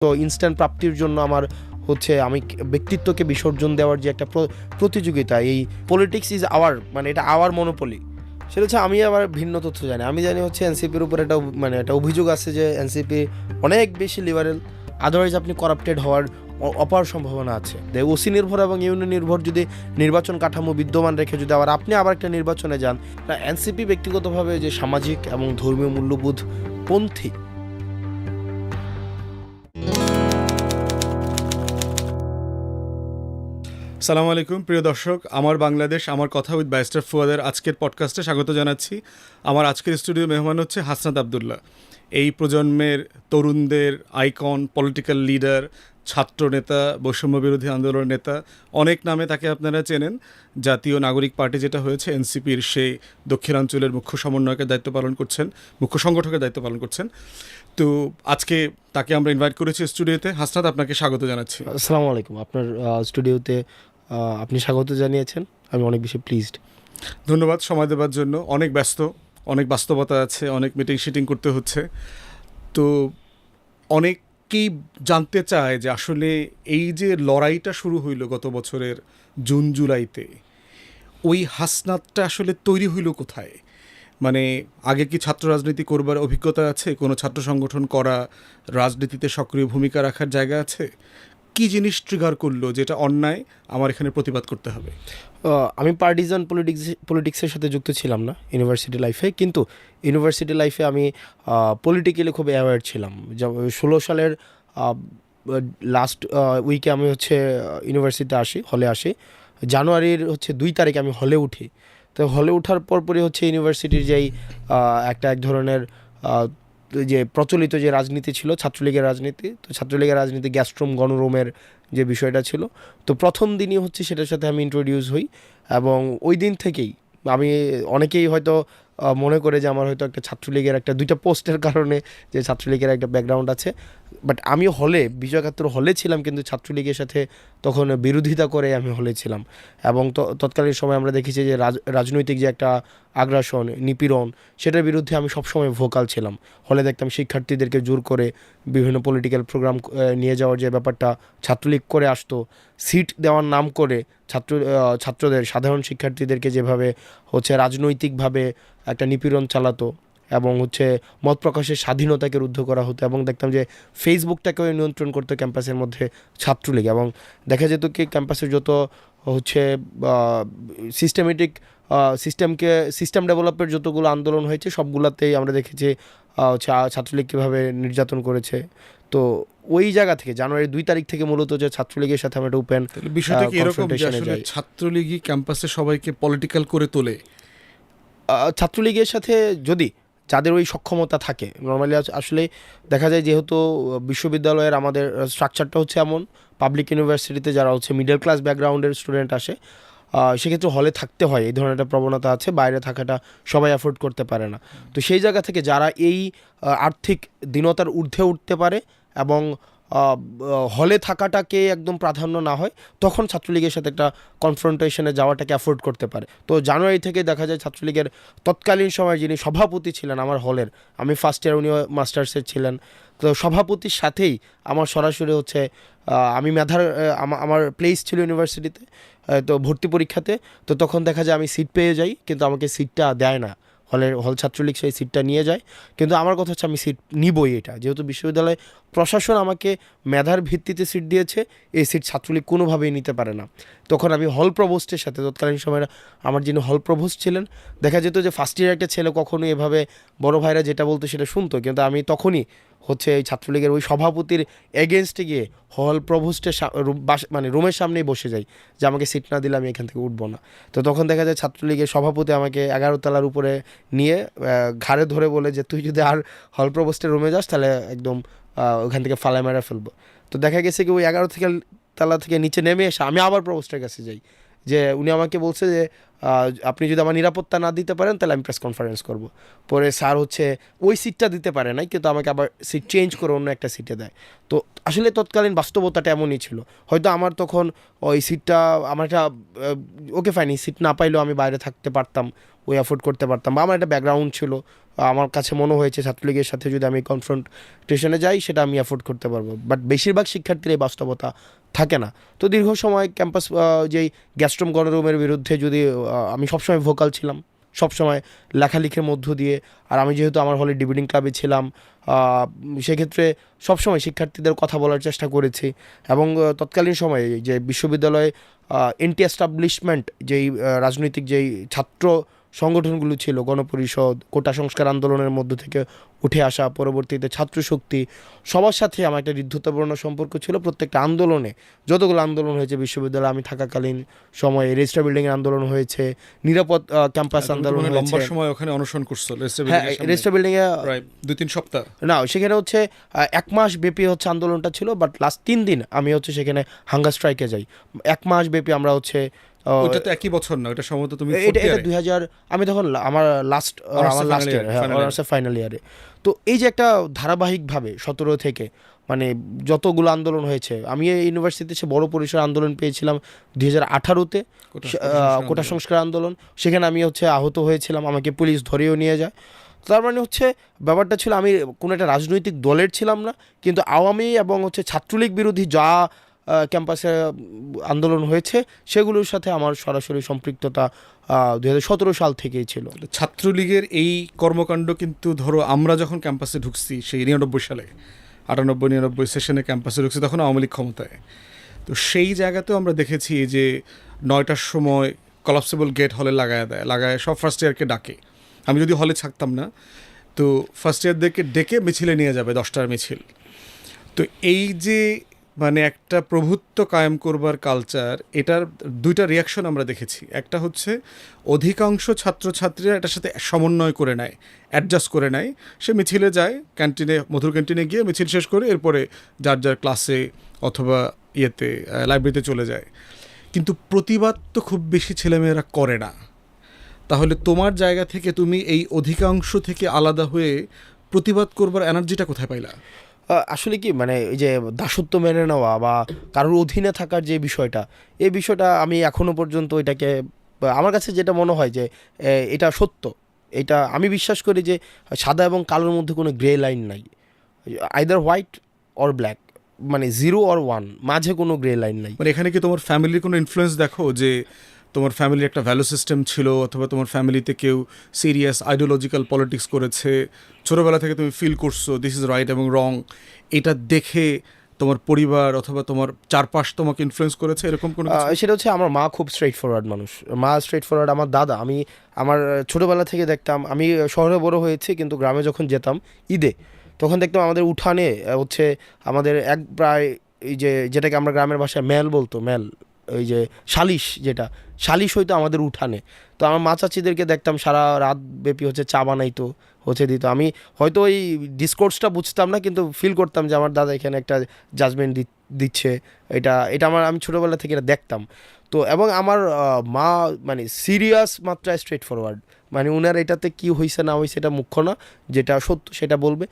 তো ইনস্ট্যান্ট প্রাপ্তির জন্য আমার হচ্ছে আমি ব্যক্তিত্বকে বিসর্জন দেওয়ার যে একটা প্রতিযোগিতা, এই পলিটিক্স ইজ আওয়ার, মানে এটা আওয়ার মনোপলি। সেটা হচ্ছে আমি আবার ভিন্ন তথ্য জানি। আমি জানি হচ্ছে এনসিপির উপর একটা মানে একটা অভিযোগ আছে যে এনসিপি অনেক বেশি লিবারেল, আদারওয়াইজ আপনি করাপ্টেড হওয়ার অপার সম্ভাবনা আছে। ওসি নির্ভর এবং ইউনিয়ন নির্ভর যদি নির্বাচন কাঠামো বিদ্যমান রেখে যদি আপনি আবার একটা নির্বাচনে যান, এনসিপি ব্যক্তিগতভাবে যে সামাজিক এবং ধর্মীয় মূল্যবোধ পন্থী। সালামু আলাইকুম প্রিয় দর্শক, আমার বাংলাদেশ আমার কথা উইথ ব্যারিস্টার ফুয়াদের আজকের পডকাস্টে স্বাগত জানাচ্ছি। আমার আজকের স্টুডিও মেহমান হচ্ছে হাসনাত আবদুল্লাহ। এই প্রজন্মের তরুণদের আইকন, পলিটিক্যাল লিডার, ছাত্র নেতা, বৈষম্য বিরোধী আন্দোলনের নেতা, অনেক নামে তাকে আপনারা চেনেন। জাতীয় নাগরিক পার্টি যেটা হয়েছে এনসিপির, সেই দক্ষিণাঞ্চলের মুখ্য সমন্বয়কের দায়িত্ব পালন করছেন, মুখ্য সংগঠকের দায়িত্ব পালন করছেন। তো আজকে তাকে আমরা ইনভাইট করেছি স্টুডিওতে। হাসনাত, আপনাকে স্বাগত জানাচ্ছি। আসসালামু আলাইকুম। আপনার স্টুডিওতে আপনি স্বাগত জানিয়েছেন, আমি অনেক বেশি প্লিজড। ধন্যবাদ সময় দেওয়ার জন্য। অনেক ব্যস্ত, অনেক বাস্তবতা আছে, অনেক মিটিং শিটিং করতে হচ্ছে। তো অনেকেই জানতে চায় যে আসলে এই যে লড়াইটা শুরু হইল গত বছরের জুন জুলাইতে, ওই হাসনাতটা আসলে তৈরি হইল কোথায়? মানে আগে কি ছাত্র রাজনীতি করবার অভিজ্ঞতা আছে? কোনো ছাত্র সংগঠন করা, রাজনীতিতে সক্রিয় ভূমিকা রাখার জায়গা আছে? কি জিনিস ট্রিগার করলো যেটা অন্যায়, আমার এখানে প্রতিবাদ করতে হবে? আমি পার্টিজান পলিটিক্সের সাথে যুক্ত ছিলাম না ইউনিভার্সিটি লাইফে, কিন্তু ইউনিভার্সিটি লাইফে আমি পলিটিক্যালি খুব অ্যাওয়্যার ছিলাম। 2016 সালের লাস্ট উইকে আমি হচ্ছে ইউনিভার্সিটিতে হলে আসি। জানুয়ারির হচ্ছে 2 তারিখে আমি হলে উঠি। তো হলে ওঠার পরপরই হচ্ছে ইউনিভার্সিটির যেই এক ধরনের যে প্রচলিত যে রাজনীতি ছিল, ছাত্রলীগের রাজনীতি, তো ছাত্রলীগের রাজনীতি গ্যাস্ট্রুম গণরুমের যে বিষয়টা ছিল, তো প্রথম দিনই হচ্ছে সেটার সাথে আমি ইন্ট্রোডিউস হই। এবং ওই দিন থেকেই আমি, অনেকেই হয়তো মনে করে যে আমার হয়তো একটা ছাত্রলীগের একটা 2টা পোস্টের কারণে যে ছাত্রলীগের একটা ব্যাকগ্রাউন্ড আছে, বাট আমি হলে বিজয় একাত্তর হলে ছিলাম, কিন্তু ছাত্রলীগের সাথে তখন বিরোধিতা করে আমি হলে ছিলাম। এবং তৎকালীন সময় আমরা দেখেছি যে রাজনৈতিক যে একটা আগ্রাসন, নিপীড়ন, সেটার বিরুদ্ধে আমি সবসময় ভোকাল ছিলাম। হলে দেখতাম শিক্ষার্থীদেরকে জোর করে বিভিন্ন পলিটিক্যাল প্রোগ্রাম নিয়ে যাওয়ার যে ব্যাপারটা ছাত্রলীগ করে আসতো, সিট দেওয়ার নাম করে ছাত্রদের, সাধারণ শিক্ষার্থীদেরকে যেভাবে হচ্ছে রাজনৈতিকভাবে একটা নিপীড়ন চালাতো এবং হচ্ছে মত প্রকাশের স্বাধীনতাকে রুদ্ধ করা হতো। এবং দেখতাম যে ফেসবুকটাকেও নিয়ন্ত্রণ করতো ক্যাম্পাসের মধ্যে ছাত্রলীগ। এবং দেখা যেত কি ক্যাম্পাসের যত হচ্ছে সিস্টেম ডেভেলপের যতগুলো আন্দোলন হয়েছে সবগুলোতেই আমরা দেখেছি হচ্ছে ছাত্রলীগ কীভাবে নির্যাতন করেছে। তো ওই জায়গা থেকে জানুয়ারি 2 তারিখ থেকে মূলত যে ছাত্রলীগের সাথে আমরা একটা ওপেন বিষয়টা কি এরকম যে আসলে ছাত্রলীগই ক্যাম্পাসে সবাইকে পলিটিক্যাল করে তোলে? ছাত্রলীগের সাথে যদি যাদের ওই সক্ষমতা থাকে, নর্মালি আসলে দেখা যায় যেহেতু বিশ্ববিদ্যালয়ের আমাদের স্ট্রাকচারটা হচ্ছে এমন, পাবলিক ইউনিভার্সিটিতে যারা হচ্ছে মিডল ক্লাস ব্যাকগ্রাউন্ডের স্টুডেন্ট আসে, সেক্ষেত্রে হলে থাকতে হয়, এই ধরনের একটা প্রবণতা আছে। বাইরে থাকাটা সবাই অ্যাফোর্ড করতে পারে না। তো সেই জায়গা থেকে যারা এই আর্থিক দীনতার ঊর্ধ্বে উঠতে পারে এবং হলে থাকাটাকে একদম প্রাধান্য না হয়, তখন ছাত্রলীগের সাথে একটা কনফ্রন্টেশনে যাওয়াটাকে অ্যাফোর্ড করতে পারে। তো জানুয়ারি থেকে দেখা যায় ছাত্রলীগের তৎকালীন সময় যিনি সভাপতি ছিলেন আমার হলের, আমি ফার্স্ট ইয়ার, উনিও মাস্টার্সের ছিলেন, তো সভাপতির সাথেই আমার সরাসরি হচ্ছে আমি আমার প্লেস ছিল ইউনিভার্সিটিতে, তো ভর্তি পরীক্ষাতে। তো তখন দেখা যায় আমি সিট পেয়ে যাই, কিন্তু আমাকে সিটটা দেয় না হল ছাত্রলীগ, সেই সিটটা নিয়ে যায়। কিন্তু আমার কথা হচ্ছে আমি সিট নিবই, এটা যেহেতু বিশ্ববিদ্যালয় প্রশাসন আমাকে মেধার ভিত্তিতে সিট দিয়েছে, এই সিট ছাত্রলীগ কোনোভাবেই নিতে পারে না। তখন আমি হল প্রভোস্টের সাথে, তৎকালীন সময় আমার যিনি হল প্রভোস্ট ছিলেন, দেখা যেত যে ফার্স্ট ইয়ার একটা ছেলে কখনোই এভাবে বড় ভাইরা যেটা বলতো সেটা শুনতো, কিন্তু আমি তখনই হচ্ছে এই ছাত্রলীগের ওই সভাপতির এগেনস্টে গিয়ে হল প্রভোস্টের মানে রুমের সামনেই বসে যাই যে আমাকে সিট না দিলে আমি এখান থেকে উঠবো না। তো তখন দেখা যায় ছাত্রলীগের সভাপতি আমাকে 11 তলার উপরে নিয়ে ঘাড়ে ধরে বলে যে তুই যদি আর হল প্রভোস্টের রুমে যাস তাহলে একদম ওখান থেকে ফালায় মেরা ফেলবো। তো দেখা গেছে কি ওই 11 তলা থেকে নিচে নেমে এসে আমি আবার প্রভোস্টের কাছে যাই যে উনি আমাকে বলছে যে আপনি যদি আমার নিরাপত্তা না দিতে পারেন তাহলে আমি প্রেস কনফারেন্স করব। পরে স্যার হচ্ছে ওই সিটটা দিতে পারে নাই, কিন্তু আমাকে আবার সিট চেঞ্জ করে অন্য একটা সিটে দেয়। তো আসলে তৎকালীন বাস্তবতাটা এমনই ছিল। হয়তো আমার তখন ওই সিটটা আমার একটা ওকে ফাইন, এই সিট না পাইলেও আমি বাইরে থাকতে পারতাম, ওই অ্যাফোর্ড করতে পারতাম, বা আমার একটা ব্যাকগ্রাউন্ড ছিল, আমার কাছে মনে হয়েছে ছাত্রলীগের সাথে যদি আমি কনফ্রন্টেশনে যাই সেটা আমি অ্যাফোর্ড করতে পারবো। বাট বেশিরভাগ শিক্ষার্থীর এই বাস্তবতা থাকে না। তো দীর্ঘ সময় ক্যাম্পাস যেই গ্যাস্ট্রম গণরুমের বিরুদ্ধে যদি আমি সবসময় ভোকাল ছিলাম, সবসময় লেখালেখির মধ্য দিয়ে। আর আমি যেহেতু আমার হলে ডিবেটিং ক্লাবে ছিলাম, সেক্ষেত্রে সবসময় শিক্ষার্থীদের কথা বলার চেষ্টা করেছি। এবং তৎকালীন সময়ে যে বিশ্ববিদ্যালয়ে এন্টি এস্টাবলিশমেন্ট যেই রাজনৈতিক যেই ছাত্র সংগঠনগুলো ছিল, গণপরিষদ, কোটা সংস্কার আন্দোলনের মধ্য থেকে উঠে আসা, পরবর্তীতে ছাত্র শক্তি, সবার সাথে আমার একটা হৃদ্ধতাপূর্ণ সম্পর্ক ছিল। প্রত্যেকটা আন্দোলনে, যতগুলো আন্দোলন হয়েছে বিশ্ববিদ্যালয়ে আমি থাকাকালীন সময়ে, রেজিস্টার বিল্ডিংয়ের আন্দোলন হয়েছে, নিরাপদ ক্যাম্পাস আন্দোলন লম্বা হয়েছে। সময় ওখানে অনশন করছো হ্যাঁ, রেজিস্টার বিল্ডিংয়ে প্রায় 2-3 সপ্তাহ। না, সেখানে হচ্ছে 1 মাস ব্যাপী হচ্ছে আন্দোলনটা ছিল, বাট লাস্ট 3 দিন আমি হচ্ছে সেখানে হাঙ্গার স্ট্রাইকে যাই। 1 মাস ব্যাপী আমরা হচ্ছে ওটা তো একই বছর না, ওটা সম্ভবত তুমি এটা 2000, আমি তখন আমার লাস্ট ইয়ার, হ্যাঁ, অনার্সের ফাইনাল ইয়ারে। তো এই যে একটা ধারাবাহিকভাবে 17 থেকে মানে যতগুলো আন্দোলন হয়েছে, আমি এই ইউনিভার্সিটিতে সে বড় পরিসর আন্দোলন পেয়েছিলাম 2018-তে, কোটা সংস্কার আন্দোলন। সেখানে আমি হচ্ছে আহত হয়েছিলাম, আমাকে পুলিশ ধরেও নিয়ে যায়। তার মানে হচ্ছে ব্যাপারটা ছিল আমি কোনো একটা রাজনৈতিক দলের ছিলাম না, কিন্তু আওয়ামী এবং হচ্ছে ছাত্রলীগ বিরোধী যা ক্যাম্পাসে আন্দোলন হয়েছে সেগুলোর সাথে আমার সরাসরি সম্পৃক্ততা 2017 সাল থেকেই ছিল। ছাত্রলীগের এই কর্মকাণ্ড কিন্তু ধরো আমরা যখন ক্যাম্পাসে ঢুকছি সেই 99 সালে, 98-99 সেশনে ক্যাম্পাসে ঢুকছি, তখন আওয়ামী লীগ ক্ষমতায়। তো সেই জায়গাতেও আমরা দেখেছি যে 9টার সময় কলাপসেবল গেট হলে লাগায় সব ফার্স্ট ইয়ারকে ডাকে। আমি যদি হলে থাকতাম না, তো ফার্স্ট ইয়ারদেরকে ডেকে মিছিলে নিয়ে যাবে, 10টার মিছিল। তো এই যে মানে একটা প্রভুত্ব কায়েম করবার কালচার, এটার 2টা রিয়াকশন আমরা দেখেছি। একটা হচ্ছে অধিকাংশ ছাত্রছাত্রীরা এটার সাথে সমন্বয় করে নেয়, অ্যাডজাস্ট করে নেয়। সে মিছিলে যায়, ক্যান্টিনে, মধুর ক্যান্টিনে গিয়ে মিছিল শেষ করে এরপরে যার যার ক্লাসে অথবা লাইব্রেরিতে চলে যায়। কিন্তু প্রতিবাদ তো খুব বেশি ছেলেমেয়েরা করে না। তাহলে তোমার জায়গা থেকে তুমি এই অধিকাংশ থেকে আলাদা হয়ে প্রতিবাদ করবার এনার্জিটা কোথায় পাইলা? আসলে কি মানে এই যে দাসত্ব মেনে নেওয়া বা কারোর অধীনে থাকার যে বিষয়টা, এই বিষয়টা আমি এখনো পর্যন্ত এটাকে, আমার কাছে যেটা মনে হয় যে এটা সত্য, এটা আমি বিশ্বাস করি যে সাদা এবং কালোর মধ্যে কোনো গ্রে লাইন নাই, আইদার হোয়াইট অর ব্ল্যাক, মানে 0 or 1, মাঝে কোনো গ্রে লাইন নাই। মানে এখানে কি তোমার ফ্যামিলির কোনো ইনফ্লুয়েন্স দেখো, যে তোমার ফ্যামিলির একটা ভ্যালু সিস্টেম ছিল, অথবা তোমার ফ্যামিলিতে কেউ সিরিয়াস আইডিওলজিক্যাল পলিটিক্স করেছে, ছোটোবেলা থেকে তুমি ফিল করছো দিস ইজ রাইট এবং রং, এটা দেখে তোমার পরিবার অথবা তোমার চারপাশ তোমাকে ইনফ্লুয়েন্স করেছে, এরকম কোনো কিছু? সেটা হচ্ছে আমার মা খুব স্ট্রেট ফরওয়ার্ড মানুষ, মা স্ট্রেট ফরওয়ার্ড। আমার দাদা, আমি আমার ছোটোবেলা থেকে দেখতাম, আমি শহরে বড় হয়েছি কিন্তু গ্রামে যখন যেতাম ঈদে, তখন দেখতাম আমাদের উঠানে হচ্ছে আমাদের প্রায় এই যেটাকে আমরা গ্রামের ভাষায় মেল বলতো, মেল, ওই যে সালিশ হইতো আমাদের উঠানে। তো আমার মা চাচিদেরকে দেখতাম সারা রাত ব্যাপী হচ্ছে চা বানাইতো, হচ্ছে দিত। আমি হয়তো ওই ডিসকোর্সটা বুঝতাম না, কিন্তু ফিল করতাম যে আমার দাদা এখানে একটা জাজমেন্ট দিচ্ছে। এটা আমি ছোটোবেলা থেকে এটা দেখতাম। তো এবং আমার মা মানে সিরিয়াস মাত্রায় স্ট্রেট ফরওয়ার্ড, মানে উনার এটাতে কি হয়েছে না হয়েছে এটা মুখ্য না, যেটা সত্য সেটা বলবে।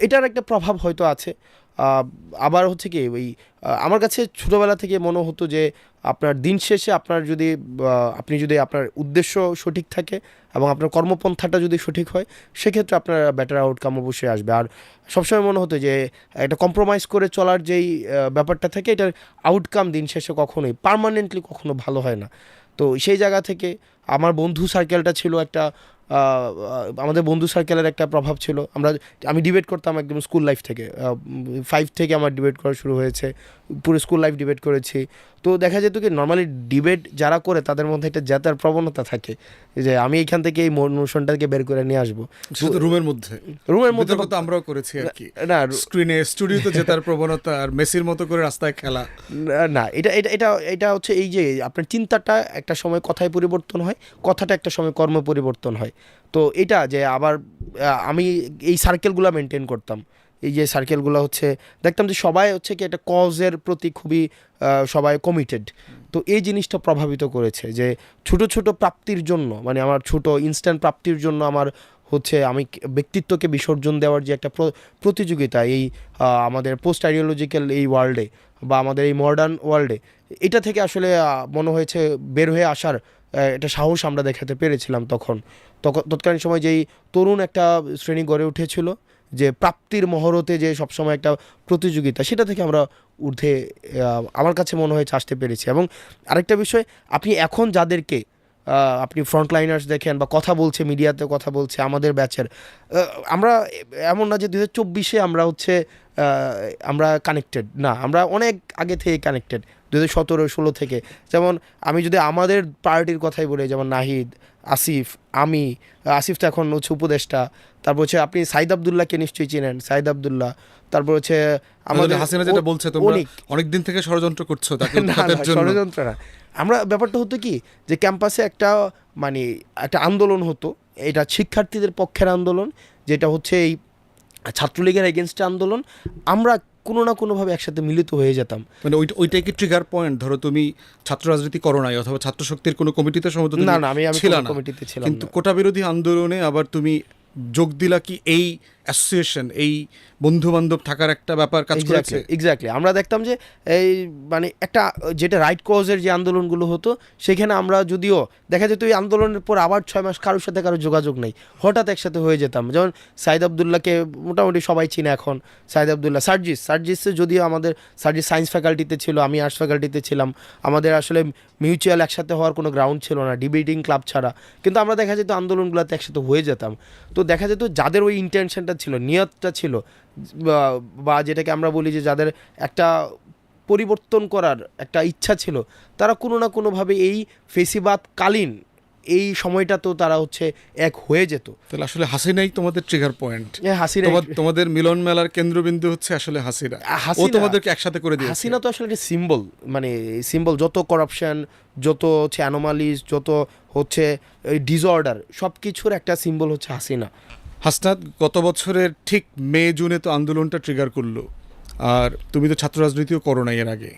এটার একটা প্রভাব হয়তো আছে। আবার হচ্ছে কি ওই আমার কাছে ছোটোবেলা থেকে মনে হতো যে আপনার দিন শেষে আপনি যদি আপনার উদ্দেশ্য সঠিক থাকে এবং আপনার কর্মপন্থাটা যদি সঠিক হয়, সেক্ষেত্রে আপনার বেটার আউটকাম অবশ্যই আসবে। আর সবসময় মনে হতো যে একটা কম্প্রোমাইজ করে চলার যেই ব্যাপারটা থাকে, এটার আউটকাম দিন শেষে কখনোই পার্মানেন্টলি কখনো ভালো হয় না। তো সেই জায়গা থেকে আমার বন্ধু সার্কেলটা ছিল একটা, আমাদের বন্ধু সার্কেলের একটা প্রভাব ছিল। আমি ডিবেট করতাম একদম স্কুল লাইফ থেকে, 5 থেকে আমার ডিবেট করা শুরু হয়েছে, পুরো স্কুল লাইফ ডিবেট করেছি। তো দেখা যেত কি নর্মালি ডিবেট যারা করে তাদের মধ্যে একটা জেতার প্রবণতা থাকে, যে আমি এইখান থেকে এই নোশনটাকে বের করে নিয়ে আসবো। রুমের মধ্যে তো আমরাও করেছি আর কি, না স্ক্রিনে স্টুডিওতে জেতার প্রবণতা, আর মেসির মতো করে রাস্তায় খেলা না। এটা হচ্ছে এই যে আপনার চিন্তাটা একটা সময় কথায় পরিবর্তন হয়, কথাটা একটা সময় কর্ম পরিবর্তন হয়। তো এটা যে আবার আমি এই সার্কেলগুলো মেনটেন করতাম, এই যে সার্কেলগুলো হচ্ছে দেখতাম যে সবাই হচ্ছে কি একটা কজের প্রতি খুবই সবাই কমিটেড। তো তো এই জিনিসটা প্রভাবিত করেছে যে ছোট ছোট প্রাপ্তির জন্য, মানে আমার ছোট ইনস্ট্যান্ট প্রাপ্তির জন্য আমার হচ্ছে আমি ব্যক্তিত্বকে বিসর্জন দেওয়ার যে একটা প্রতিযোগিতা এই আমাদের পোস্ট আইডিওলজিক্যাল এই ওয়ার্ল্ডে বা আমাদের এই মডার্ন ওয়ার্ল্ডে, এটা থেকে আসলে মনে হয়েছে বের হয়ে আসার একটা সাহস আমরা দেখাতে পেরেছিলাম তখন। তৎকালীন সময় যেই তরুণ একটা শ্রেণী গড়ে উঠেছিল, যে প্রাপ্তির মহরতে যে সবসময় একটা প্রতিযোগিতা, সেটা থেকে আমরা ঊর্ধ্বে আমার কাছে মনে হয়েছে আসতে পেরেছি। এবং আরেকটা বিষয়, আপনি এখন যাদেরকে আপনি ফ্রন্টলাইনার্স দেখেন বা কথা বলছে, মিডিয়াতে কথা বলছে আমাদের ব্যাচের, আমরা এমন না যে 2024 আমরা হচ্ছে আমরা কানেক্টেড না, আমরা অনেক আগে থেকে কানেক্টেড, 2017-16 থেকে। যেমন আমি যদি আমাদের পার্টির কথাই বলি, যেমন নাহিদ, আসিফ, আসিফ তো এখন হচ্ছে উপদেষ্টা, তারপর হচ্ছে আপনি সাইদ আবদুল্লাহকে নিশ্চয়ই চিনেন, সাইদ আবদুল্লাহ, তারপর হচ্ছে আমাদের হাসিনা যেটা বলছে তোমরা অনেক দিন থেকে ষড়যন্ত্র করছো তাকে উৎখাতের জন্য। ষড়যন্ত্র না, আমরা ব্যাপারটা হতো কি যে ক্যাম্পাসে একটা মানে একটা আন্দোলন হতো, এটা শিক্ষার্থীদের পক্ষের আন্দোলন, যেটা হচ্ছে এই ছাত্রলীগের এগেনস্টে আন্দোলন, আমরা কোনো না কোনোভাবে একসাথে মিলিত হয়ে যেতাম। মানে ওইটাই কি ট্রিগার পয়েন্ট? ধরো তুমি ছাত্র রাজনীতি করো নাই অথবা ছাত্র শক্তির কোনো কমিটিতে সম্ভবত না, আমি কমিটিতে ছিলাম, কিন্তু কোটা বিরোধী আন্দোলনে আবার তুমি যোগ দিলা কি এই অ্যাসোসিয়েশন, এই বন্ধু বান্ধব থাকার একটা ব্যাপার কাজ করেছে? এক্স্যাক্টলি, আমরা দেখতাম যে এই মানে একটা যেটা রাইট কজের যে আন্দোলনগুলো হতো, সেখানে আমরা যদিও দেখা যেত এই আন্দোলনের পর আবার 6 মাস কারোর সাথে কারো যোগাযোগ নেই, হঠাৎ একসাথে হয়ে যেতাম। যেমন সাইদ আবদুল্লাহকে মোটামুটি সবাই চিনে এখন, সাইদ আবদুল্লাহ, সার্জিসে যদিও আমাদের সার্জিস সায়েন্স ফ্যাকাল্টিতে ছিল, আমি আর্টস ফ্যাকাল্টিতে ছিলাম, আমাদের আসলে মিউচুয়াল একসাথে হওয়ার কোনো গ্রাউন্ড ছিল না ডিবেটিং ক্লাব ছাড়া, কিন্তু আমরা দেখা যেত আন্দোলনগুলোতে একসাথে হয়ে যেতাম। তো দেখা যেত যাদের ওই ইন্টেনশনটা ছিল, নিয়তটা ছিল, বা যেটাকে আমরা বলি যে যাদের একটা পরিবর্তন করার একটা ইচ্ছা ছিল, তারা কোনো না কোনোভাবে এই ফেসিবাদকালীন এই সময়টা তো তারা হচ্ছে এক হয়ে যেত। তাহলে আসলে হাসিনাই তোমাদের ট্রিগার পয়েন্ট। হাসিনা তোমাদের মিলন মেলার কেন্দ্রবিন্দু হচ্ছে আসলে হাসিনা, ও তোমাদেরকে একসাথে করে দিয়েছে। হাসিনা তো আসলে একটা সিম্বল, মানে সিম্বল, যত করাপশন, যত হচ্ছে অ্যানোমালিজ, যত হচ্ছে ডিসঅর্ডার, সব কিছুর একটা সিম্বল হচ্ছে হাসিনা। হাসনাত, গত বছরের ঠিক মে জুনে তো আন্দোলনটা ট্রিগার করলো, আর তুমি তো ছাত্র রাজনীতিও করো না এর আগে,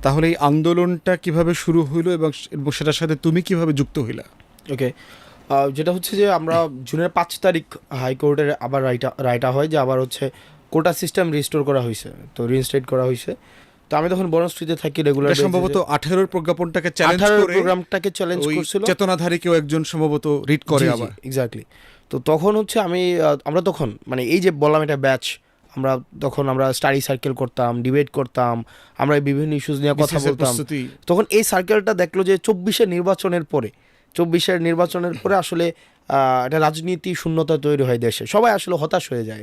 তাহলে এই আন্দোলনটা কিভাবে শুরু হইলো এবং সেটার সাথে তুমি কিভাবে যুক্ত হইলা? ওকে, যেটা হচ্ছে যে আমরা জুনের 5 তারিখ হাইকোর্টের আবার রায়টা হয় যে আবার হচ্ছে কোটা সিস্টেম রিস্টোর করা হয়েছে, তো রিইনস্টেট করা হয়েছে। তো আমি তখন বনশ্রীতে থাকি রেগুলার, সম্ভবত 18 প্রজ্ঞাপনটাকে চ্যালেঞ্জ করে, প্রোগ্রামটাকে চ্যালেঞ্জ করছিল, চেতনাধারী কেউ একজন সম্ভবত রিড করে আবার। এক্স্যাক্টলি। তো তখন হচ্ছে আমরা তখন মানে এই যে বললাম এটা ব্যাচ, আমরা স্টাডি সার্কেল করতাম, ডিবেট করতাম, আমরা বিভিন্ন ইস্যুস নিয়ে কথা বলতাম। তখন এই সার্কেলটা দেখলো যে 24-এর নির্বাচনের পরে আসলে একটা রাজনীতি শূন্যতা তৈরি হয় দেশে, সবাই আসলে হতাশ হয়ে যায়,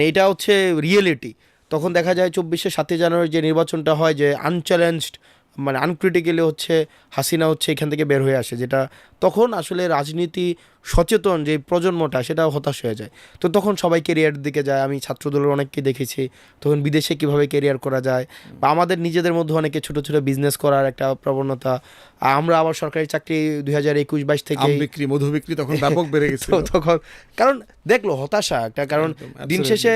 এটা হচ্ছে রিয়েলিটি। তখন দেখা যায় 24-এর 7 জানুয়ারি যে নির্বাচনটা হয়, যে আনচ্যালেঞ্জড, মানে আনক্রিটিক্যালি হচ্ছে হাসিনা হচ্ছে এখান থেকে বের হয়ে আসে, যেটা তখন আসলে রাজনীতি সচেতন যে প্রজন্মটা সেটা হতাশ হয়ে যায়। তো তখন সবাই কেরিয়ার দিকে যায়, আমি ছাত্রদলের অনেককে দেখেছি তখন বিদেশে কিভাবে কেরিয়ার করা যায়, বা আমাদের নিজেদের মধ্যে অনেকে ছোট ছোট বিজনেস করার একটা প্রবণতা। আমরা আবার সরকারি চাকরি 2021-22 থেকে মধু বিক্রি তখন ব্যাপক বেড়ে গেছে তখন, কারণ দেখলো হতাশা একটা, কারণ দিন শেষে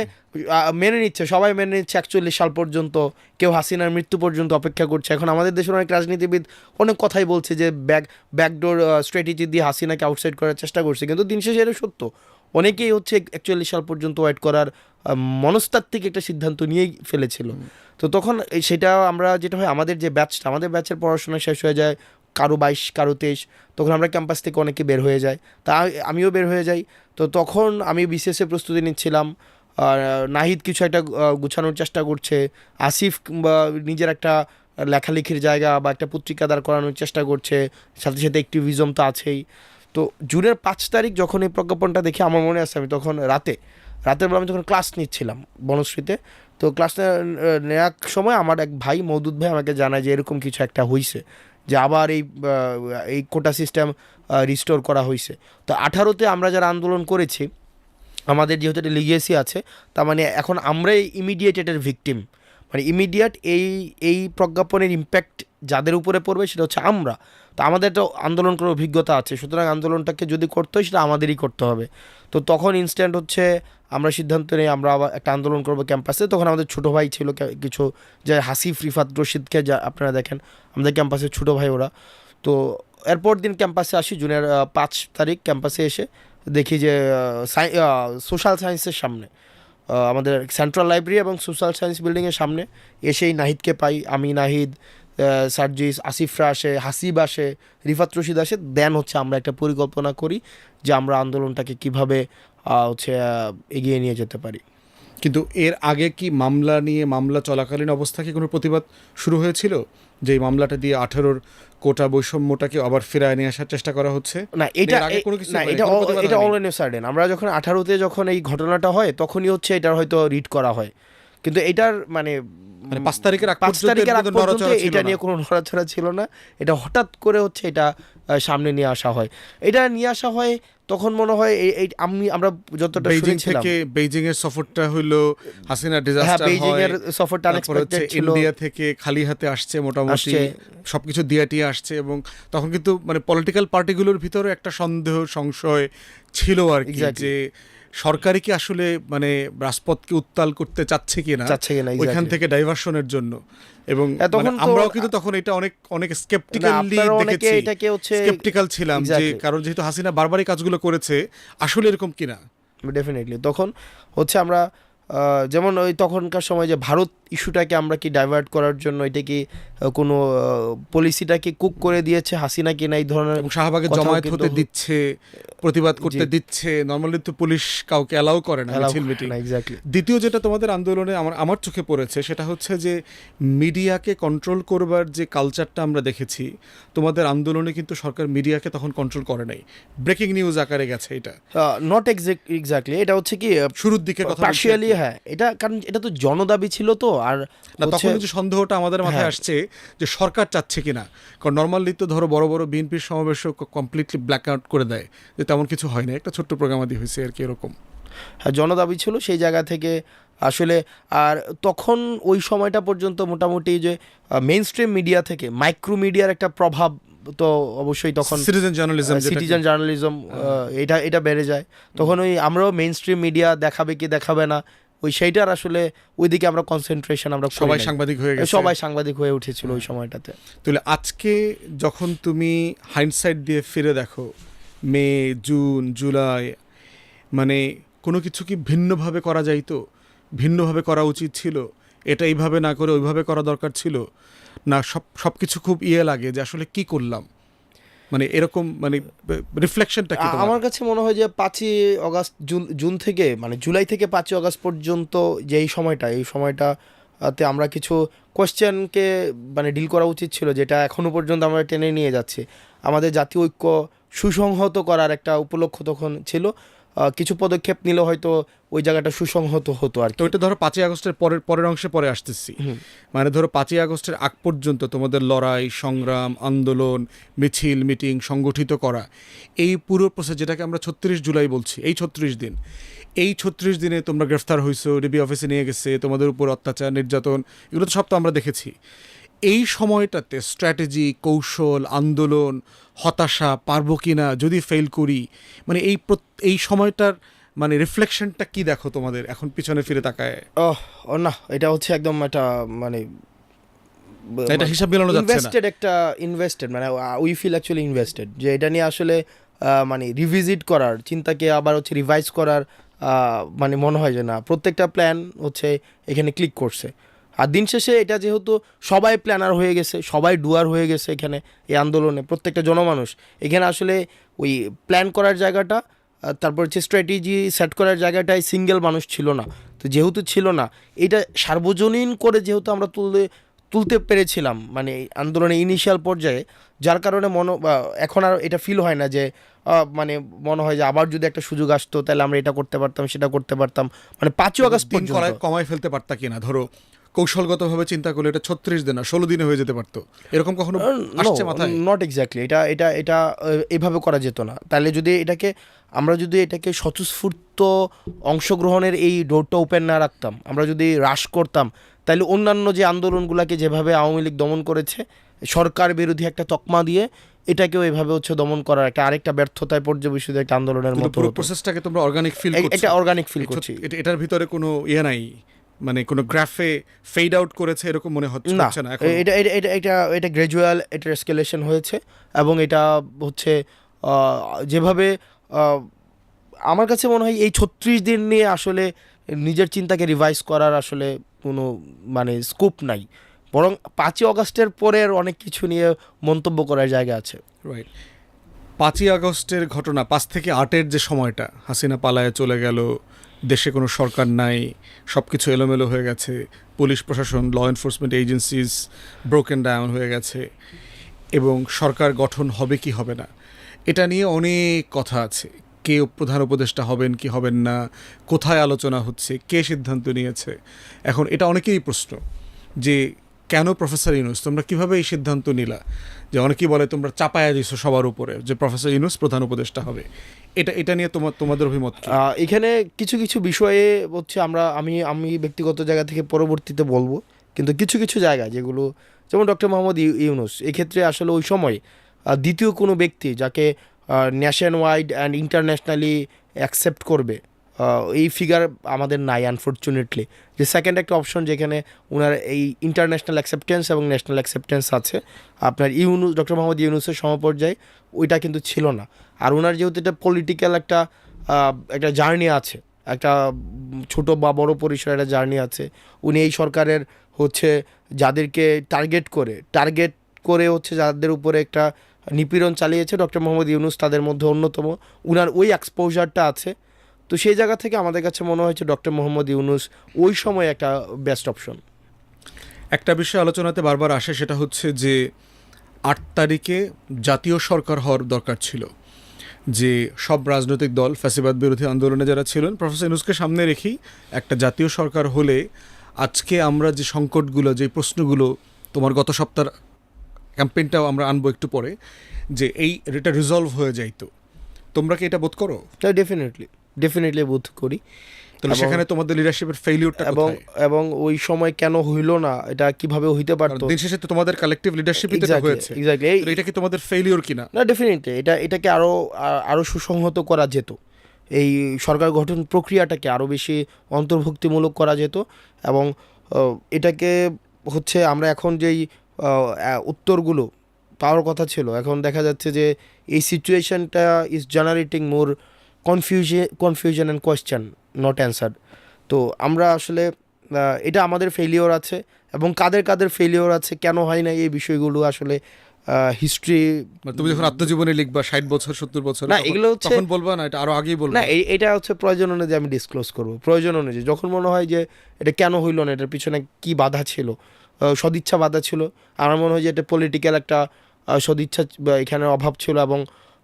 সবাই মেনে নিচ্ছে 41 সাল পর্যন্ত, কেউ হাসিনার মৃত্যু পর্যন্ত অপেক্ষা করছে। এখন আমাদের দেশের অনেক রাজনীতিবিদ অনেক কথাই বলছে যে ব্যাকডোর স্ট্র্যাটেজি দিয়ে হাসিনাকে আউটসাইড করার চেষ্টা করছে, কিন্তু দিন শেষে এটা সত্য, অনেকেই হচ্ছে 41 সাল পর্যন্ত ওয়েট করার মনস্তাত্ত্বিক একটা সিদ্ধান্ত নিয়েই ফেলেছিল। তো তখন সেটা আমরা যেটা হয়, আমাদের ব্যাচের পড়াশোনা শেষ হয়ে যায় কারো 22, কারো 23, তখন আমরা ক্যাম্পাস থেকে অনেকে বের হয়ে যাই, তা আমিও বের হয়ে যাই। তো তখন আমি বিসিএসের প্রস্তুতি নিচ্ছিলাম, নাহিদ কিছু একটা গুছানোর চেষ্টা করছে, আসিফ নিজের একটা লেখালেখির জায়গা বা একটা পত্রিকা দাঁড় করানোর চেষ্টা করছে, সাথে সাথে অ্যাক্টিভিজম তো আছেই। তো জুনের 5 তারিখ যখন এই প্রজ্ঞাপনটা দেখে, আমার মনে আছে আমি তখন রাতের বেলা আমি তখন ক্লাস নিচ্ছিলাম বনশ্রীতে। তো ক্লাস নেওয়ার সময় আমার এক ভাই মওদুদ ভাই আমাকে জানায় যে এরকম কিছু একটা হয়েছে, যে আবার এই কোটা সিস্টেম রিস্টোর করা হয়েছে। তো 18-তে আমরা যারা আন্দোলন করেছি, আমাদের যেহেতু একটা লিগেসি আছে, তার মানে এখন আমরাই ইমিডিয়েট এটার ভিকটিম, মানে ইমিডিয়েট এই প্রজ্ঞাপনের ইম্প্যাক্ট যাদের উপরে পড়বে সেটা হচ্ছে আমরা। তো আমাদের একটা আন্দোলন করার অভিজ্ঞতা আছে, সুতরাং আন্দোলনটাকে যদি করতে হয় সেটা আমাদেরই করতে হবে। তো তখন ইনস্ট্যান্ট হচ্ছে আমরা সিদ্ধান্ত নিই আমরা আবার একটা আন্দোলন করবো ক্যাম্পাসে। তখন আমাদের ছোটো ভাই ছিল কিছু, যে হাসিফ, রিফাত, রশিদকে যা আপনারা দেখেন আমাদের ক্যাম্পাসের ছোটো ভাই ওরা। তো এরপর দিন ক্যাম্পাসে আসি, জুনের 5 তারিখ ক্যাম্পাসে এসে দেখি যে সোশ্যাল সায়েন্সের সামনে, আমাদের সেন্ট্রাল লাইব্রেরি এবং সোশ্যাল সায়েন্স বিল্ডিংয়ের সামনে এসেই নাহিদকে পাই। আমি, নাহিদ, সার্জিস, আসিফরা আসে, হাসিব আসে, রিফাত, রশিদ আসে। দেন হচ্ছে আমরা একটা পরিকল্পনা করি যে আমরা আন্দোলনটাকে কিভাবে হচ্ছে এগিয়ে নিয়ে যেতে পারি। কিন্তু এর আগে কি মামলা চলাকালীন অবস্থা কি কোনো প্রতিবাদ শুরু হয়েছিল, যে এই মামলাটা দিয়ে 18-র কোটা বৈষম্যটাকে আবার ফেরায় নিয়ে আসার চেষ্টা করা হচ্ছে? না, এটা এর আগে কোনো কিছু না, হয়নি, এটা কোনো প্রতিবাদ এটা হয়নি? Already certain. আমরা যখন 18-তে যখন এই ঘটনাটা হয় তখনই হচ্ছে এটার হয়তো রিড করা হয়, কিন্তু এটার মানে 5 তারিখের আগ 5 পর্যন্ত তারিখের আগ এর মধ্যে পর্যন্ত নড়াচড়া ছিল এটা না। নিয়ে কোনো নড়াচড়া ছিল না। এটা হঠাৎ করে হচ্ছে এটা সামনে নিয়ে আসা হয়। এটা নিয়ে আসা হয় তখন মনে হয় আমরা যতটা শুনেছিলাম, বেইজিং এর সফরটা হলো হাসিনা হ্যাঁ, ডিজাস্টার বেইজিং হয়, এর সফরটা তারপর হচ্ছে আনএক্সপেক্টেড ছিল। ইন্ডিয়া থেকে খালি হাতে আসছে, মোটামুটি আসছে। সবকিছু দিয়ে আসছে, এবং তখন কিন্তু মানে পলিটিক্যাল পার্টিগুলোর ভিতরে একটা সন্দেহ সংশয় ছিল আর কি, Exactly. যে সরকারই কি আসলে মানে রাজপথকে উত্তাল করতে চাচ্ছে কিনা ওইখান exactly. থেকে ডাইভারশনের জন্য। এবং হ্যাঁ, তখন মানে তো আমরাও কিন্তু তখন এটা অনেক না, স্কেপটিক্যালি আপনারা অনেকে দেখেছি, এটাকে হচ্ছে স্কেপটিক্যাল ছিলাম যে Exactly. কারণ যেহেতু হাসিনা বারবারই কাজগুলো করেছে, আসলে এরকম কিনা। ডেফিনেটলি তখন হচ্ছে আমরা যেমন ওই তখনকার সময় যে ভারত ইস্যুটাকে আমরা কি ডাইভার্ট করার জন্য এটা কি কোনো পলিসিটাকে কুক করে দিয়েছে হাসিনা কিনা, এই ধরনের এবং শাহবাগে কথাও জমায়েত কিন্তু হতে দিচ্ছে, প্রতিবাদ করতে জি। দিচ্ছে। নর্মালি তো পুলিশ কাউকে অ্যালাউ করে না মিছিল মিটিং। এক্স্যাক্টলি। দ্বিতীয় যেটা তোমাদের আন্দোলনে আমার চোখে পড়েছে সেটা হচ্ছে যে মিডিয়াকে কন্ট্রোল করবার যে কালচারটা আমরা দেখেছি তোমাদের আন্দোলনে, কিন্তু সরকার মিডিয়াকে তখন কন্ট্রোল করে নাই, ব্রেকিং নিউজ আকারে গেছে এটা। নট এক্স্যাক্টলি, এটা হচ্ছে কি শুরুর দিকে কথা বলছি পার্শিয়ালি, আর কি। হ্যাঁ, এটা কারণ এটা তো জনদাবি ছিল তো। আর না, তখন যে সন্দেহটা আমাদের মাথায় হ্যাঁ। আসছে যে সরকার চাচ্ছে কিনা, কারণ নর্মালি তো ধরো বড় বড় বিএনপির সমাবেশও কমপ্লিটলি ব্ল্যাক আউট করে দেয় যে তেমন কিছু হয় না, একটা ছোট্ট প্রোগ্রামাদি হয়েছে আর কি, এরকম। হ্যাঁ, জনদাবি ছিল সেই জায়গা থেকে আসলে। আর তখন ওই সময়টা পর্যন্ত মোটামুটি যে মেইন স্ট্রিম মিডিয়া থেকে মাইক্রো মিডিয়ার একটা প্রভাব তো অবশ্যই তখন সিটিজেন জার্নালিজম এটা বেড়ে যায়। তখন ওই আমরাও মেইন স্ট্রিম মিডিয়া দেখাবে কি দেখাবে না ওই সেইটার আসলে ওইদিকে আমরা কনসেন্ট্রেশন আমরা সবাই সাংবাদিক হয়ে গেছে, সবাই সাংবাদিক হয়ে উঠেছিল ওই সময়টাতে। তাহলে আজকে যখন তুমি হাইন্ডসাইট দিয়ে ফিরে দেখো, মে, জুন, জুলাই, মানে কোনো কিছু কি ভিন্নভাবে করা যাইতো, ভিন্নভাবে করা উচিত ছিল, এটা এইভাবে না করে ওইভাবে করা দরকার ছিল, না সব কিছু খুব লাগে যে আসলে কি করলাম, মানে এরকম মানে রিফ্লেকশনটা কি? আমার কাছে মনে হয় যে 5ই অগাস্ট জুন থেকে মানে জুলাই থেকে 5ই অগাস্ট পর্যন্ত যে এই সময়টাতে আমরা কিছু কোয়েশ্চেনকে মানে ডিল করা উচিত ছিল, যেটা এখনো পর্যন্ত আমরা টেনে নিয়ে যাচ্ছি। আমাদের জাতীয় ঐক্য সুসংহত করার একটা উপলক্ষ তখন ছিল। কিছু পদক্ষেপ নিলে হয়তো ওই জায়গাটা সুসংহত হতো আর কি। তো এটা ধরো 5ই আগস্টের পরের অংশে পরে আসতেছি, মানে ধরো 5ই আগস্টের আগ পর্যন্ত তোমাদের লড়াই, সংগ্রাম, আন্দোলন, মিছিল, মিটিং সংগঠিত করা, এই পুরো প্রসেস যেটাকে আমরা 36 জুলাই বলছি, এই 36 দিনে তোমরা গ্রেফতার হয়েছো, ডিবি অফিসে নিয়ে গেছে, তোমাদের উপর অত্যাচার, নির্যাতন, এগুলো তো সব তো আমরা দেখেছি। এই সময়টাতে স্ট্র্যাটেজি, কৌশল, আন্দোলন, হতাশা, পারবো কি না, যদি ফেল করি, মানে এই সময়টার মানে রিফ্লেকশনটা কি দেখো তোমাদের এখন পিছনে ফিরে তাকায়? না, এটা হচ্ছে একদম একটা মানে এটা হিসাব মেলানো যাচ্ছে না। ইনভেস্টেড মানে উই ফিল অ্যাকচুয়ালি ইনভেস্টেড, যে এটা নিয়ে আসলে মানে রিভিজিট করার, চিন্তাকে আবার হচ্ছে রিভাইজ করার মানে মনে হয় যে না, প্রত্যেকটা প্ল্যান হচ্ছে এখানে ক্লিক করছে। আর দিন শেষে এটা যেহেতু সবাই প্ল্যানার হয়ে গেছে, সবাই ডুয়ার হয়ে গেছে এখানে এই আন্দোলনে, প্রত্যেকটা জনমানুষ এখানে আসলে ওই প্ল্যান করার জায়গাটা, তারপর হচ্ছে স্ট্র্যাটেজি সেট করার জায়গাটায় সিঙ্গেল মানুষ ছিল না। তো যেহেতু ছিল না, এটা সার্বজনীন করে যেহেতু আমরা তুলতে পেরেছিলাম মানে এই আন্দোলনের ইনিশিয়াল পর্যায়ে, যার কারণে এখন আর এটা ফিল হয় না যে মানে মনে হয় যে আবার যদি একটা সুযোগ আসতো তাহলে আমরা এটা করতে পারতাম, সেটা করতে পারতাম। মানে 5ই আগস্ট পর্যন্ত কমায় ফেলতে পারতা কিনা, ধরো কৌশলগতভাবে চিন্তা করলে এটা 36 দিন না 16 দিনে হয়ে যেতে পারতো, এরকম কখনো আসছে মাথায়? নট এক্স্যাক্টলি, এটা এভাবে করা যেত না। তাহলে যদি আমরা যদি এটাকে স্বতঃস্ফূর্ত অংশগ্রহণের এই ডোরটা ওপেন না রাখতাম, আমরা যদি হ্রাস করতাম, তাইলে অন্যান্য যে আন্দোলনগুলোকে যেভাবে আওয়ামী লীগ দমন করেছে সরকার বিরোধী একটা তকমা দিয়ে, এটাকেও এভাবে হচ্ছে দমন করার একটা আরেকটা ব্যর্থতায় পর্যবেসিত একটা আন্দোলনের কিন্তু মতো পুরো হতো। প্রসেসটাকে তোমরা অর্গানিক ফিল করছো, এটা অর্গানিক ফিল করছি। এটার ভিতরে কোনো ইয়ে নাই, মানে কোনো গ্রাফে ফেড আউট করেছে এরকম মনে হচ্ছে না, না এখন? এটা এটা এটা এটা এটা গ্র্যাজুয়াল, এটা এসকেলেশন হয়েছে এবং এটা হচ্ছে যেভাবে আমার কাছে মনে হয় এই 36 দিন নিয়ে আসলে নিজের চিন্তাকে রিভাইজ করার আসলে কোনো মানে স্কোপ নাই, বরং 5ই অগাস্টের পরের অনেক কিছু নিয়ে মন্তব্য করার জায়গা আছে। রাইট। 5ই আগস্টের ঘটনা, 5 থেকে 8-এর যে সময়টা, হাসিনা পালায়ে চলে গেল, দেশে কোনো সরকার নাই, সব কিছু এলোমেলো হয়ে গেছে, পুলিশ প্রশাসন, law enforcement agencies broken down হয়ে গেছে, এবং সরকার গঠন হবে কি হবে না এটা নিয়ে অনেক কথা আছে। কে প্রধান উপদেষ্টা হবেন কি হবেন না, কোথায় আলোচনা হচ্ছে, কে সিদ্ধান্ত নিয়েছে। এখন এটা অনেকেরই প্রশ্ন যে কেন প্রফেসর ইউনূস, তোমরা কিভাবে এই সিদ্ধান্ত নিলা? যে অনেকেই বলে তোমরা চাপায়া দিছো সবার উপরে যে প্রফেসর ইউনূস প্রধান উপদেষ্টা হবে। এটা নিয়ে তোমাদের অভিমত কি? এখানে কিছু কিছু বিষয়ে হচ্ছে আমি ব্যক্তিগত জায়গা থেকে পরবর্তীতে বলবো, কিন্তু কিছু কিছু জায়গা যেগুলো, যেমন ডক্টর মোহাম্মদ ইউনূস, এক্ষেত্রে আসলে ওই সময় দ্বিতীয় কোনো ব্যক্তি যাকে nation wide and internationally accept করবে এই ফিগার আমাদের নাই আনফর্চুনেটলি। যে সেকেন্ড একটা অপশন যেখানে ওনার এই ইন্টারন্যাশনাল অ্যাকসেপ্টেন্স এবং ন্যাশনাল অ্যাকসেপ্টেন্স আছে, আপনার ইউনূস, ডক্টর মোহাম্মদ ইউনূসের সমপর্যায়ে ওইটা কিন্তু ছিল না। আর ওনার যেহেতু এটা পলিটিক্যাল একটা জার্নি আছে, একটা ছোট বা বড় পরিসরে একটা জার্নি আছে, উনি এই সরকারের হচ্ছে যাদেরকে টার্গেট করে হচ্ছে যাদের উপরে একটা নিপীড়ন চালিয়েছে ডক্টর মোহাম্মদ ইউনূস তাদের মধ্যে অন্যতম, উনার ওই এক্সপোজারটা আছে। তো সেই জায়গা থেকে আমাদের কাছে মনে হয়েছে ডক্টর মোহাম্মদ ইউনূস ওই সময় একটা বেস্ট অপশন। একটা বিষয় আলোচনাতে বারবার আসে, সেটা হচ্ছে যে 8 তারিখে জাতীয় সরকার হওয়ার দরকার ছিল। যে সব রাজনৈতিক দল, ফ্যাসিবাদ বিরোধী আন্দোলনে যারা ছিলেন, প্রফেসর ইউনূসকে সামনে রেখেই একটা জাতীয় সরকার হলে আজকে আমরা যে সংকটগুলো, যে প্রশ্নগুলো, তোমার গত সপ্তাহ ক্যাম্পেইনটাও আমরা আনবো একটু পরে, যে এটা রিজলভ হয়ে যাইতো। তোমরা কি এটা বোধ করো? ডেফিনেটলি বোধ করি। তাহলে সেখানে তোমাদের লিডারশিপের ফেইলিউরটা কোথায়? এবং ওই সময় কেন হইল না, এটা কিভাবে হইতে পারতো? দিন শেষে তো তোমাদের কালেক্টিভ লিডারশিপই তো হয়েছে। এক্স্যাক্টলি। এটা কি তোমাদের ফেইলিউর কিনা? না, ডেফিনেটলি এটাকে আরো সুসংহত করা যেত, এই সরকার গঠন প্রক্রিয়াটাকে আরো বেশি অন্তর্ভুক্তিমূলক করা যেত। এবং এটাকে হচ্ছে আমরা এখন যেই উত্তরগুলো পাওয়ার কথা ছিল, এখন দেখা যাচ্ছে যে এই সিচুয়েশনটা is generating more confusion and question not answer. তো আমরা আসলে এটা আমাদের ফেলিওর আছে, এবং কাদের ফেলিওর আছে, কেন হয় না, এই বিষয়গুলো আসলে হিস্ট্রি। তুমি যখন আত্মজীবনী লিখবা 60 বছর 70 বছর, না, এগুলো হচ্ছে তখন বলবা না, এটা আরো আগেই বলবা? না, এটা হচ্ছে প্রয়োজন অনুযায়ী আমি ডিসক্লোজ করব, প্রয়োজন অনুযায়ী। যখন মনে হয় যে এটা কেন হইল না, এটার পিছনে কি বাধা ছিল, সদিচ্ছা বাধা ছিল, আমার মনে হয় যে এটা পলিটিক্যাল একটা সদিচ্ছা এখানে অভাব ছিল, এবং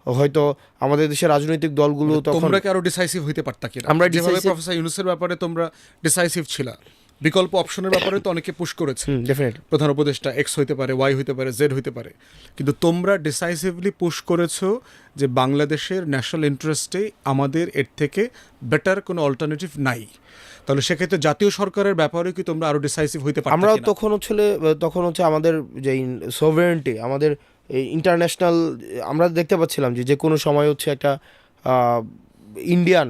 হয়তো আমাদের দেশের রাজনৈতিক দলগুলো তখন। তোমরা কি আরো ডিসাইসিভ হইতে পারতা কিনা? আমরা যেভাবে প্রফেসর ইউনূসের ব্যাপারে তোমরা ডিসাইসিভ ছিলা, বিকল্প অপশনের ব্যাপারে তো অনেকে পুশ করেছে, ডেফিনেটলি প্রধান উপদেষ্টা এক্স হইতে পারে, ওয়াই হইতে পারে, জেড হইতে পারে, কিন্তু তোমরা ডিসাইসিভলি পুশ করেছো যে বাংলাদেশের ন্যাশনাল ইন্টারেস্টে আমাদের এর থেকে বেটার কোনো অল্টারনেটিভ নাই। তাহলে সেক্ষেত্রে জাতীয় সরকারের ব্যাপারে কি তোমরা আরো ডিসাইসিভ হইতে পারতা? আমরা তখন হচ্ছে আমাদের যে সভরেন্টি, আমাদের ইন্টারন্যাশনাল, আমরা দেখতে পাচ্ছিলাম যে কোনো সময় হচ্ছে একটা ইন্ডিয়ান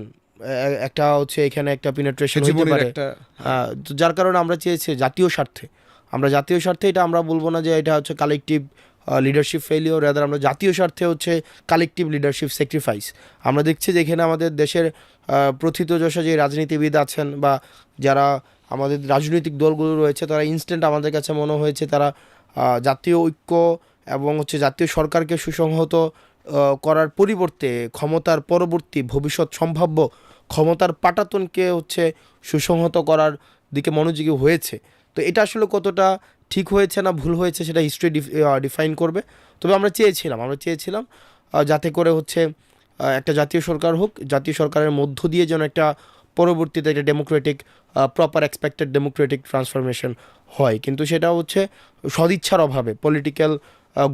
একটা হচ্ছে এখানে একটা পিনেট্রেশন হতে পারে, যার কারণে আমরা চেয়েছি জাতীয় স্বার্থে এটা আমরা বলবো না যে এটা হচ্ছে কালেকটিভ লিডারশিপ ফেলিওর, রাদার আমরা জাতীয় স্বার্থে হচ্ছে কালেকটিভ লিডারশিপ স্যাক্রিফাইস। আমরা দেখছি যে এখানে আমাদের দেশের প্রথিতযশা যে রাজনীতিবিদ আছেন বা যারা আমাদের রাজনৈতিক দলগুলো রয়েছে, তারা ইনস্ট্যান্ট আমাদের কাছে মনে হয়েছে তারা জাতীয় ঐক্য এবং হচ্ছে জাতীয় সরকারকে সুসংহত করার পরিবর্তে ক্ষমতার পরবর্তী ভবিষ্যৎ সম্ভাব্য ক্ষমতার পাটাতনকে হচ্ছে সুসংহত করার দিকে মনোযোগী হয়েছে। তো এটা আসলে কতটা ঠিক হয়েছে না ভুল হয়েছে সেটা হিস্ট্রি ডিফাইন করবে। তবে আমরা চেয়েছিলাম যাতে করে হচ্ছে একটা জাতীয় সরকার হোক, জাতীয় সরকারের মধ্য দিয়ে যেন একটা পরবর্তীতে একটা Democratic proper expected Democratic transformation হয়, কিন্তু সেটা হচ্ছে সদিচ্ছার অভাবে, পলিটিক্যাল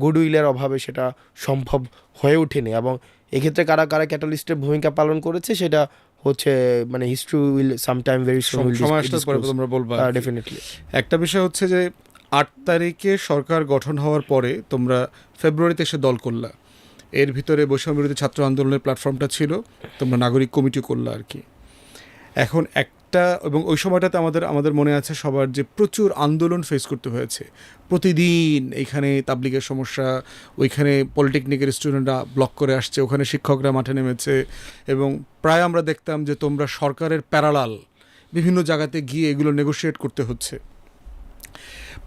গুডউইলের অভাবে সেটা সম্ভব হয়ে ওঠেনি। এবং এক্ষেত্রে কারা ক্যাটালিস্টের ভূমিকা পালন করেছে সেটা হচ্ছে মানে history will sometime very soon সময় আসার পরে তোমরা বলবা আর কি। ডেফিনেটলি। একটা বিষয় হচ্ছে যে 8 তারিখে সরকার গঠন হওয়ার পরে তোমরা ফেব্রুয়ারিতে এসে দল করলা, এর ভিতরে বৈষম্য বিরোধী ছাত্র আন্দোলনের প্ল্যাটফর্মটা ছিল, তোমরা নাগরিক কমিটি করলা আর কি। এখন একটা এবং ওই সময়টাতে আমাদের মনে আছে সবার যে প্রচুর আন্দোলন ফেস করতে হয়েছে প্রতিদিন। এইখানে তাবলিগের সমস্যা, ওইখানে পলিটেকনিকের স্টুডেন্টরা ব্লক করে আসছে, ওখানে শিক্ষকরা মাঠে নেমেছে, এবং প্রায় আমরা দেখতাম যে তোমরা সরকারের প্যারালাল বিভিন্ন জায়গাতে গিয়ে এগুলো নেগোশিয়েট করতে হচ্ছে।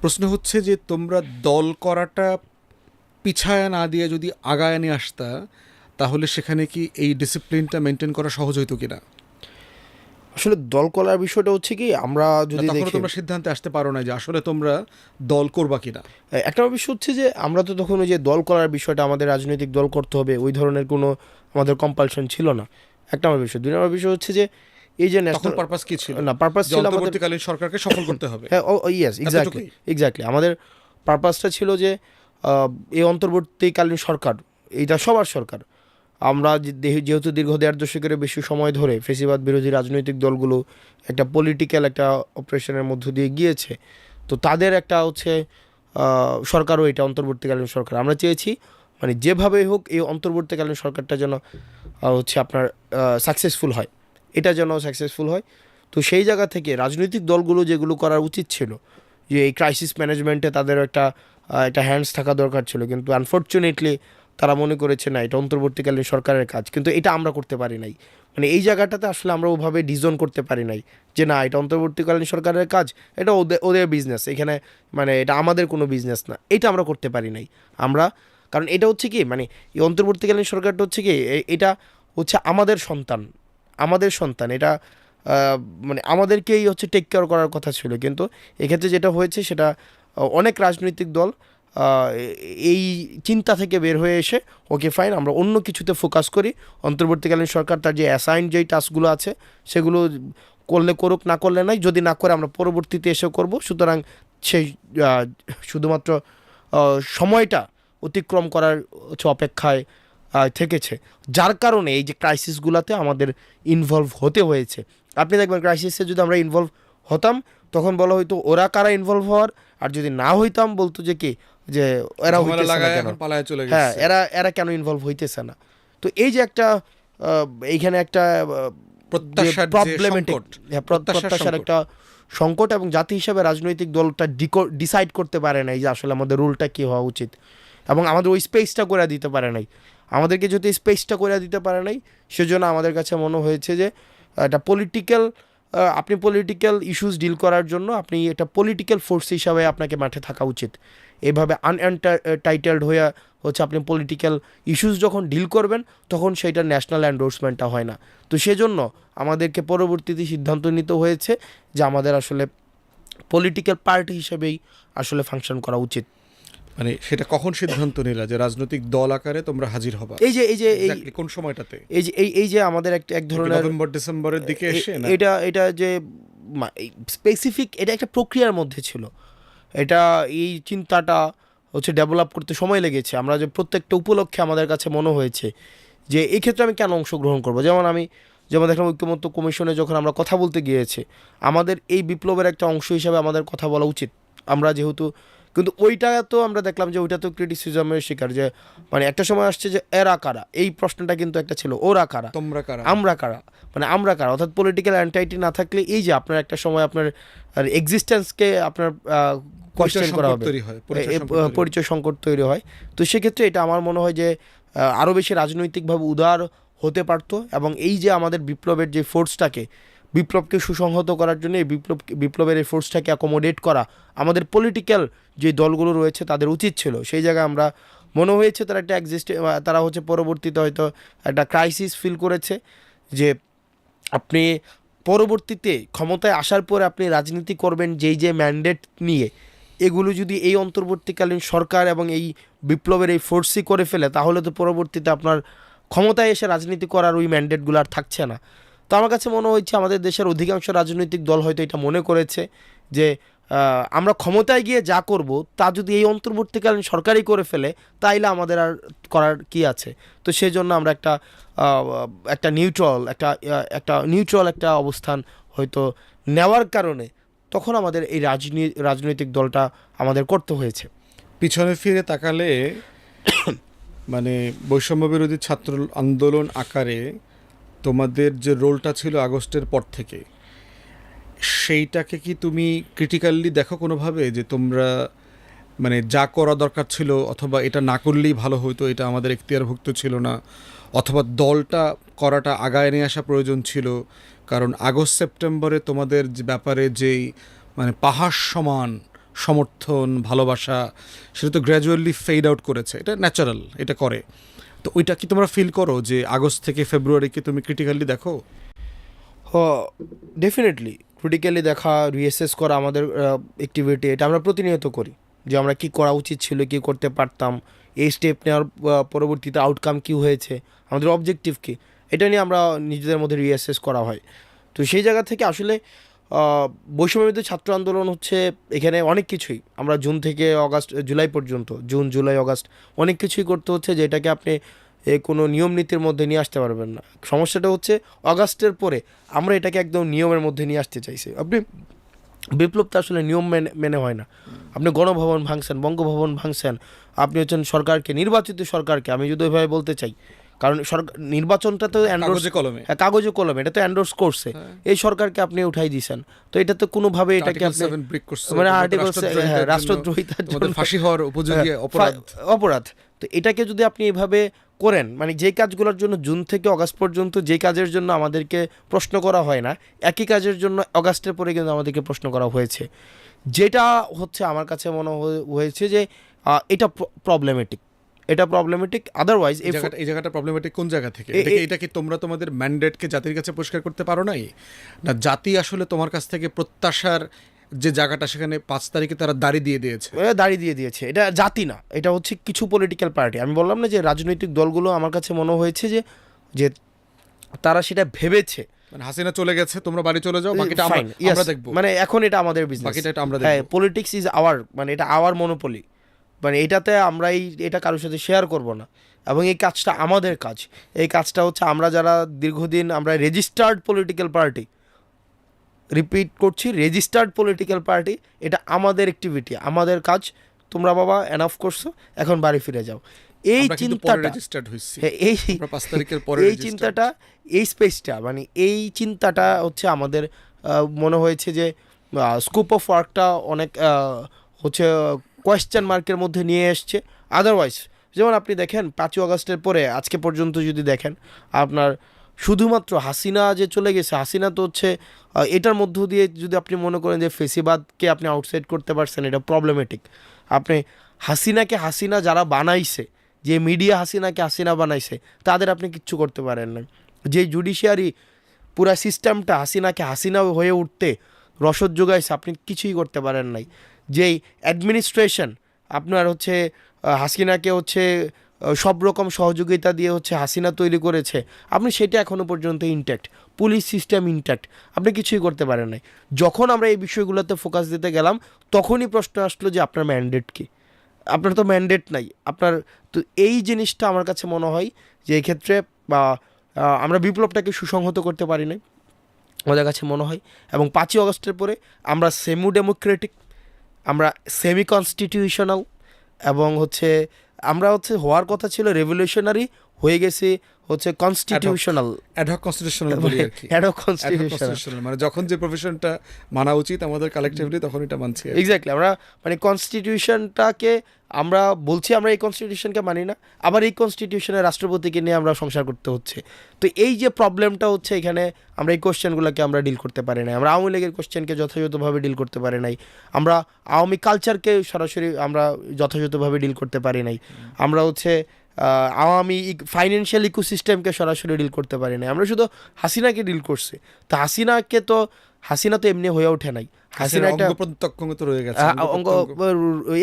প্রশ্ন হচ্ছে যে তোমরা দল করাটা পিছায়া না দিয়ে যদি আগায় নিয়ে আসতা, তাহলে সেখানে কি এই ডিসিপ্লিনটা মেনটেন করা সহজ হইতো কিনা? আসলে দল করার বিষয়টা হচ্ছে কি, আমরা যদি তখন দেখি তোমরা সিদ্ধান্তে আসতে পারো না যে আসলে তোমরা দল করবা কিনা। একটা বিষয় হচ্ছে যে আমরা তো তখন ওই যে দল করার বিষয়টা, আমাদের রাজনৈতিক দল করতে হবে ওই ধরনের কোনো আমাদের কম্পালশন ছিল না, একটা আমার বিষয়। দুই নম্বর বিষয় হচ্ছে যে এই যে তখন পারপাস কি ছিল? না, পারপাস ছিল আমাদের অন্তর্বর্তীকালীন সরকারকে সফল করতে হবে। হ্যাঁ, ইয়েস, এক্স্যাক্টলি আমাদের পারপাসটা ছিল যে এই অন্তর্বর্তীকালীন সরকার এইটা সবার সরকার। আমরা যেহেতু দীর্ঘ 1.5 দশকের বেশি সময় ধরে ফেসিবাদ বিরোধী রাজনৈতিক দলগুলো একটা পলিটিক্যাল একটা অপারেশনের মধ্য দিয়ে গিয়েছে, তো তাদের একটা হচ্ছে সরকারও এটা অন্তর্বর্তীকালীন সরকার। আমরা চেয়েছি মানে যেভাবেই হোক এই অন্তর্বর্তীকালীন সরকারটা যেন হচ্ছে আপনার সাকসেসফুল হয়, এটা যেন সাকসেসফুল হয়। তো সেই জায়গা থেকে রাজনৈতিক দলগুলো যেগুলো করার উচিত ছিল, যে এই ক্রাইসিস ম্যানেজমেন্টে তাদের একটা হ্যান্ডস থাকা দরকার ছিল, কিন্তু আনফর্চুনেটলি তারা মনে করেছে না এটা অন্তর্বর্তীকালীন সরকারের কাজ, কিন্তু এটা আমরা করতে পারি নাই। মানে এই জায়গাটাতে আসলে আমরা ওভাবে ডিজন করতে পারি নাই যে না এটা অন্তর্বর্তীকালীন সরকারের কাজ, এটা ওদের বিজনেস, এখানে মানে এটা আমাদের কোনো বিজনেস না, এটা আমরা করতে পারি নাই আমরা। কারণ এটা হচ্ছে কি মানে এই অন্তর্বর্তীকালীন সরকারটা হচ্ছে কি এটা হচ্ছে আমাদের সন্তান, এটা মানে আমাদেরকেই হচ্ছে টেক কেয়ার করার কথা ছিল, কিন্তু এক্ষেত্রে যেটা হয়েছে সেটা অনেক রাজনৈতিক দল এই চিন্তা থেকে বের হয়ে এসে ওকে ফাইন আমরা অন্য কিছুতে ফোকাস করি, অন্তর্বর্তীকালীন সরকার তার যে অ্যাসাইন যেই টাস্কগুলো আছে সেগুলো করলে করুক, না করলে নাই, যদি না করে আমরা পরবর্তীতে এসে করব। সুতরাং সেই শুধুমাত্র সময়টা অতিক্রম করার হচ্ছে অপেক্ষায় থেকেছে, যার কারণে এই যে ক্রাইসিসগুলোতে আমাদের ইনভলভ হতে হয়েছে। আপনি দেখবেন ক্রাইসিসে যদি আমরা ইনভলভ হতাম তখন বলা হয়তো ওরা কারা ইনভলভ হওয়ার, আর যদি না হইতাম বলতো যে কি যে এরা হইতেছে না কেন, হ্যাঁ এরা কেন ইনভলভ হইতেছে না। তো এই যে একটা এইখানে একটা প্রবলেমেটিক প্রত্যাশার একটা সংকট, এবং জাতি হিসাবে রাজনৈতিক দলটা ডিসাইড করতে পারে নাই যে আসলে আমাদের রুলটা কী হওয়া উচিত, এবং আমাদের ওই স্পেসটা করে দিতে পারে নাই। আমাদেরকে যদি স্পেসটা করে দিতে পারে নাই, সেজন্য আমাদের কাছে মনে হয়েছে যে একটা আপনি পলিটিক্যাল ইস্যুস ডিল করার জন্য আপনি একটা পলিটিক্যাল ফোর্স হিসাবে আপনাকে মাঠে থাকা উচিত। এভাবে আনএন্টাইটেলড হয়ে হচ্ছে আপনি পলিটিক্যাল ইস্যুস যখন ডিল করবেন তখন সেইটা ন্যাশনাল এন্ডোর্সমেন্টটা হয় না। তো সেজন্য আমাদেরকে পরবর্তীতে সিদ্ধান্ত নিতে হয়েছে যে আমাদের আসলে পলিটিক্যাল পার্টি হিসেবেই আসলে ফাংশন করা উচিত। মানে সেটা কখন সিদ্ধান্ত নিলা যে রাজনৈতিক দল আকারে তোমরা হাজির হবা? এই কোন সময়টাতে? এই যে আমাদের এক ধরনের নভেম্বর ডিসেম্বরের দিকে এসে না? এটা যে স্পেসিফিক, এটা একটা প্রক্রিয়ার মধ্যে ছিল। এটা এই চিন্তাটা হচ্ছে ডেভেলপ করতে সময় লেগেছে। আমরা যে প্রত্যেকটা উপলক্ষে আমাদের কাছে মনে হয়েছে যে এই ক্ষেত্রে আমি কেন অংশগ্রহণ করবো। যেমন দেখলাম ঐক্যমত্য কমিশনে যখন আমরা কথা বলতে গিয়েছি, আমাদের এই বিপ্লবের একটা অংশ হিসাবে আমাদের কথা বলা উচিত। আমরা যেহেতু কিন্তু ওইটা তো আমরা দেখলাম যে ওইটা তো ক্রিটিসিজমের শিকার, যে মানে একটা সময় আসছে যে এরা কারা, এই প্রশ্নটা কিন্তু একটা ছিল, ওরা কারা, তোমরা কারা, আমরা কারা, মানে আমরা কারা। অর্থাৎ পলিটিক্যাল অ্যান্টাইটি না থাকলে এই যে আপনার একটা সময় আপনার এক্সিস্টেন্সকে আপনার কোয়েশ্চেন করা হবে, পরিচয় সংকট তৈরি হয়। তো সেক্ষেত্রে এটা আমার মনে হয় যে আরও বেশি রাজনৈতিকভাবে উদার হতে পারতো, এবং এই যে আমাদের বিপ্লবের যে বিপ্লবকে সুসংহত করার জন্য এই বিপ্লবের এই ফোর্সটাকে অ্যাকোমোডেট করা আমাদের পলিটিক্যাল যে দলগুলো রয়েছে তাদের উচিত ছিল। সেই জায়গায় আমরা মনে হয়েছে তারা হচ্ছে পরবর্তীতে হয়তো একটা ক্রাইসিস ফিল করেছে, যে আপনি পরবর্তীতে ক্ষমতায় আসার পরে আপনি রাজনীতি করবেন যেই যে ম্যান্ডেট নিয়ে, এগুলো যদি এই অন্তর্বর্তীকালীন সরকার এবং এই বিপ্লবের এই ফোর্সই করে ফেলে, তাহলে তো পরবর্তীতে আপনার ক্ষমতায় এসে রাজনীতি করার ওই ম্যান্ডেটগুলো আর থাকছে না। তো আমার কাছে মনে হচ্ছে আমাদের দেশের অধিকাংশ রাজনৈতিক দল হয়তো এটা মনে করেছে যে আমরা ক্ষমতায় গিয়ে যা করব তা যদি এই অন্তর্বর্তীকালীন সরকারই করে ফেলে তাইলে আমাদের আর করার কি আছে। তো সেই জন্য আমরা একটা নিউট্রাল একটা অবস্থান হয়তো নেওয়ার কারণে তখন আমাদের এই রাজনৈতিক দলটা আমাদের করতে হয়েছে। পিছনে ফিরে তাকালে মানে বৈষম্য বিরোধী ছাত্র আন্দোলন আকারে তোমাদের যে রোলটা ছিল আগস্টের পর থেকে, সেইটাকে কি তুমি ক্রিটিক্যালি দেখো কোনোভাবে, যে তোমরা মানে যা করা দরকার ছিল অথবা এটা না করলেই ভালো হতো, এটা আমাদের এখতিয়ারভুক্ত ছিল না, অথবা দলটা করাটা আগায় নিয়ে আসা প্রয়োজন ছিল? কারণ আগস্ট সেপ্টেম্বরে তোমাদের যে ব্যাপারে যেই মানে পাহাড় সমান সমর্থন ভালোবাসা, সেটা তো গ্র্যাজুয়ালি ফেড আউট করেছে, এটা ন্যাচারাল, এটা করে। তো ওইটা কি তোমরা ফিল করো যে আগস্ট থেকে ফেব্রুয়ারিকে তুমি ক্রিটিক্যালি দেখো? ডেফিনেটলি ক্রিটিক্যালি দেখা, রিএসেস করা আমাদের অ্যাক্টিভিটি, এটা আমরা প্রতিনিয়ত করি যে আমরা কি করা উচিত ছিল, কি করতে পারতাম, এই স্টেপ নেওয়ার পরবর্তীতে আউটকাম কি হয়েছে, আমাদের অবজেক্টিভ কি, এটা নিয়ে আমরা নিজেদের মধ্যে রিএসেস করা হয়। তো সেই জায়গা থেকে আসলে বৈষম্যবিরোধী ছাত্র আন্দোলন হচ্ছে এখানে অনেক কিছুই, আমরা জুন থেকে জুলাই পর্যন্ত, জুন জুলাই আগস্ট অনেক কিছুই করতে হচ্ছে, যেটাকে আপনি কোনো নিয়ম নীতির মধ্যে নিয়ে আসতে পারবেন না। সমস্যাটা হচ্ছে আগস্টের পরে আমরা এটাকে একদম নিয়মের মধ্যে নিয়ে আসতে চাইছি। আপনি বিপ্লব তো আসলে নিয়ম মেনে হয় না। আপনি গণভবন ভাঙছেন, বঙ্গভবন ভাঙছেন, আপনি হচ্ছেন সরকারকে, নির্বাচিত সরকারকে, আমি যদি ওইভাবে বলতে চাই, কারণ সরকার নির্বাচনটা তো কাগজে কলমে এটা তো এন্ডোর্স করছে, এই সরকারকে আপনি উঠাই দিয়েছেন। তো এটা তো কোনোভাবে এটাকে আপনি মানে রাষ্ট্রদ্রোহিতার জন্য ফাঁসি হওয়ার উপযোগী অপরাধ। তো এটাকে যদি আপনি এভাবে করেন, মানে যেই কাজগুলোর জন্য জুন থেকে অগাস্ট পর্যন্ত যেই কাজের জন্য আমাদেরকে প্রশ্ন করা হয় না, একই কাজের জন্য অগাস্টের পরে কিন্তু আমাদেরকে প্রশ্ন করা হয়েছে, যেটা হচ্ছে আমার কাছে মনে হয়েছে যে এটা প্রবলেমেটিক, আদারওয়াইজ এই জায়গাটা প্রবলেমেটিক কোন জায়গা থেকে? এটা কি তোমরা তোমাদের ম্যান্ডেটকে জাতির কাছে পরিষ্কার করতে পারো নাই? না জাতি আসলে তোমার কাছ থেকে প্রত্যাশার যে জায়গাটা, সেখানে 5 তারিখে তারা দাঁড়িয়ে দিয়ে দিয়েছে? এটা জাতি না, এটা হচ্ছে কিছু পলিটিক্যাল পার্টি। আমি বললাম না যে রাজনৈতিক দলগুলো, আমার কাছে মনে হয়েছে যে তারা সেটা ভেবেছে, মানে হাসিনা চলে গেছে, তোমরা বাড়ি চলে যাও, বাকিটা আমরা দেখব, মানে এখন এটা আমাদের বিজনেস, বাকিটা আমরা দেখব। পলিটিক্স ইজ আওয়ার, মানে এটা আওয়ার মনোপলি, মানে এটাতে আমরা এটা কারোর সাথে শেয়ার করব না, এবং এই কাজটা আমাদের কাজ। এই কাজটা হচ্ছে আমরা যারা দীর্ঘদিন আমরা রেজিস্টার্ড পলিটিক্যাল পার্টি, রিপিট করছি, রেজিস্টার্ড পলিটিক্যাল পার্টি, এটা আমাদের অ্যাক্টিভিটি, আমাদের কাজ। তোমরা বাবা এনাফ করছো, এখন বাড়ি ফিরে যাও। এই চিন্তাটা, এই চিন্তাটা, এই স্পেসটা, মানে এই চিন্তাটা হচ্ছে আমাদের মনে হয়েছে যে স্কোপ অফ ওয়ার্কটা অনেক হচ্ছে কোয়েশ্চেন মার্কের মধ্যে নিয়ে এসছে। আদারওয়াইজ যেমন আপনি দেখেন 5 আগস্টের পরে আজকে পর্যন্ত যদি দেখেন, আপনার শুধুমাত্র হাসিনা যে চলে গেছে, হাসিনা তো হচ্ছে এটার মধ্য দিয়ে যদি আপনি মনে করেন যে ফেসিবাদকে আপনি আউটসাইড করতে পারছেন, এটা প্রবলেমেটিক। আপনি হাসিনাকে হাসিনা যারা বানাইছে, যে মিডিয়া হাসিনাকে হাসিনা বানাইছে, তাদের আপনি কিচ্ছু করতে পারেন না। যে জুডিশিয়ারি পুরা সিস্টেমটা হাসিনাকে হাসিনা হয়ে উঠতে রসদ যোগাইছে, আপনি কিছুই করতে পারেন নাই। যেই অ্যাডমিনিস্ট্রেশন আপনার হচ্ছে হাসিনাকে হচ্ছে সব রকম সহযোগিতা দিয়ে হচ্ছে হাসিনা তৈরি করেছে, আপনি সেটা এখনও পর্যন্ত ইনট্যাক্ট, পুলিশ সিস্টেম ইনট্যাক্ট, আপনি কিছুই করতে পারেন নাই। যখন আমরা এই বিষয়গুলোতে ফোকাস দিতে গেলাম, তখনই প্রশ্ন আসলো যে আপনার ম্যান্ডেট কি? আপনার তো ম্যান্ডেট নাই আপনার। তো এই জিনিসটা আমার কাছে মনে হয় যে এই ক্ষেত্রে বা আমরা বিপ্লবটাকে সুসংহত করতে পারি নাই আমাদের কাছে মনে হয়। এবং 5 আগস্টের পরে আমরা সেমি ডেমোক্রেটিক, আমরা সেমি কনস্টিটিউশনাল, এবং হচ্ছে আমরা হচ্ছে হওয়ার কথা ছিল রেভলিউশনারি, হয়ে গেছে হচ্ছে কনস্টিটিউশনাল, অ্যাডহক কনস্টিটিউশনাল বলি আর কি, অ্যাডহক কনস্টিটিউশনাল, মানে যখন যে প্রফেশনটা মানা উচিত আমাদের কালেক্টিভলি, তখন এটা মানছি। এক্স্যাক্টলি, আমরা মানে কনস্টিটিউশনটাকে আমরা বলছি আমরা এই কনস্টিটিউশনকে মানি না, আবার এই কনস্টিটিউশনের রাষ্ট্রপতিকে নিয়ে আমরা সংসার করতে হচ্ছে। তো এই যে প্রবলেমটা হচ্ছে এখানে, আমরা এই কোশ্চেনগুলোকে আমরা ডিল করতে পারি নাই, আমরা আওয়ামী লীগের কোশ্চেনকে যথাযথভাবে ডিল করতে পারি নাই, আমরা আওয়ামী কালচারকে সরাসরি আমরা যথাযথভাবে ডিল করতে পারি নাই, আমরা হচ্ছে আওয়ামী ফাইন্যান্সিয়াল ইকোসিস্টেমকে সরাসরি ডিল করতে পারি নাই, আমরা শুধু হাসিনাকে ডিল করছি। তো হাসিনা তো এমনি হয়ে ওঠে নাই, হাসিনা একটা অঙ্গ,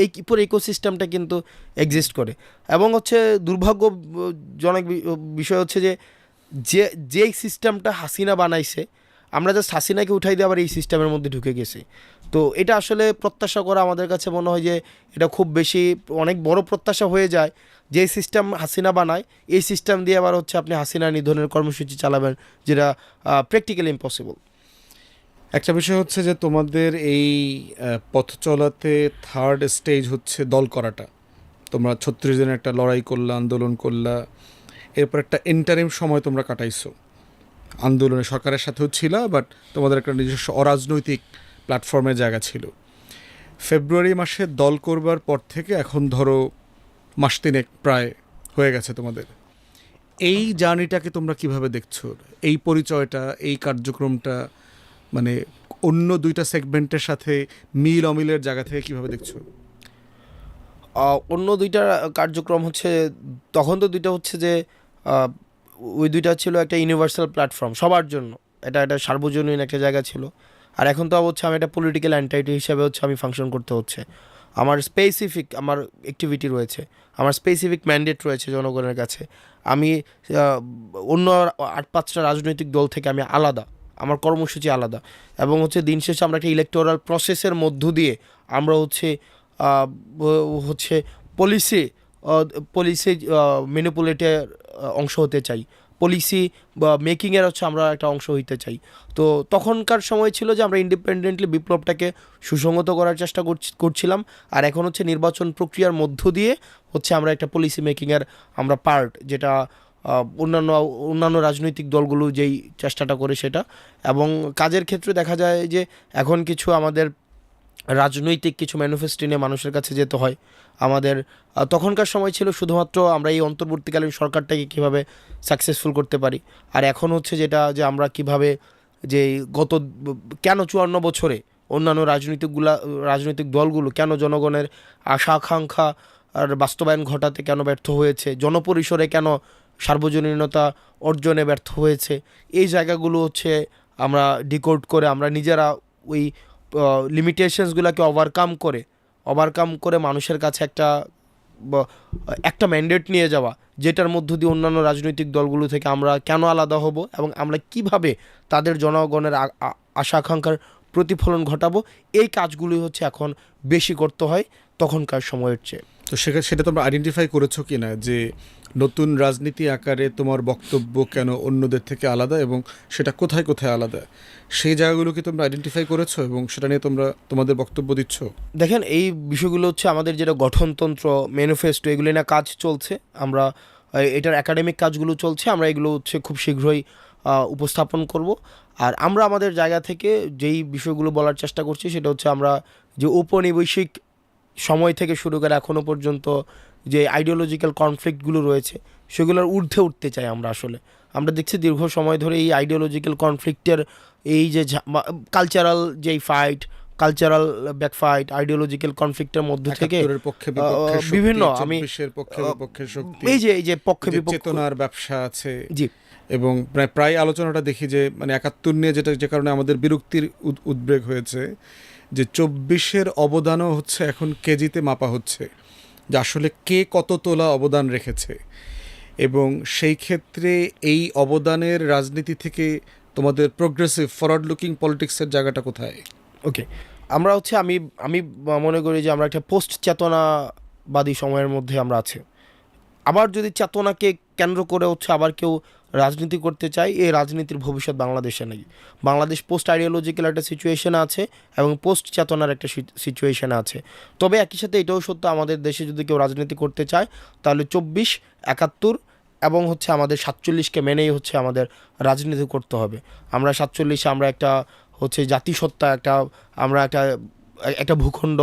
এই পুরো ইকোসিস্টেমটা কিন্তু এক্সিস্ট করে। এবং হচ্ছে দুর্ভাগ্যজনক বিষয় হচ্ছে যে যেই সিস্টেমটা হাসিনা বানাইছে, আমরা জাস্ট হাসিনাকে উঠাই দিয়ে আবার এই সিস্টেমের মধ্যে ঢুকে গেছি। তো এটা আসলে প্রত্যাশা করা আমাদের কাছে মনে হয় যে এটা খুব বেশি অনেক বড় প্রত্যাশা হয়ে যায়। যে সিস্টেম হাসিনা বানায় এই সিস্টেম দিয়ে আবার হচ্ছে আপনি হাসিনা নিধনের কর্মসূচি চালাবেন, যেটা প্র্যাকটিক্যালি ইম্পসিবল। একটা বিষয় হচ্ছে যে তোমাদের এই পথ চলাতে থার্ড স্টেজ হচ্ছে দল করাটা। তোমরা ৩৬ দিনের একটা লড়াই করলা, আন্দোলন করলা, এরপর একটা ইন্টারিম সময় তোমরা কাটাইছো আন্দোলনে, সরকারের সাথেও ছিল, বাট তোমাদের একটা নিজস্ব অরাজনৈতিক প্ল্যাটফর্মের জায়গা ছিল। ফেব্রুয়ারি মাসে দল করবার পর থেকে এখন ধরো মাস তিনেক প্রায় হয়ে গেছে তোমাদের। এই জার্নিটাকে তোমরা কিভাবে দেখছো? এই পরিচয়টা, এই কার্যক্রমটা মানে অন্য দুইটা সেগমেন্টের সাথে মিল অমিলের জায়গা থেকে কিভাবে দেখছো? অন্য দুইটা কার্যক্রম হচ্ছে, তখন তো দুইটা হচ্ছে যে আহ, ওই দুইটা ছিল একটা ইউনিভার্সাল প্ল্যাটফর্ম সবার জন্য, এটা একটা সার্বজনীন একটা জায়গা ছিল। আর এখন তো হচ্ছে আমি একটা পলিটিক্যাল অ্যান্টাইটি হিসাবে হচ্ছে আমি ফাংশন করতে হচ্ছে। আমার স্পেসিফিক আমার অ্যাক্টিভিটি রয়েছে, আমার স্পেসিফিক ম্যান্ডেট রয়েছে জনগণের কাছে। আমি অন্য ৮-৫টা রাজনৈতিক দল থেকে আমি আলাদা, আমার কর্মসূচি আলাদা। এবং হচ্ছে দিন শেষে আমরা একটা ইলেকটোরাল প্রসেসের মধ্য দিয়ে আমরা হচ্ছে হচ্ছে পলিসি পলিসি ম্যানিপুলেটের অংশ হতে চাই, পলিসি বা মেকিংয়ের হচ্ছে আমরা একটা অংশ হইতে চাই। তো তখনকার সময় ছিল যে আমরা ইন্ডিপেন্ডেন্টলি বিপ্লবটাকে সুসংহত করার চেষ্টা করছিলাম। আর এখন হচ্ছে নির্বাচন প্রক্রিয়ার মধ্য দিয়ে হচ্ছে আমরা একটা পলিসি মেকিংয়ের আমরা পার্ট, যেটা অন্যান্য অন্যান্য রাজনৈতিক দলগুলো যেই চেষ্টাটা করে সেটা। এবং কাজের ক্ষেত্রে দেখা যায় যে এখন কিছু আমাদের রাজনৈতিক কিছু ম্যানিফেস্টো নিয়ে মানুষের কাছে যেতে হয় আমাদের। তখনকার সময় ছিল শুধুমাত্র আমরা এই অন্তর্বর্তীকালীন সরকারটাকে কীভাবে সাকসেসফুল করতে পারি। আর এখন হচ্ছে যেটা যে আমরা কিভাবে যে গত কেন ৫৪ বছরে অন্যান্য রাজনৈতিক দলগুলো কেন জনগণের আশা আকাঙ্ক্ষা আর বাস্তবায়ন ঘটাতে কেন ব্যর্থ হয়েছে, জনপরিসরে কেন সার্বজনীনতা অর্জনে ব্যর্থ হয়েছে, এই জায়গাগুলো হচ্ছে আমরা ডিকোড করে আমরা নিজেরা ওই লিমিটেশনসগুলোকে ওভারকাম করে মানুষের কাছে একটা ম্যান্ডেট নিয়ে যাওয়া, যেটার মধ্য দিয়ে অন্যান্য রাজনৈতিক দলগুলো থেকে আমরা কেন আলাদা হব এবং আমরা কিভাবে তাদের জনগণের আশা আকাঙ্ক্ষার প্রতিফলন ঘটাবো, এই কাজগুলোই হচ্ছে এখন বেশি করতে হয় তখনকার সময়ের চেয়ে। তো সেটা তোমরা আইডেন্টিফাই করেছো কি না যে নতুন রাজনীতি আকারে তোমার বক্তব্য কেন অন্যদের থেকে আলাদা এবং সেটা কোথায় কোথায় আলাদা, সেই জায়গাগুলোকে তোমরা আইডেন্টিফাই করেছো এবং সেটা নিয়ে তোমরা তোমাদের বক্তব্য দিচ্ছ? দেখেন, এই বিষয়গুলো হচ্ছে আমাদের যেটা গঠনতন্ত্র, ম্যানিফেস্টো, এগুলো না কাজ চলছে। আমরা এটার একাডেমিক কাজগুলো চলছে, আমরা এগুলো হচ্ছে খুব শীঘ্রই উপস্থাপন করব। আর আমরা আমাদের জায়গা থেকে যেই বিষয়গুলো বলার চেষ্টা করছি সেটা হচ্ছে আমরা যে ঔপনিবেশিক সময় থেকে শুরু করে এখনও পর্যন্ত যে আইডিওলজিক্যাল কনফ্লিক্টগুলো রয়েছে সেগুলোর ঊর্ধ্বে উঠতে চাই। আমরা দেখছি দীর্ঘ সময় ধরে এই আইডিওলজিক্যাল কনফ্লিক্টের এই যে কালচারাল যেই ফাইট, কালচারাল ব্যাকফাইট, আইডিওলজিক্যাল কনফ্লিক্টের মধ্য থেকে বিভিন্ন এই যে পক্ষে বিপক্ষে চেতনার ব্যবসা আছে। জি। এবং প্রায় আলোচনাটা দেখি যে মানে ৭১ নিয়ে যে কারণে আমাদের বিরক্তির উদ্বেগ হয়েছে যে ২৪-এর অবদানও হচ্ছে এখন কেজিতে মাপা হচ্ছে, যে আসলে কে কত তোলা অবদান রেখেছে। এবং সেই ক্ষেত্রে এই অবদানের রাজনীতি থেকে তোমাদের প্রোগ্রেসিভ ফরওয়ার্ড লুকিং পলিটিক্সের জায়গাটা কোথায়? ওকে, আমরা হচ্ছে আমি মনে করি যে আমরা একটা পোস্ট চেতনাবাদী সময়ের মধ্যে আমরা আছি। আবার যদি চেতনাকে কেন্দ্র করে হচ্ছে আবার কেউ রাজনীতি করতে চায়, এই রাজনীতির ভবিষ্যৎ বাংলাদেশে নেই। বাংলাদেশ পোস্ট আইডিওলজিক্যাল একটা সিচুয়েশনে আছে এবং পোস্ট চেতনার একটা সিচুয়েশনে আছে। তবে একই সাথে এটাও সত্য, আমাদের দেশে যদি কেউ রাজনীতি করতে চায় তাহলে ২৪, ৭১ এবং হচ্ছে আমাদের ৪৭কে মেনেই হচ্ছে আমাদের রাজনীতি করতে হবে। আমরা ৪৭-এ আমরা একটা হচ্ছে জাতিসত্তা, আমরা একটা ভূখণ্ড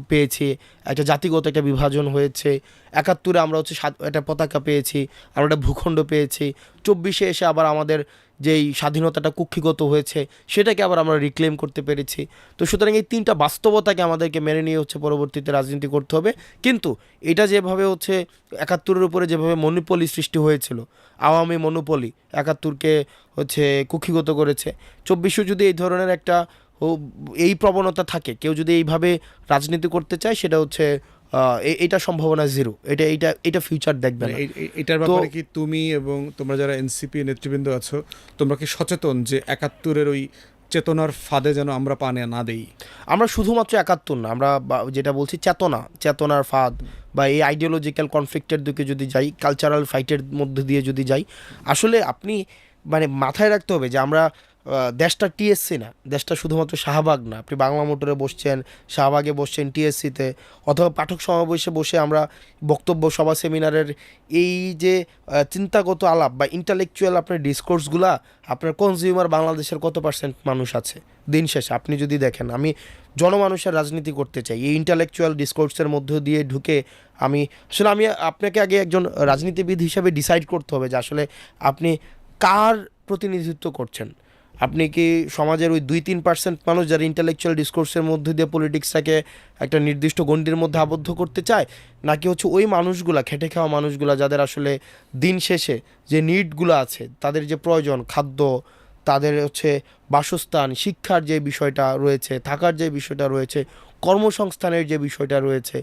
পেয়েছি, একটা জাতিগত একটা বিভাজন হয়েছে। ৭১-এ আমরা হচ্ছে একটা পতাকা পেয়েছি, আমরা একটা ভূখণ্ড পেয়েছি। ২৪-এ এসে আবার আমাদের যেই স্বাধীনতাটা কুক্ষিগত হয়েছে সেটাকে আবার আমরা রিক্লেম করতে পেরেছি। তো সুতরাং এই তিনটা বাস্তবতাকে আমাদেরকে মেনে নিয়ে হচ্ছে পরবর্তীতে রাজনীতি করতে হবে। কিন্তু এটা যেভাবে হচ্ছে ৭১-এর উপরে যেভাবে মনোপলি সৃষ্টি হয়েছিল, আওয়ামী মনোপলি ৭১-কে হচ্ছে কুক্ষিগত করেছে, ২৪-এ যদি এই ধরনের একটা এই প্রবণতা থাকে, কেউ যদি এইভাবে রাজনীতি করতে চায়, সেটা হচ্ছে এটা সম্ভাবনা জিরো, এটা ফিউচার দেখবে মানে না। এটার ব্যাপারে কি তুমি এবং তোমরা যারা এনসিপি নেতৃবৃন্দ আছো, তোমরা কি সচেতন যে ৭১-এর ওই চেতনার ফাঁদে যেন আমরা পা না দেই? আমরা শুধুমাত্র ৭১ না, আমরা যেটা বলছি চেতনার ফাঁদ বা এই আইডিওলজিক্যাল কনফ্লিক্টের দিকে যদি যাই, কালচারাল ফাইটের মধ্যে দিয়ে যদি যাই, আসলে আপনি মানে মাথায় রাখতে হবে যে আমরা দেশটা টিএসসি না, দেশটা শুধুমাত্র শাহবাগ না। আপনি বাংলা মোটরে বসছেন, শাহবাগে বসছেন, টিএসসিতে, অথবা পাঠক সমাবেশে বসে আমরা বক্তব্য সভা সেমিনারের এই যে চিন্তাগত আলাপ বা ইন্টালেকচুয়াল আপনার ডিসকোর্সগুলা, আপনার কনজিউমার বাংলাদেশের কত পার্সেন্ট মানুষ আছে? দিন শেষে আপনি যদি দেখেন, আমি জনমানুষের রাজনীতি করতে চাই, এই ইন্টালেকচুয়াল ডিসকোর্সের মধ্য দিয়ে ঢুকে আমি আপনাকে আগে একজন রাজনীতিবিদ হিসাবে ডিসাইড করতে হবে যে আসলে আপনি কার প্রতিনিধিত্ব করছেন। আপনি কি সমাজের ওই ২-৩% মানুষ যারা ইন্টালেকচুয়াল ডিসকোর্সের মধ্যে দিয়ে পলিটিক্সটাকে একটা নির্দিষ্ট গণ্ডির মধ্যে আবদ্ধ করতে চায়, নাকি হচ্ছে ওই মানুষগুলা, খেটে খাওয়া মানুষগুলা, যাদের আসলে দিন শেষে যে নিডগুলো আছে, তাদের যে প্রয়োজন, খাদ্য, তাদের হচ্ছে বাসস্থান, শিক্ষার যে বিষয়টা রয়েছে, থাকার যে বিষয়টা রয়েছে, কর্মসংস্থানের যে বিষয়টা রয়েছে,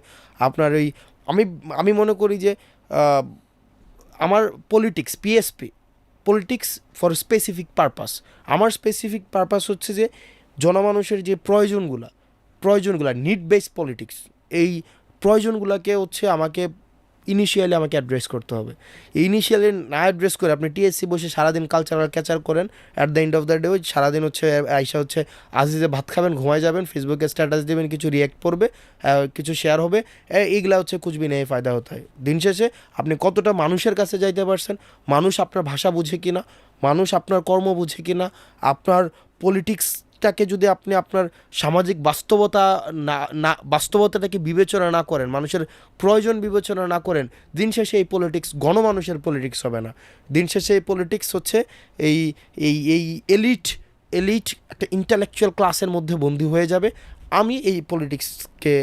আপনার এই আমি মনে করি যে আমার পলিটিক্স ফর স্পেসিফিক পারপাস, আমার স্পেসিফিক পারপাস হচ্ছে যে জনমানুষের যে প্রয়োজনগুলা নিড বেসড পলিটিক্স, এই প্রয়োজনগুলোকে হচ্ছে আমাকে অ্যাড্রেস করতে হবে। ইনিশিয়ালি না অ্যাড্রেস করে আপনি টিএসসি বসে সারাদিন কালচারাল ক্যাচার করেন, at the end of the day ওই সারাদিন হচ্ছে আইসা হচ্ছে আজিজে ভাত খাবেন, ঘুমায় যাবেন, ফেসবুকে স্ট্যাটাস দেবেন, কিছু রিয়্যাক্ট করবে, কিছু শেয়ার হবে, এইগুলা হচ্ছে কুচবি নেই ফায়দা হতে হয়। দিন শেষে আপনি কতটা মানুষের কাছে যাইতে পারছেন, মানুষ আপনার ভাষা বুঝে কিনা, মানুষ আপনার কর্ম বুঝে কিনা, আপনার পলিটিক্সটাকে যদি আপনি আপনার সামাজিক বাস্তবতাটাকে বিবেচনা না করেন, মানুষের প্রয়োজন বিবেচনা না করেন, দিন শেষে এই পলিটিক্স গণমানুষের পলিটিক্স হবে না। দিন শেষে এই পলিটিক্স হচ্ছে এই এই এই এলিট একটা ইন্টালেকচুয়াল ক্লাসের মধ্যে বন্দী হয়ে যাবে। আমি এই পলিটিক্সকে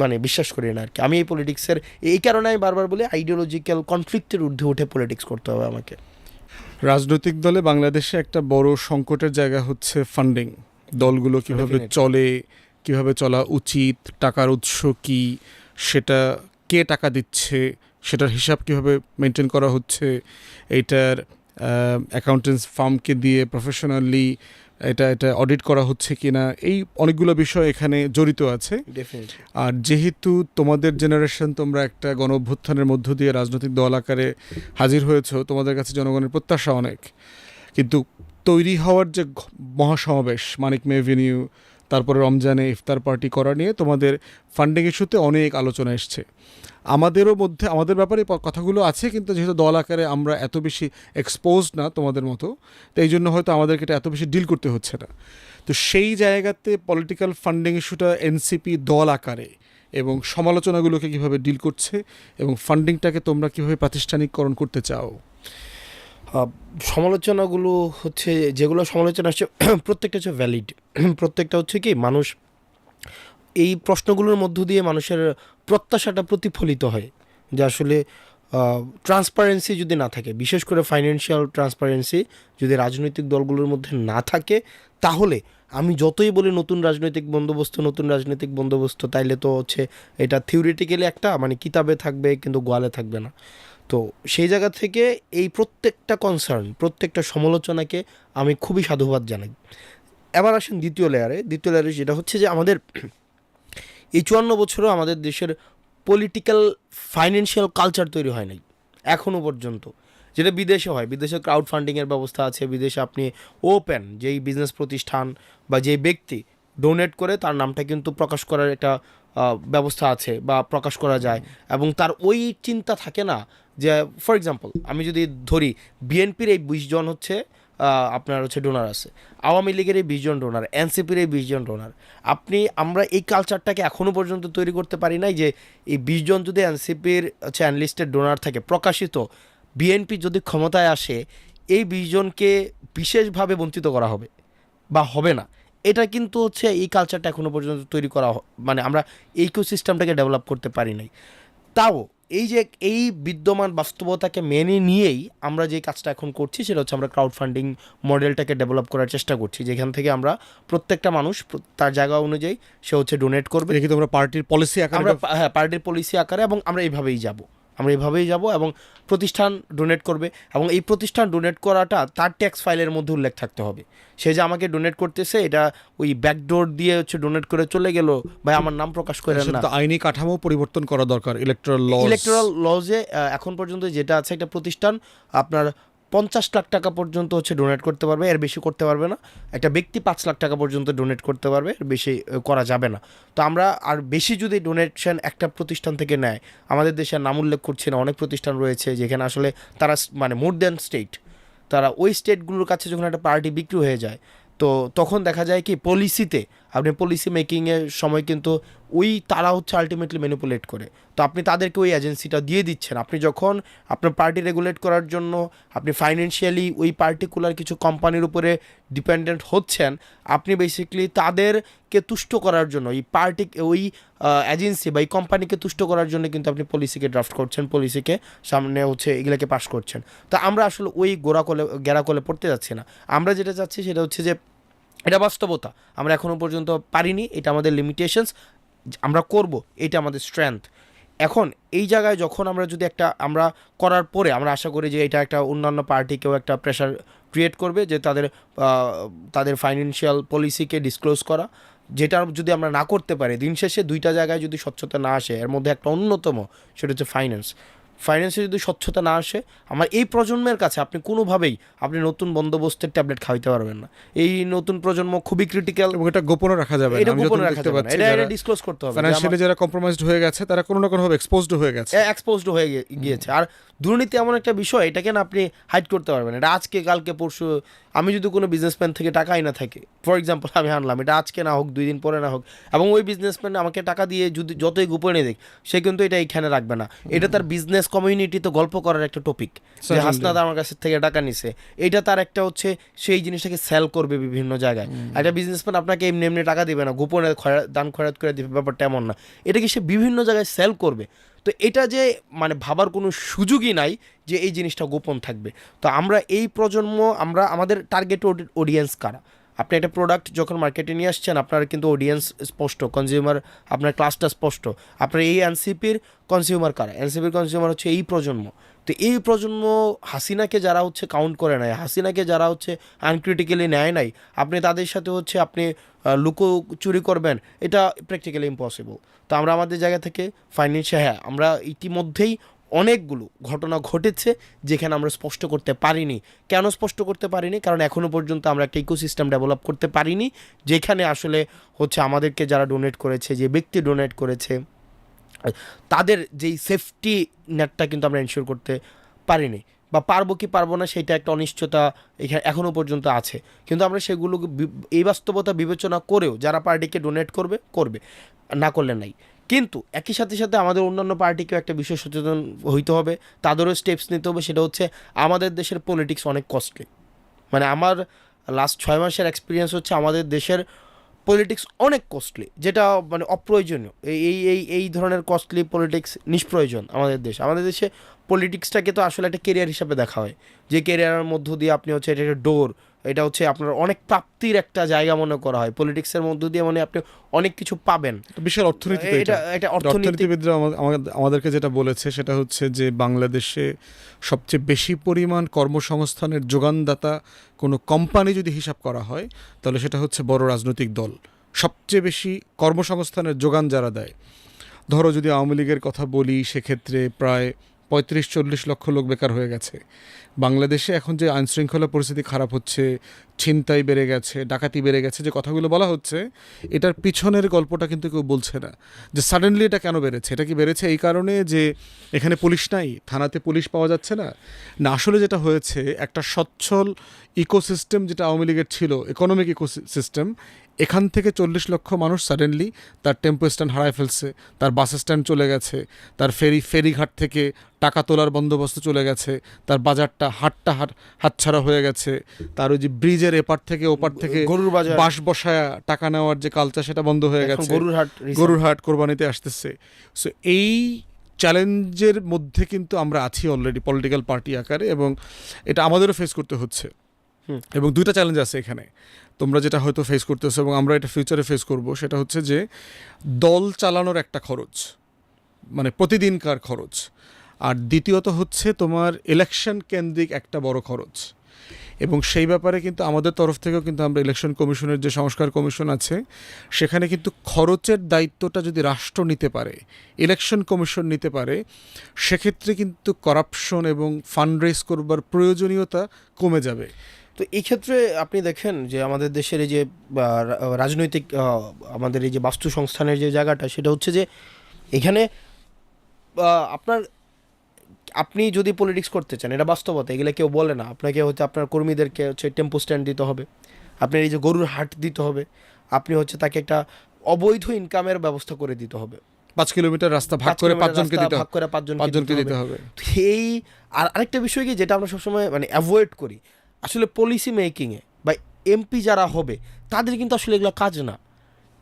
মানে বিশ্বাস করি না আর কি। আমি এই পলিটিক্সের এই কারণে আমি বারবার বলি আইডিওলজিক্যাল কনফ্লিক্টের ঊর্ধ্বে উঠে পলিটিক্স করতে হবে আমাকে। রাজনৈতিক দলে বাংলাদেশে একটা বড় সংকটের জায়গা হচ্ছে ফান্ডিং। দলগুলো কিভাবে চলে, কিভাবে চলা উচিত, টাকার উৎস কি, সেটা কে টাকা দিচ্ছে, সেটার হিসাব কিভাবে মেনটেন করা হচ্ছে, এইটার অ্যাকাউন্টেন্স ফার্মকে দিয়ে প্রফেশনালি এটা অডিট করা হচ্ছে কিনা, এই অনেকগুলো বিষয় এখানে জড়িত আছে। আর যেহেতু তোমাদের জেনারেশন, তোমরা একটা গণ অভ্যুত্থানের মধ্য দিয়ে রাজনৈতিক দল আকারে হাজির হয়েছো, তোমাদের কাছে জনগণের প্রত্যাশা অনেক, কিন্তু তৈরি হওয়ার যে মহাসমাবেশ মানিক মে এভিনিউ, তারপরে রমজানে ইফতার পার্টি করা নিয়ে তোমাদের ফান্ডিং ইস্যুতে অনেক আলোচনা এসছে। আমাদেরও মধ্যে আমাদের ব্যাপারে কথাগুলো আছে, কিন্তু যেহেতু দল আকারে আমরা এত বেশি এক্সপোজড না তোমাদের মতো, তো এই জন্য হয়তো আমাদেরকে এটা এত বেশি ডিল করতে হচ্ছে না। তো সেই জায়গাতে পলিটিক্যাল ফান্ডিং ইস্যুটা এনসিপি দল আকারে এবং সমালোচনাগুলোকে কীভাবে ডিল করছে, এবং ফান্ডিংটাকে তোমরা কীভাবে প্রাতিষ্ঠানিককরণ করতে চাও? সমালোচনাগুলো হচ্ছে, যেগুলো সমালোচনা হচ্ছে প্রত্যেকটা হচ্ছে ভ্যালিড। প্রত্যেকটা হচ্ছে কি, মানুষ এই প্রশ্নগুলোর মধ্য দিয়ে মানুষের প্রত্যাশাটা প্রতিফলিত হয় যে আসলে ট্রান্সপারেন্সি যদি না থাকে, বিশেষ করে ফাইন্যান্সিয়াল ট্রান্সপারেন্সি যদি রাজনৈতিক দলগুলোর মধ্যে না থাকে, তাহলে আমি যতই বলি নতুন রাজনৈতিক বন্দোবস্ত, তাইলে তো হচ্ছে এটা থিওরিটিক্যালি একটা মানে কিতাবে থাকবে কিন্তু গোয়ালে থাকবে না। তো সেই জায়গা থেকে এই প্রত্যেকটা কনসার্ন, প্রত্যেকটা সমালোচনাকে আমি খুবই সাধুবাদ জানাই। এবার আসেন দ্বিতীয় লেয়ারে যেটা হচ্ছে যে আমাদের এই ৫৪ বছরও আমাদের দেশের পলিটিক্যাল ফাইন্যান্সিয়াল কালচার তৈরি হয় নাই এখনও পর্যন্ত, যেটা বিদেশে হয়। বিদেশে ক্রাউড ফান্ডিংয়ের ব্যবস্থা আছে, বিদেশে আপনি ওপেন যেই বিজনেস প্রতিষ্ঠান বা যেই ব্যক্তি ডোনেট করে তার নামটা কিন্তু প্রকাশ করার একটা ব্যবস্থা আছে বা প্রকাশ করা যায়, এবং তার ওই চিন্তা থাকে না যে ফর এক্সাম্পল আমি যদি ধরি বিএনপির এই ২০ জন হচ্ছে আপনার হচ্ছে ডোনার আছে, আওয়ামী লীগের এই ২০ জন ডোনার, এনসিপির এই ২০ জন ডোনার। আমরা এই কালচারটাকে এখনও পর্যন্ত তৈরি করতে পারি নাই যে এই ২০ জন যদি এনসিপির হচ্ছে অ্যানলিস্টেড ডোনার থাকে প্রকাশিত, বিএনপি যদি ক্ষমতায় আসে এই ২০ জনকে বিশেষভাবে বঞ্চিত করা হবে বা হবে না। এটা কিন্তু হচ্ছে এই কালচারটা এখনও পর্যন্ত তৈরি করা, মানে আমরা এই ইকোসিস্টেমটাকে ডেভেলপ করতে পারি নাই। তাও এই যে এই বিদ্যমান বাস্তবতাকে মেনে নিয়েই আমরা যে কাজটা এখন করছি সেটা হচ্ছে আমরা ক্রাউড ফান্ডিং মডেলটাকে ডেভেলপ করার চেষ্টা করছি, যেখান থেকে আমরা প্রত্যেকটা মানুষ তার জায়গা অনুযায়ী সে হচ্ছে ডোনেট করবে। এটা কি তোমরা পার্টির পলিসি আকারে? আমরা হ্যাঁ পার্টির পলিসি আকারে, এবং আমরা এইভাবেই যাব এবং প্রতিষ্ঠান ডোনেট করবে, এবং এই প্রতিষ্ঠান ডোনেট করাটা তার ট্যাক্স ফাইলের মধ্যে উল্লেখ থাকতে হবে। সে যে আমাকে ডোনেট করতেছে এটা ওই ব্যাকডোর দিয়ে হচ্ছে ডোনেট করে চলে গেল, ভাই আমার নাম প্রকাশ করেন না। তো আইনি কাঠামো পরিবর্তন করা দরকার। ইলেকট্রাল লজে এখন পর্যন্ত যেটা আছে, একটা প্রতিষ্ঠান আপনার 50 লাখ টাকা পর্যন্ত হচ্ছে ডোনেট করতে পারবে, এর বেশি করতে পারবে না। একটা ব্যক্তি 5 লাখ টাকা পর্যন্ত ডোনেট করতে পারবে, এর বেশি করা যাবে না। তো আমরা আর বেশি যদি ডোনেশন একটা প্রতিষ্ঠান থেকে নেয়, আমাদের দেশে নাম উল্লেখ করছি না, অনেক প্রতিষ্ঠান রয়েছে যেখানে আসলে তারা মানে মোর দ্যান স্টেট, তারা ওই স্টেটগুলোর কাছে যখন একটা পার্টি বিক্রি হয়ে যায়, তো তখন দেখা যায় কি পলিসিতে আপনি পলিসি মেকিংয়ের সময় কিন্তু ওই তারা হচ্ছে আলটিমেটলি ম্যানিপুলেট করে। তো আপনি তাদেরকে ওই এজেন্সিটা দিয়ে দিচ্ছেন। আপনি যখন আপনার পার্টি রেগুলেট করার জন্য আপনি ফাইন্যান্সিয়ালি ওই পার্টিকুলার কিছু কোম্পানির উপরে ডিপেন্ডেন্ট হচ্ছেন, আপনি বেসিক্যালি তাদেরকে তুষ্ট করার জন্য ওই এজেন্সি বা এই কোম্পানিকে তুষ্ট করার জন্য কিন্তু আপনি পলিসিকে ড্রাফট করছেন, পলিসিকে সামনে হচ্ছে এগুলোকে পাস করছেন। তো আমরা আসলে ওই গেরাকলে পড়তে যাচ্ছি না। আমরা যেটা চাচ্ছি সেটা হচ্ছে যে এটা বাস্তবতা, আমরা এখনও পর্যন্ত পারিনি, এটা আমাদের লিমিটেশনস, আমরা করব, এটা আমাদের স্ট্রেংথ। এখন এই জায়গায় যখন আমরা যদি আমরা করার পরে আমরা আশা করি যে এটা একটা অন্যান্য পার্টিকেও একটা প্রেশার ক্রিয়েট করবে যে তাদের ফাইন্যান্সিয়াল পলিসিকে ডিসক্লোজ করা, যেটা যদি আমরা না করতে পারি, দিন শেষে দুইটা জায়গায় যদি স্বচ্ছতা না আসে, এর মধ্যে একটা অন্যতম সেটা হচ্ছে ফাইন্যান্সে যদি স্বচ্ছতা না আসে, আমার এই প্রজন্মের কাছে আপনি কোনোভাবেই আপনি নতুন বন্দোবস্তের ট্যাবলেট খাওয়াইতে পারবেন না। এই নতুন প্রজন্ম খুবই ক্রিটিক্যাল, এবং এটা গোপনে রাখা যাবে না। এটা গোপনে রাখা যাবে না, এটা ডিসক্লোজ করতে হবে। ফাইন্যান্সিয়ালি যারা কম্প্রোমাইজড হয়ে গেছে তারা কোনো না কোনোভাবে এক্সপোজড হয়ে গিয়েছে। আর দুর্নীতি এমন একটা বিষয়, এটাকে না আপনি হাইড করতে পারবেন। এটা আজকে কালকে পরশু, আমি যদি কোনো বিজনেসম্যান থেকে টাকা আইনা থাকে, ফর এক্সাম্পল আমি আনলাম, এটা আজকে না হোক 2 দিন পরে না হোক, এবং ওই বিজনেসম্যান আমাকে টাকা দিয়ে যদি যতই গোপনে দেখ, সে কিন্তু এটা এইখানে রাখবে না। এটা তার বিজনেস কমিউনিটিতে গল্প করার একটা টপিক, যে হাসনাত আমার কাছ থেকে টাকা নিছে, এটা তার একটা হচ্ছে সেই জিনিসটাকে সেল করবে বিভিন্ন জায়গায়। একটা বিজনেসম্যান আপনাকে এমনি এমনি টাকা দিবে না, গোপনে দান খয়রাত করে দিবে, ব্যাপারটা এমন না। এটাকে সে বিভিন্ন জায়গায় সেল করবে। তো এটা যে মানে ভাবার কোনো সুযোগই নাই যে এই জিনিসটা গোপন থাকবে। তো আমরা এই প্রজন্ম, আমাদের টার্গেট অডিয়েন্স কারা? আপনি একটা প্রোডাক্ট যখন মার্কেটে নিয়ে আসছেন, আপনার কিন্তু অডিয়েন্স স্পষ্ট, কনজিউমার আপনার ক্লাসটা স্পষ্ট। আপনার এই এনসিপির কনজিউমার কারা? এনসিপির কনজিউমার হচ্ছে এই প্রজন্ম। তো এই প্রজন্ম হাসিনাকে যারা হচ্ছে কাউন্ট করে নেয়, হাসিনাকে যারা হচ্ছে আনক্রিটিক্যালি নেয় নাই, আপনি তাদের সাথে হচ্ছে আপনি লুকোচুরি করবেন, এটা প্র্যাকটিক্যালি ইম্পসিবল। তো আমরা আমাদের জায়গা থেকে ফাইন্যান্সিয়াল, হ্যাঁ আমরা ইতিমধ্যেই অনেকগুলো ঘটনা ঘটেছে যেখানে আমরা স্পষ্ট করতে পারিনি। কেন স্পষ্ট করতে পারিনি? কারণ এখনও পর্যন্ত আমরা একটা ইকোসিস্টেম ডেভেলপ করতে পারিনি, যেখানে আসলে হচ্ছে আমাদেরকে যারা ডোনেট করেছে, যে ব্যক্তি ডোনেট করেছে, তাদের যেই সেফটি নেটটা কিন্তু আমরা এনশিওর করতে পারিনি, বা পারবো কি পারবো না সেটা একটা অনিশ্চয়তা এখানে এখনও পর্যন্ত আছে। কিন্তু আমরা সেগুলোকে এই বাস্তবতা বিবেচনা করেও যারা পার্টিকে ডোনেট করবে, না করলে নাই। কিন্তু একই সাথে সাথে আমাদের অন্যান্য পার্টিকেও একটা বিষয় সচেতন হইতে হবে, তাদেরও স্টেপস নিতে হবে। সেটা হচ্ছে আমাদের দেশের পলিটিক্স অনেক কস্টলি। মানে আমার লাস্ট 6 মাসের এক্সপিরিয়েন্স হচ্ছে আমাদের দেশের পলিটিক্স অনেক কস্টলি, যেটা মানে অপ্রয়োজনীয়। এই ধরনের কস্টলি পলিটিক্স নিষ্প্রয়োজন। আমাদের দেশে পলিটিক্সটাকে তো আসলে একটা কেরিয়ার হিসাবে দেখা হয়, যে কেরিয়ারের মধ্য দিয়ে আপনি হচ্ছে এটা একটা ডোর, এটা হচ্ছে আপনার অনেক প্রাপ্তির একটা জায়গা মনে করা হয়। পলিটিক্সের মধ্য দিয়ে মানে আপনি অনেক কিছু পাবেন। বিশাল অর্থনীতি। এটা অর্থনীতিবিদরা আমাদেরকে যেটা বলেছে সেটা হচ্ছে যে বাংলাদেশে সবচেয়ে বেশি পরিমাণ কর্মসংস্থানের যোগানদাতা কোনো কোম্পানি যদি হিসাব করা হয়, তাহলে সেটা হচ্ছে বড় রাজনৈতিক দল। সবচেয়ে বেশি কর্মসংস্থানের যোগান যারা দেয়, ধরো যদি আওয়ামী লীগের কথা বলি, সেক্ষেত্রে প্রায় 35-40 লক্ষ লোক বেকার হয়ে গেছে। বাংলাদেশে এখন যে আইনশৃঙ্খলা পরিস্থিতি খারাপ হচ্ছে, ছিনতাই বেড়ে গেছে, ডাকাতি বেড়ে গেছে, যে কথাগুলো বলা হচ্ছে, এটার পিছনের গল্পটা কিন্তু কেউ বলছে না, যে সাডেনলি এটা কেন বেড়েছে। এটা কি বেড়েছে এই কারণে যে এখানে পুলিশ নাই, থানাতে পুলিশ পাওয়া যাচ্ছে না? না, আসলে যেটা হয়েছে, একটা সচ্ছল ইকোসিস্টেম যেটা আওয়ামী লীগের ছিল, ইকোনমিক ইকোসিস্টেম, এখান থেকে 40 লক্ষ মানুষ সাডেনলি তার টেম্পো স্ট্যান্ড হারায় ফেলছে, তার বাস স্ট্যান্ড চলে গেছে, তার ফেরিঘাট থেকে টাকা তোলার বন্দোবস্ত চলে গেছে, তার বাজারটা হাতছাড়া হয়ে গেছে, তার ওই যে ব্রিজের এপার থেকে ওপার থেকে বাস বসায় টাকা নেওয়ার যে কালচার, সেটা বন্ধ হয়ে গেছে। গরুর হাট কোরবানিতে আসতেছে। সো এই চ্যালেঞ্জের মধ্যে কিন্তু আমরা আছি অলরেডি পলিটিক্যাল পার্টি আকারে, এবং এটা আমাদেরও ফেস করতে হচ্ছে। এবং দুইটা চ্যালেঞ্জ আছে এখানে, তোমরা যেটা হয়তো ফেস করতেছো এবং আমরা এটা ফিউচারে ফেস করব, সেটা হচ্ছে যে দল চালানোর একটা খরচ, মানে প্রতিদিনকার খরচ, আর দ্বিতীয়ত হচ্ছে তোমার ইলেকশন কেন্দ্রিক একটা বড় খরচ। এবং সেই ব্যাপারে কিন্তু আমাদের তরফ থেকেও কিন্তু আমরা ইলেকশন কমিশনের যে সংস্কার কমিশন আছে, সেখানে কিন্তু খরচের দায়িত্বটা যদি রাষ্ট্র নিতে পারে, ইলেকশন কমিশন নিতে পারে, সেক্ষেত্রে কিন্তু করাপশন এবং ফান্ড রেজ করবার প্রয়োজনীয়তা কমে যাবে। তো এই ক্ষেত্রে আপনি দেখেন যে আমাদের দেশের এই যে রাজনৈতিক আমাদের এই যে বাস্তু সংস্থানের যে জায়গাটা, সেটা হচ্ছে যে এখানে আপনার আপনি যদি পলিটিক্স করতে চান, এটা বাস্তবতা, এগুলো কেউ বলে না আপনাকে, হচ্ছে আপনার কর্মীদেরকে হচ্ছে টেম্পো স্ট্যান্ড দিতে হবে, আপনার এই যে গরুর হাট দিতে হবে, আপনি হচ্ছে তাকে একটা অবৈধ ইনকামের ব্যবস্থা করে দিতে হবে, 5 কিলোমিটার রাস্তা ভাগ করে পাঁচজনকে দিতে হবে। এই আর আরেকটা বিষয় কি, যেটা আমরা সবসময় মানে অ্যাভয়েড করি, আসলে পলিসি মেকিংয়ে বা এমপি যারা হবে তাদের কিন্তু আসলে এগুলো কাজ না,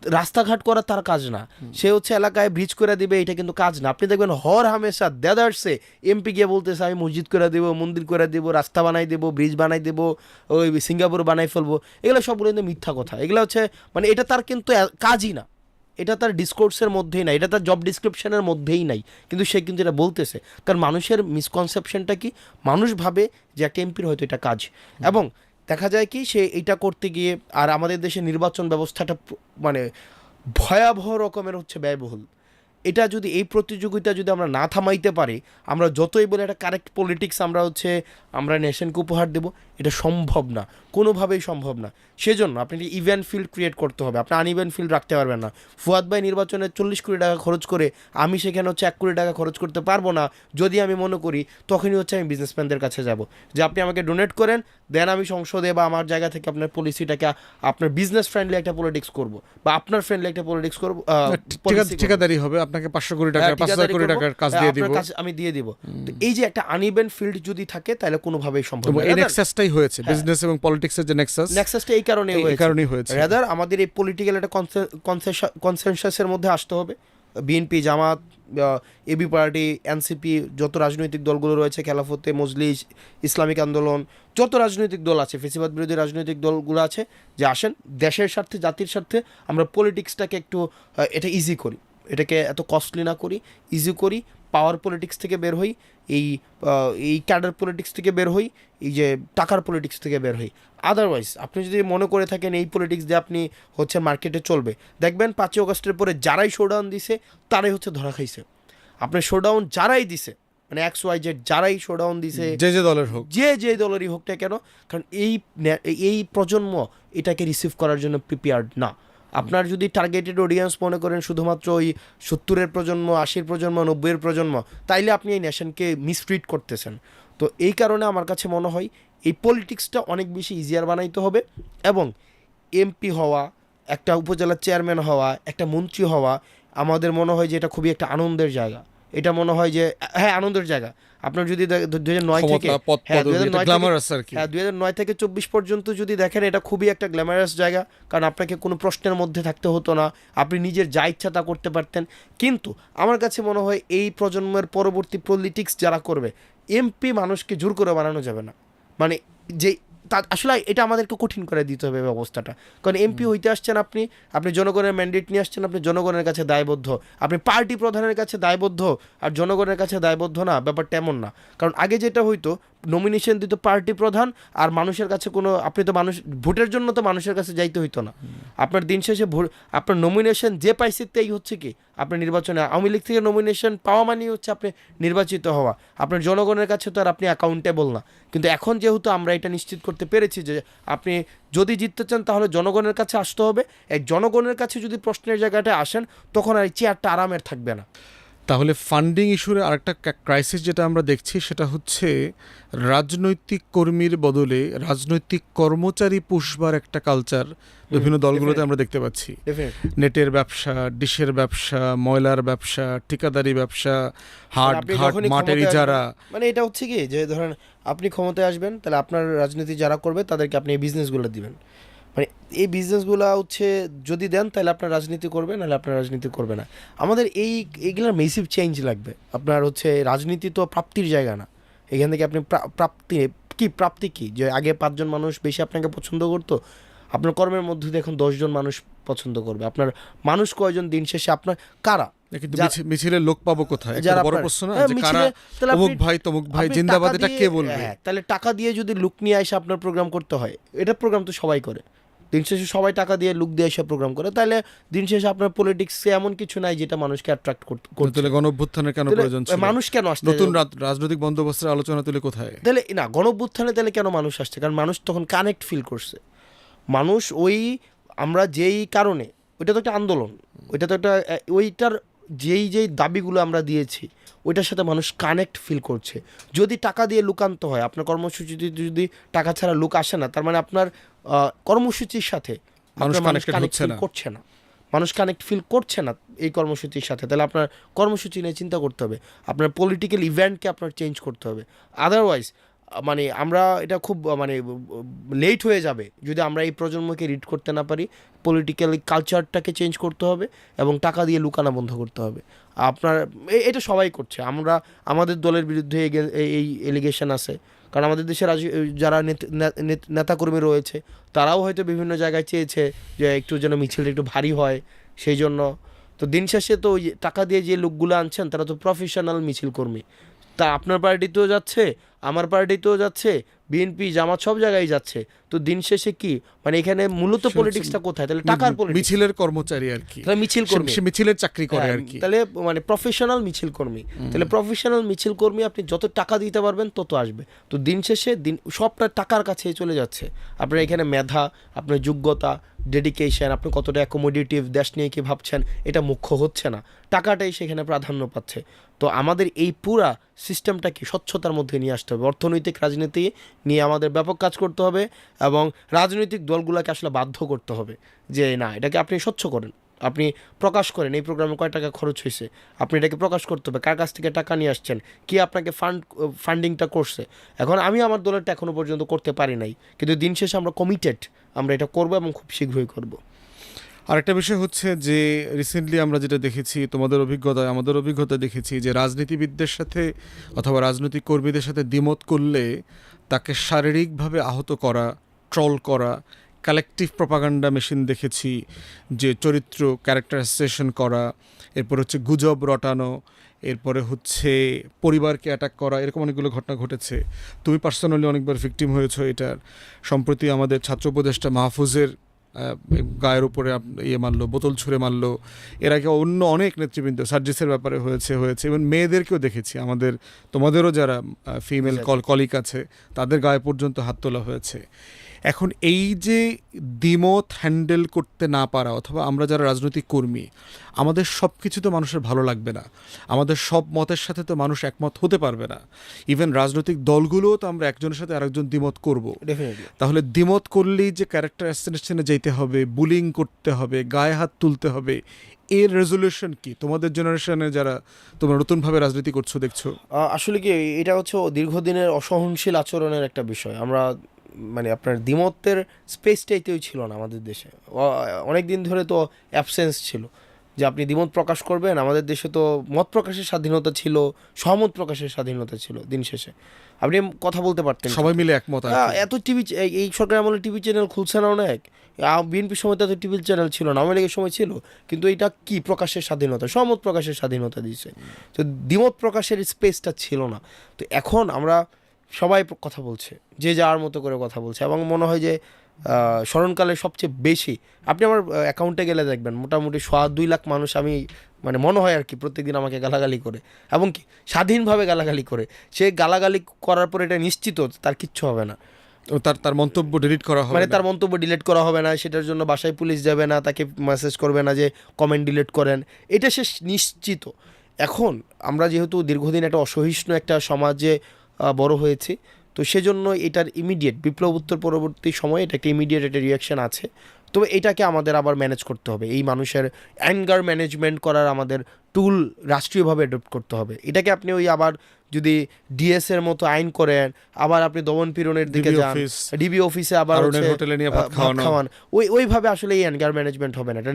রাস্তাঘাট করা তার কাজ না, সে হচ্ছে এলাকায় ব্রিজ করে দিবে, এটা কিন্তু কাজ না। আপনি দেখবেন হর হামেশা দেদারসে এমপি গিয়ে বলতেছে আমি মসজিদ করে দেবো, মন্দির করে দেবো, রাস্তা বানাই দেবো, ব্রিজ বানাই দেবো, ওই সিঙ্গাপুর বানাই ফেলবো, এগুলো সবগুলো কিন্তু মিথ্যা কথা। এগুলো হচ্ছে মানে এটা তার কিন্তু কাজই না, এটা তার ডিসকোর্সের মধ্যেই নাই, এটা তার জব ডিসক্রিপশনের মধ্যেই নাই, কিন্তু সে কিন্তু এটা বলতেছে। কারণ মানুষের মিসকনসেপশনটা কি, মানুষ ভাবে যে একটা এমপির হয়তো এটা কাজ, এবং দেখা যায় কি সে এটা করতে গিয়ে, আর আমাদের দেশে নির্বাচন ব্যবস্থাটা মানে ভয়াবহ রকমের হচ্ছে ব্যয়বহুল। এটা যদি এই প্রতিযোগিতা যদি আমরা না থামাইতে পারি, আমরা যতই বলে একটা কারেক্ট পলিটিক্স আমরা নেশনকে উপহার দেব, এটা সম্ভব না, কোনোভাবেই সম্ভব না। সেজন্য আপনি ইভেন্ট ফিল্ড ক্রিয়েট করতে হবে, আপনি আনইভেন্ট ফিল্ড রাখতে পারবেন না। ফুয়াদ ভাই নির্বাচনে 40 কোটি টাকা খরচ করে, আমি সেখানে হচ্ছে 1 কোটি টাকা খরচ করতে পারবো না। যদি আমি মনে করি, তখনই হচ্ছে আমি বিজনেসম্যানদের কাছে যাব, যে আপনি আমাকে ডোনেট করেন, দেন আমি সংসদে বা আমার জায়গা থেকে আপনার পলিসিটাকে আপনার বিজনেস ফ্রেন্ডলি একটা পলিটিক্স করবো, বা আপনার ফ্রেন্ডলি একটা পলিটিক্স করবো, ঠিকাদারি হবে, আপনাকে 500 কোটি টাকা 5,000 কোটি টাকার কাজ দিয়ে দিব, আমি দিয়ে দিব। তো এই যে একটা আনইভেন ফিল্ড যদি থাকে, তাহলে কোনোভাবেই সম্ভব না। এই নেক্সাসটাই হয়েছে বিজনেস এবং পলিটিক্সের যে নেক্সাসটা এই কারণেই হয়েছে। রাদার আমাদের এই পলিটিক্যাল একটা কনসেনসাসের মধ্যে আসতে হবে। বিএনপি, জামাত, এবি পার্টি, এনসিপি, যত রাজনৈতিক দলগুলো রয়েছে, খেলাফতে, মজলিস, ইসলামিক আন্দোলন, যত রাজনৈতিক দল আছে, ফেসিবাদ বিরোধী রাজনৈতিক দলগুলো আছে, যে আসেন দেশের স্বার্থে, জাতির স্বার্থে আমরা পলিটিক্সটাকে একটু এটা ইজি করি, এটাকে এত কস্টলি না করি, ইজি করি, পাওয়ার পলিটিক্স থেকে বের হই, এই ক্যাডার পলিটিক্স থেকে বের হই, এই যে টাকার পলিটিক্স থেকে বের হই। আদারওয়াইজ আপনি যদি মনে করে থাকেন এই পলিটিক্স দিয়ে আপনি হচ্ছে মার্কেটে চলবে, দেখবেন 5ই অগস্টের পরে যারাই শোডাউন দিছে তারাই হচ্ছে ধরা খাইছে। আপনার শোডাউন যারাই দিছে, মানে XYZ যারাই শোডাউন দিছে, যে দলের হোক, যে দলেরই হোক না কেন, কারণ এই প্রজন্ম এটাকে রিসিভ করার জন্য প্রিপেয়ার্ড না। আপনার যদি টার্গেটেড অডিয়েন্স মনে করেন শুধুমাত্র ওই 70-এর প্রজন্ম, 80-এর প্রজন্ম, 90-এর প্রজন্ম, তাইলে আপনি এই নেশনকে মিসট্রিট করতেছেন। তো এই কারণে আমার কাছে মনে হয় এই পলিটিক্সটা অনেক বেশি ইজিয়ার বানাইতে হবে, এবং এমপি হওয়া, একটা উপজেলার চেয়ারম্যান হওয়া, একটা মন্ত্রী হওয়া, আমাদের মনে হয় যে এটা খুবই একটা আনন্দের জায়গা। এটা মনে হয় যে হ্যাঁ আনন্দের জায়গা। আপনার যদি 2009 থেকে 24 পর্যন্ত যদি দেখেন, এটা খুবই একটা গ্ল্যামারাস জায়গা, কারণ আপনাকে কোনো প্রশ্নের মধ্যে থাকতে হতো না, আপনি নিজের যা ইচ্ছা তা করতে পারতেন। কিন্তু আমার কাছে মনে হয় এই প্রজন্মের পরবর্তী পলিটিক্স যারা করবে, এমপি মানুষকে জোর করে বানানো যাবে না, মানে যে আসলে এটা আমাদেরকে কঠিন করে দিতে হবে ব্যবস্থাটা। কারণ এমপি হইতে আসছেন আপনি জনগণের ম্যান্ডেট নিয়ে আসছেন, আপনি জনগণের কাছে দায়বদ্ধ, আপনি পার্টি প্রধানের কাছে দায়বদ্ধ, আর জনগণের কাছে দায়বদ্ধ না, ব্যাপারটা এমন না। কারণ আগে যেটা হইতো, নমিনেশন দিত পার্টি প্রধান, আর মানুষের কাছে কোনো, আপনি তো মানুষ ভোটের জন্য তো মানুষের কাছে যাইতে হইতো না, আপনার দিন শেষে আপনার নমিনেশন যে পাইছে তাই হচ্ছে কি আপনার নির্বাচনে, আওয়ামী লীগ থেকে নমিনেশন পাওয়া মানেই হচ্ছে আপনি নির্বাচিত হওয়া, আপনার জনগণের কাছে তো আর আপনি অ্যাকাউন্টেবল না। কিন্তু এখন যেহেতু আমরা এটা নিশ্চিত করতে পেরেছি যে আপনি যদি জিততে চান তাহলে জনগণের কাছে আসতে হবে, এই জনগণের কাছে যদি প্রশ্নের জায়গাটায় আসেন, তখন আর এই চেয়ারটা আরামের থাকবে না। তাহলে ফান্ডিং ইস্যুর আরেকটা ক্রাইসিস যেটা আমরা দেখছি, সেটা হচ্ছে রাজনৈতিক কর্মীর বদলে রাজনৈতিক কর্মচারী পুষবার একটা কালচার বিভিন্ন দলগুলোতে আমরা দেখতে পাচ্ছি। নেটের ব্যবসা, ডিশের ব্যবসা, ময়লার ব্যবসা, ঠিকাদারি ব্যবসা, হাট ঘাট মাঠের ইজারা, মানে এটা হচ্ছে কি যে ধরেন আপনি ক্ষমতায় আসবেন, তাহলে আপনার রাজনীতি যারা করবে তাদেরকে আপনি এই বিজনেসগুলো দিবেন, মানে এই বিজনেসগুলো হচ্ছে যদি দেন তাহলে আপনার রাজনীতি করবে, নাহলে আপনার রাজনীতি করবে না। আমাদের এইগুলোর মেসিভ চেঞ্জ লাগবে। আপনার হচ্ছে রাজনীতি তো প্রাপ্তির জায়গা না। এখান থেকে আপনি প্রাপ্তি কি যে আগে 5জন মানুষ বেশি আপনাকে পছন্দ করতো, আপনার কর্মের মধ্যে দিয়ে এখন 10জন মানুষ পছন্দ করবে। আপনার মানুষ কয়জন দিন শেষে আপনার কারা? কিন্তু মিছিলের লোক পাবো কোথায়, যারা বড় আপনার- প্রশ্ন না, হ্যাঁ, যে মিছিলে- কারা তাহলে অমুক আপনি- ভাই তমুক ভাই আপনি জিন্দাবাদ টাকা এটা দিয়ে- কে বলবে? হ্যাঁ, তাহলে টাকা দিয়ে যদি লুক নিয়ে এসে আপনার প্রোগ্রাম করতে হয়, এটা প্রোগ্রাম তো সবাই করে। দিন শেষে সবাই টাকা দিয়ে লুক দিয়ে এসে প্রোগ্রাম করে, তাহলে দিন শেষে আপনার পলিটিক্সে এমন কিছু নাই যেটা মানুষকে অ্যাট্রাক্ট করতে। তাহলে গণঅভ্যুত্থানের কেন প্রয়োজন ছিল? মানুষ কেন আসছে নতুন রাজনৈতিক বন্দোবস্তের আলোচনা তুলে কোথায়? তাহলে না, গণঅভ্যুত্থানে তাহলে কেন মানুষ আসছে? কারণ মানুষ তখন কানেক্ট ফিল করছে। মানুষ আমরা যেই কারণে, ওইটা তো একটা আন্দোলন, ওইটা তো একটা ওইটার যেই দাবিগুলো আমরা দিয়েছি ওইটার সাথে মানুষ কানেক্ট ফিল করছে। যদি টাকা দিয়ে লুকান্ত হয়, আপনার কর্মসূচিতে যদি টাকা ছাড়া লুক আসে না, তার মানে আপনার কর্মসূচির সাথে মানুষ connected কানেক্ট হচ্ছে ফিল না। করছে না। মানুষ কানেক্ট ফিল করছে না এই কর্মসূচির সাথে। তাহলে আপনার কর্মসূচি নিয়ে চিন্তা করতে হবে, আপনার পলিটিক্যাল ইভেন্টকে আপনার চেঞ্জ করতে হবে। আদারওয়াইজ মানে আমরা এটা খুব মানে লেট হয়ে যাবে যদি আমরা এই প্রজন্মকে রিড করতে না পারি। পলিটিক্যাল কালচারটাকে চেঞ্জ করতে হবে এবং টাকা দিয়ে লুকানো বন্ধ করতে হবে। আপনার এটা সবাই করছে। আমাদের দলের বিরুদ্ধে এই এলিগেশন আছে, কারণ আমাদের দেশের যারা নেতাকর্মী রয়েছে তারাও হয়তো বিভিন্ন জায়গায় চেয়েছে যে একটু যেন মিছিলটা একটু ভারী হয়, সেই জন্য। তো দিন শেষে তো ওই টাকা দিয়ে যে লোকগুলো আনছেন তারা তো প্রফেশনাল মিছিল কর্মী। তা আপনার পার্টিতেও যাচ্ছে, আমার পার্টিতেও যাচ্ছে, বিএনপি জামাত সব জায়গায় যাচ্ছে। তো দিন শেষে কি মানে এখানে মূলত পলিটিক্সটা কোথায়? তাহলে টাকার পলিটিক্স। মিছিলের কর্মচারী আর কি, তাহলে মিছিল কর্মী, সে মিছিলের চাকরি করে আর কি। তাহলে মানে প্রফেশনাল মিছিল কর্মী। তাহলে প্রফেশনাল মিছিল কর্মী আপনি যত টাকা দিতে পারবেন তত আসবে। তো দিন শেষে সবটা টাকার কাছেই চলে যাচ্ছে। আপনার এখানে মেধা, আপনার যোগ্যতা, ডেডিকেশন, আপনি কতটা অ্যাকোমোডেটিভ, দেশ নিয়ে কি ভাবছেন, এটা মুখ্য হচ্ছে না, টাকাটাই সেখানে প্রাধান্য পাচ্ছে। তো আমাদের এই পুরা সিস্টেমটাকে স্বচ্ছতার মধ্যে নিয়ে আসতে হবে। অর্থনৈতিক রাজনীতি নিয়ে আমাদের ব্যাপক কাজ করতে হবে এবং রাজনৈতিক দলগুলোকে আসলে বাধ্য করতে হবে যে না, এটাকে আপনি স্বচ্ছ করেন, আপনি প্রকাশ করেন এই প্রোগ্রামে কয় টাকা খরচ হয়েছে, আপনি এটাকে প্রকাশ করতে হবে, কার কাছ থেকে টাকা নিয়ে আসছেন, কি আপনাকে ফান্ডিংটা করছে। এখন আমি আমার দলেরটা এখনও পর্যন্ত করতে পারি নাই, কিন্তু দিন শেষে আমরা কমিটেড, আমরা এটা করবো এবং খুব শীঘ্রই করব। আরেকটা বিষয় হচ্ছে যে রিসেন্টলি আমরা যেটা দেখেছি, তোমাদের অভিজ্ঞতায় আমাদের অভিজ্ঞতা দেখেছি যে রাজনীতিবিদদের সাথে অথবা রাজনৈতিক কর্মীদের সাথে দ্বিমত করলে তাকে শারীরিকভাবে আহত করা, ট্রল করা, কালেকটিভ প্রপাগান্ডা মেশিন দেখেছি, যে চরিত্র ক্যারেক্টার অ্যাসোসিয়েশন করা, এরপর হচ্ছে গুজব রটানো, এরপরে হচ্ছে পরিবারকে অ্যাটাক করা, এরকম অনেকগুলো ঘটনা ঘটেছে। তুমি পার্সোনালি অনেকবার ভিকটিম হয়েছো এটার। সম্প্রতি আমাদের ছাত্র উপদেষ্টা মাহফুজের গায়ের উপরে মারলো, বোতল ছুঁড়ে মারলো। এর আগে অন্য অনেক নেতৃবৃন্দ সার্জিসের ব্যাপারে হয়েছে এবং মেয়েদেরকেও দেখেছি, তোমাদেরও যারা ফিমেল কলিগ আছে তাদের গায়ে পর্যন্ত হাত তোলা হয়েছে। এখন এই যে দ্বিমত হ্যান্ডেল করতে না পারা, অথবা আমরা যারা রাজনৈতিক কর্মী, আমাদের সব কিছু তো মানুষের ভালো লাগবে না, আমাদের সব মতের সাথে তো মানুষ একমত হতে পারবে না। ইভেন রাজনৈতিক দলগুলোও তো আমরা একজনের সাথে আরেকজন দ্বিমত করব। তাহলে দ্বিমত করলেই যে ক্যারেক্টার অ্যাসাসিনেশনে যেতে হবে, বুলিং করতে হবে, গায়ে হাত তুলতে হবে, এর রেজলিউশন কি? তোমাদের জেনারেশনে যারা তোমরা নতুনভাবে রাজনীতি করছো দেখছো, আসলে কি এটা হচ্ছে দীর্ঘদিনের অসহনশীল আচরণের একটা বিষয়। আমরা মানে আপনার দ্বিমতের স্পেসটাইতেও ছিল না আমাদের দেশে, অনেক দিন ধরে তো অ্যাবসেন্স ছিল যে আপনি দ্বিমত প্রকাশ করবেন। আমাদের দেশে তো মত প্রকাশের স্বাধীনতা ছিল, সহমত প্রকাশের স্বাধীনতা ছিল। দিন শেষে আপনি কথা বলতে পারতেন, সবাই মিলে একমত। এত টিভি, এই সরকার আমলে টিভি চ্যানেল খুলছে না অনেক, বিএনপির সময় তো এত টিভি চ্যানেল ছিল না, আওয়ামী লীগের সময় ছিল, কিন্তু এটা কি প্রকাশের স্বাধীনতা, সহমত প্রকাশের স্বাধীনতা দিয়েছে। তো দ্বিমত প্রকাশের স্পেসটা ছিল না। তো এখন আমরা সবাই কথা বলছে, যে যার মতো করে কথা বলছে, এবং মনে হয় যে স্মরণকালে সবচেয়ে বেশি, আপনি আমার অ্যাকাউন্টে গেলে দেখবেন মোটামুটি 2.5 লাখ মানুষ, আমি মানে মনে হয় আর কি, প্রত্যেকদিন আমাকে গালাগালি করে, এবং কি স্বাধীনভাবে গালাগালি করে। সে গালাগালি করার পর এটা নিশ্চিত তার কিচ্ছু হবে না, তার মন্তব্য ডিলিট করা হবে, মানে তার মন্তব্য ডিলিট করা হবে না, সেটার জন্য বাসায় পুলিশ যাবে না, তাকে মেসেজ করবে না যে কমেন্ট ডিলিট করেন, এটা সে নিশ্চিত। এখন আমরা যেহেতু দীর্ঘদিন একটা অসহিষ্ণু একটা সমাজে বড় হয়েছি, তো সেজন্য এটার ইমিডিয়েট বিপ্লব উত্তর পরবর্তী সময়ে এটা একটা ইমিডিয়েট একটা রিয়াকশান আছে। তবে এটাকে আমাদের আবার ম্যানেজ করতে হবে, এই মানুষের অ্যাঙ্গার ম্যানেজমেন্ট করার আমাদের টুল রাষ্ট্রীয়ভাবে অ্যাডপ্ট করতে হবে। এটাকে আপনি ওই আবার যদি ডিএস এর মতো আইন করেন, আবার আপনি দমন পীড়নের দিকে DB যান, অফিস, ডিবি অফিসে আবার কারণের হচ্ছে হোটেলে নিয়ে ভাত ভাত খাওয়ানো। খাওয়ান, ওইভাবে আসলে এই অ্যাঙ্গার ম্যানেজমেন্ট হবে না। এটা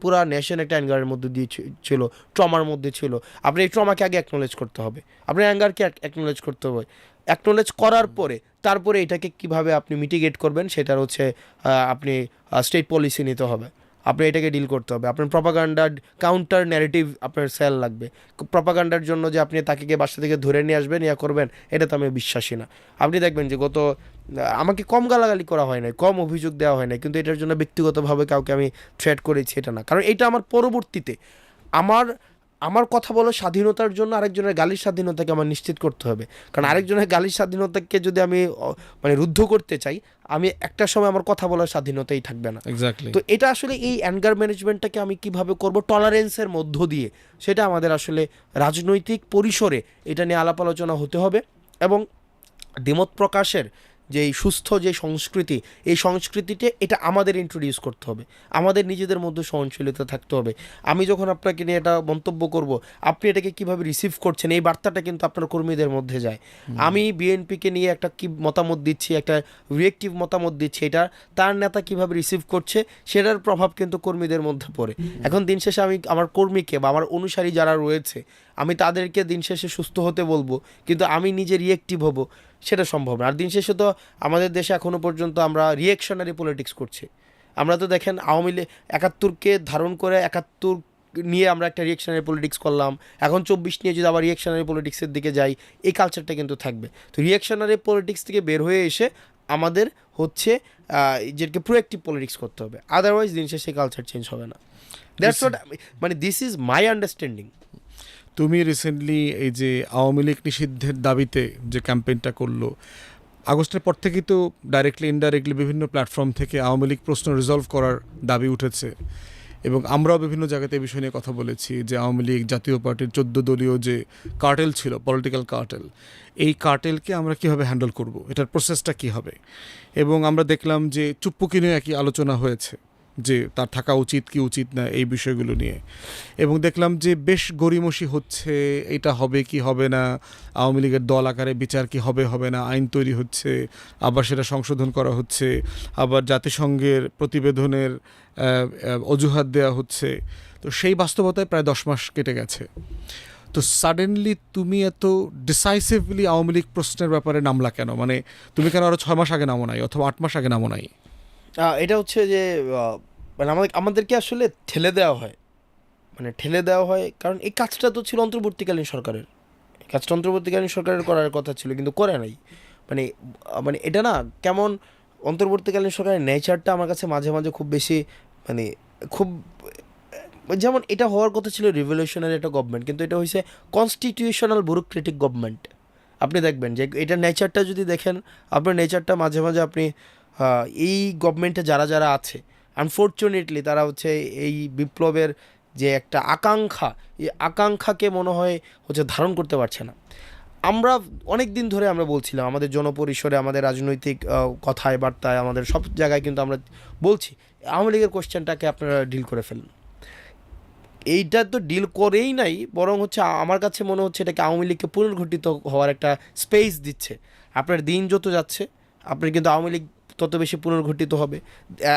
পুরা নেশন একটা অ্যাঙ্গারের মধ্যে দিয়ে ছিল, ট্রমার মধ্যে ছিল। আপনি এই ট্রমাকে আগে অ্যাকনোলেজ করতে হবে, আপনার অ্যাঙ্গারকে অ্যাকনোলেজ করতে হবে। অ্যাকনোলেজ করার পরে তারপরে এটাকে কিভাবে আপনি মিটিগেট করবেন সেটার হচ্ছে আপনি স্টেট পলিসি নিতে হবে, আপনি এটাকে ডিল করতে হবে। আপনার প্রপাগান্ডার কাউন্টার ন্যারেটিভ আপনার সেল লাগবে। প্রপাগান্ডার জন্য যে আপনি তাকে গিয়ে বাসা থেকে ধরে নিয়ে আসবেন, ইয়া করবেন, এটা তো আমি বিশ্বাসী না। আপনি দেখবেন যে আমাকে কম গালাগালি করা হয় নাই, কম অভিযোগ দেওয়া হয় নাই, কিন্তু এটার জন্য ব্যক্তিগতভাবে কাউকে আমি থ্রেট করেছি এটা না। কারণ এটা আমার পরবর্তীতে আমার কথা বলার স্বাধীনতার জন্য আরেকজনের গালির স্বাধীনতাকে আমার নিশ্চিত করতে হবে। কারণ আরেকজনের গালির স্বাধীনতাকে যদি আমি মানে রুদ্ধ করতে চাই, আমি একটা সময় আমার কথা বলার স্বাধীনতাই থাকবে না। এক্স্যাক্টলি। তো এটা আসলে এই অ্যাঙ্গার ম্যানেজমেন্টটাকে আমি কিভাবে করব টলারেন্সের মধ্য দিয়ে, সেটা আমাদের আসলে রাজনৈতিক পরিসরে এটা নিয়ে আলাপ আলোচনা হতে হবে। এবং দ্বিমত প্রকাশের যে সুস্থ যে সংস্কৃতি, এই সংস্কৃতিতে এটা আমাদের ইন্ট্রোডিউস করতে হবে, আমাদের নিজেদের মধ্যে সহনশীলতা থাকতে হবে। আমি যখন আপনাকে নিয়ে এটা মন্তব্য করব, আপনি এটাকে কিভাবে রিসিভ করছেন, এই বার্তাটা কিন্তু আপনার কর্মীদের মধ্যে যায়। আমি বিএনপিকে নিয়ে একটা কি মতামত দিচ্ছি, একটা রিয়েক্টিভ মতামত দিচ্ছি, এটা তার নেতা কিভাবে রিসিভ করছে সেটার প্রভাব কিন্তু কর্মীদের মধ্যে পড়ে। এখন দিন শেষে আমি আমার কর্মীকে বা আমার অনুসারী যারা রয়েছে, আমি তাদেরকে দিন শেষে সুস্থ হতে বলবো, কিন্তু আমি নিজে রিয়েক্টিভ হব, সেটা সম্ভব না। আর দিন শেষে তো আমাদের দেশে এখনও পর্যন্ত আমরা রিয়েকশনারি পলিটিক্স করছি। আমরা তো দেখেন আওয়ামী লীগ ৭১কে ধারণ করে ৭১ নিয়ে আমরা একটা রিয়েকশনারি পলিটিক্স করলাম, এখন ২৪ নিয়ে যদি আবার রিয়েকশনারি পলিটিক্সের দিকে যাই, এই কালচারটা কিন্তু থাকবে। তো রিয়েকশনারি পলিটিক্স থেকে বের হয়ে এসে আমাদের হচ্ছে যেটাকে প্রোঅ্যাক্টিভ পলিটিক্স করতে হবে, আদারওয়াইজ দিন শেষে কালচার চেঞ্জ হবে না। দ্যাটস হোয়াট, মানে দিস ইজ মাই আন্ডারস্ট্যান্ডিং। তুমি রিসেন্টলি এই যে আওয়ামী লীগ নিষিদ্ধের দাবিতে যে ক্যাম্পেইনটা করলো, আগস্টের পর থেকেই তো ডাইরেক্টলি ইনডাইরেক্টলি বিভিন্ন প্ল্যাটফর্ম থেকে আওয়ামী লীগ প্রশ্ন রিজলভ করার দাবি উঠেছে, এবং আমরাও বিভিন্ন জায়গাতে এই বিষয় নিয়ে কথা বলেছি যে আওয়ামী লীগ জাতীয় পার্টির ১৪ দলীয় যে কার্টেল ছিল, পলিটিক্যাল কার্টেল, এই কার্টেলকে আমরা কীভাবে হ্যান্ডেল করব, এটার প্রসেসটা কী হবে। এবং আমরা দেখলাম যে চুপ্পুকে নিয়ে একই আলোচনা হয়েছে যে তার থাকা উচিত কি উচিত না এই বিষয়গুলো নিয়ে, এবং দেখলাম যে বেশ গড়িমসি হচ্ছে, এটা হবে কি হবে না, আওয়ামী লীগের দল আকারে বিচার কি হবে হবে না, আইন তৈরি হচ্ছে, আবার সেটা সংশোধন করা হচ্ছে, আবার জাতিসংঘের প্রতিবেদনের অজুহাত দেওয়া হচ্ছে। তো সেই বাস্তবতায় প্রায় ১০ মাস কেটে গেছে। তো সাডেনলি তুমি এত ডিসাইসিভলি আওয়ামী লীগ প্রশ্নের ব্যাপারে নামলা কেন? মানে তুমি কেন আরও ৬ মাস আগে নামো নাই, অথবা ৮ মাস আগে নামো নাই? এটা হচ্ছে যে মানে আমাদেরকে আসলে ঠেলে দেওয়া হয়, মানে ঠেলে দেওয়া হয়, কারণ এই কাজটা তো ছিল অন্তর্বর্তীকালীন সরকারের, এই কাজটা অন্তর্বর্তীকালীন সরকারের করার কথা ছিল, কিন্তু করে নাই। মানে মানে এটা না কেমন, অন্তর্বর্তীকালীন সরকারের নেচারটা আমার কাছে মাঝে মাঝে খুব বেশি মানে খুব, যেমন এটা হওয়ার কথা ছিল রিভলিউশনারি একটা গভর্নমেন্ট, কিন্তু এটা হয়েছে কনস্টিটিউশনাল ব্যুরোক্রেটিক গভর্নমেন্ট। আপনি দেখবেন যে এটা নেচারটা যদি দেখেন, আপনার নেচারটা মাঝে মাঝে আপনি এই গভর্নমেন্টে যারা যারা আছে আনফর্চুনেটলি তারা হচ্ছে এই বিপ্লবের যে একটা আকাঙ্ক্ষা, এই আকাঙ্ক্ষাকে মনে হয় হচ্ছে ধারণ করতে পারছে না। আমরা অনেক দিন ধরে আমরা বলছিলাম আমাদের জনপরিসরে, আমাদের রাজনৈতিক কথায় বার্তায়, আমাদের সব জায়গায় কিন্তু আমরা বলছি আওয়ামী লীগের কোশ্চেনটাকে আপনারা ডিল করে ফেলুন। এইটা তো ডিল করেই নাই, বরং হচ্ছে আমার কাছে মনে হচ্ছে এটাকে আওয়ামী লীগকে পুনর্গঠিত হওয়ার একটা স্পেস দিচ্ছে। আপনার দিন যত যাচ্ছে আপনার কিন্তু আওয়ামী লীগ তত বেশি পুনর্গঠিত হবে।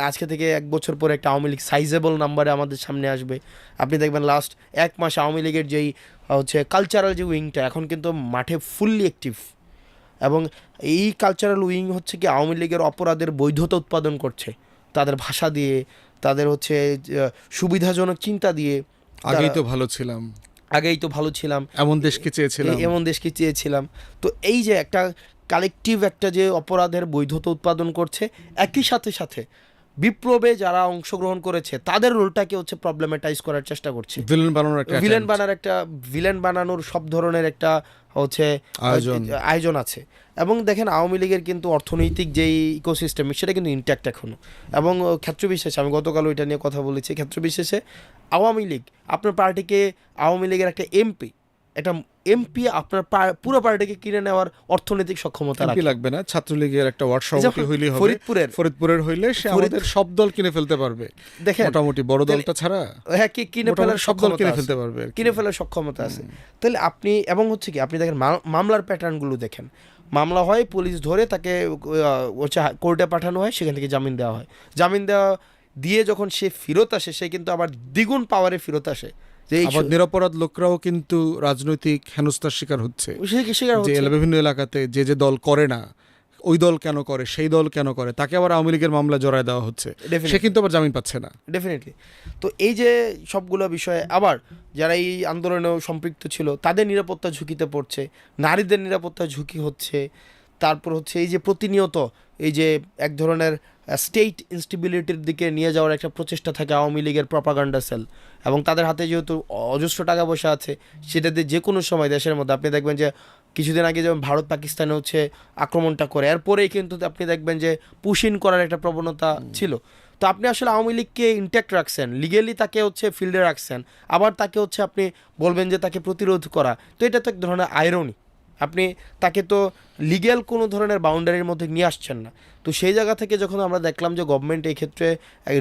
আজকে থেকে ১ বছর পরে একটা আওয়ামী লীগ সাইজেবল নাম্বারে আমাদের সামনে আসবে। আপনি দেখবেন লাস্ট ১ মাস আওয়ামী লীগের যেই হচ্ছে কালচারাল যে উইংটা এখন কিন্তু মাঠে ফুললি অ্যাক্টিভ, এবং এই কালচারাল উইং হচ্ছে কি আওয়ামী লীগের অপরাধের বৈধতা উৎপাদন করছে তাদের ভাষা দিয়ে, তাদের হচ্ছে সুবিধাজনক চিন্তা দিয়ে। আগেই তো ভালো ছিলাম, আগেই তো ভালো ছিলাম, এমন দেশকে চেয়েছিলাম, এমন দেশকে চেয়েছিলাম। তো এই যে একটা কালেকটিভ একটা যে অপরাধের বৈধতা উৎপাদন করছে, একই সাথে সাথে বিপ্লবে যারা অংশগ্রহণ করেছে তাদের রোলটাকে হচ্ছে প্রবলেমেটাইজ করার চেষ্টা করছে, ভিলেন বানানোর সব ধরনের একটা হচ্ছে আয়োজন আছে। এবং দেখেন আওয়ামী লীগের কিন্তু অর্থনৈতিক যেই ইকোসিস্টেম সেটা কিন্তু ইনট্যাক্ট এখনও, এবং ক্ষেত্রবিশেষে আমি গতকাল ওইটা নিয়ে কথা বলেছি, ক্ষেত্রবিশেষে আওয়ামী লীগ আপনার পার্টিকে, আওয়ামী লীগের একটা এমপি একটা এমপি আপনার পুরো পার্টিকে কিনে নেওয়ার অর্থনৈতিক সক্ষমতা এমপি রাখে। লাগবে না, ছাত্রলীগের একটা ওয়ার্ড সভাপতি হইলেই হবে, ফরিদপুরের হইলে সে আমাদের সব দল কিনে ফেলতে পারবে, দেখেন মোটামুটি বড় দলটা ছাড়া হ্যাঁ কিনে ফেলার সব দল কিনে সক্ষমতা ফেলতে আছে, পারবে আর কি। কিনে ফেলার সক্ষমতা আছে। তাহলে আপনি এবং হচ্ছে কি আপনি দেখেন মামলার প্যাটার্নগুলো দেখেন, মামলা হয়, পুলিশ ধরে তাকে হচ্ছে কোর্টে পাঠানো হয়, সেখান থেকে জামিন দেওয়া হয়, জামিন দেওয়া দিয়ে যখন সে ফেরত আসে সে কিন্তু আবার দ্বিগুণ পাওয়ারে ফেরত আসে, যে এই আবার নিরপরাধ লোকরাও কিন্তু রাজনৈতিক হেনস্থার শিকার হচ্ছে, শিকার যে হচ্ছে। বিভিন্ন এলাকাতে যে যে দল করে না, ওই দল কেন করে, সেই দল কেন করে, তাকে আবার আওয়ামী লীগের মামলা জড়ায় দেওয়া হচ্ছে, সে কিন্তু আবার জামিন পাচ্ছে না। ডেফিনেটলি। তো এই যে সবগুলো বিষয়ে আবার যারা এই আন্দোলনেও সম্পৃক্ত ছিল তাদের নিরাপত্তা ঝুঁকিতে পড়ছে, নারীদের নিরাপত্তা ঝুঁকি হচ্ছে, তারপর হচ্ছে এই যে প্রতিনিয়ত এই যে এক ধরনের স্টেট ইনস্টেবিলিটির দিকে নিয়ে যাওয়ার একটা প্রচেষ্টা থাকে আওয়ামী লীগের প্রপাগান্ডা সেল, এবং তাদের হাতে যেহেতু অজস্র টাকা পয়সা আছে, সেটাতে যে কোনো সময় দেশের মধ্যে আপনি দেখবেন যে কিছুদিন আগে যেমন ভারত পাকিস্তানে হচ্ছে আক্রমণটা করে, এরপরেই কিন্তু আপনি দেখবেন যে পুশিন করার একটা প্রবণতা ছিল। তো আপনি আসলে আওয়ামী লীগকে ইনট্যাক্ট রাখছেন, লিগেলি তাকে হচ্ছে ফিল্ডে রাখছেন, আবার তাকে হচ্ছে আপনি বলবেন যে তাকে প্রতিরোধ করা, তো এটা তো এক ধরনের আয়রনি। আপনি তাকে তো লিগ্যাল কোনো ধরনের বাউন্ডারির মধ্যে নিয়ে আসছেন না। তো সেই জায়গা থেকে যখন আমরা দেখলাম যে গভর্নমেন্ট এই ক্ষেত্রে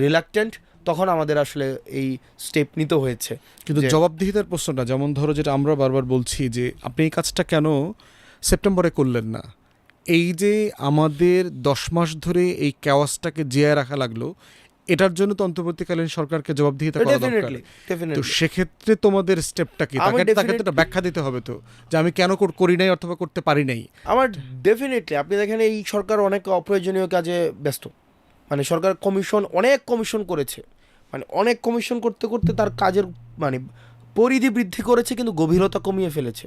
রিলাক্টেন্ট, তখন আমাদের আসলে এই স্টেপ নিতে হয়েছে। কিন্তু জবাবদিহিতার প্রশ্নটা, যেমন ধরো যেটা আমরা বারবার বলছি যে আপনি এই কাজটা কেন সেপ্টেম্বরে করলেন না, এই যে আমাদের 10 মাস ধরে এই ক্যাওয়াসটাকে জিয়ায় রাখা লাগলো, এটার জন্য তো অন্তর্বর্তীকালীন সরকারকে জবাবদিহিতা করা দরকার। তো সেক্ষেত্রে তোমাদের স্টেপটা কি, তাকে তো ব্যাখ্যা দিতে হবে তো, যে আমি কেন করি নাই অথবা করতে পারি নাই। আমার ডেফিনেটলি আপনি দেখেন এই সরকার অনেক অপ্রয়োজনীয় কাজে ব্যস্ত, মানে সরকার অনেক কমিশন করেছে, মানে অনেক কমিশন করতে করতে তার কাজের মানে পরিধি বৃদ্ধি করেছে কিন্তু গভীরতা কমিয়ে ফেলেছে।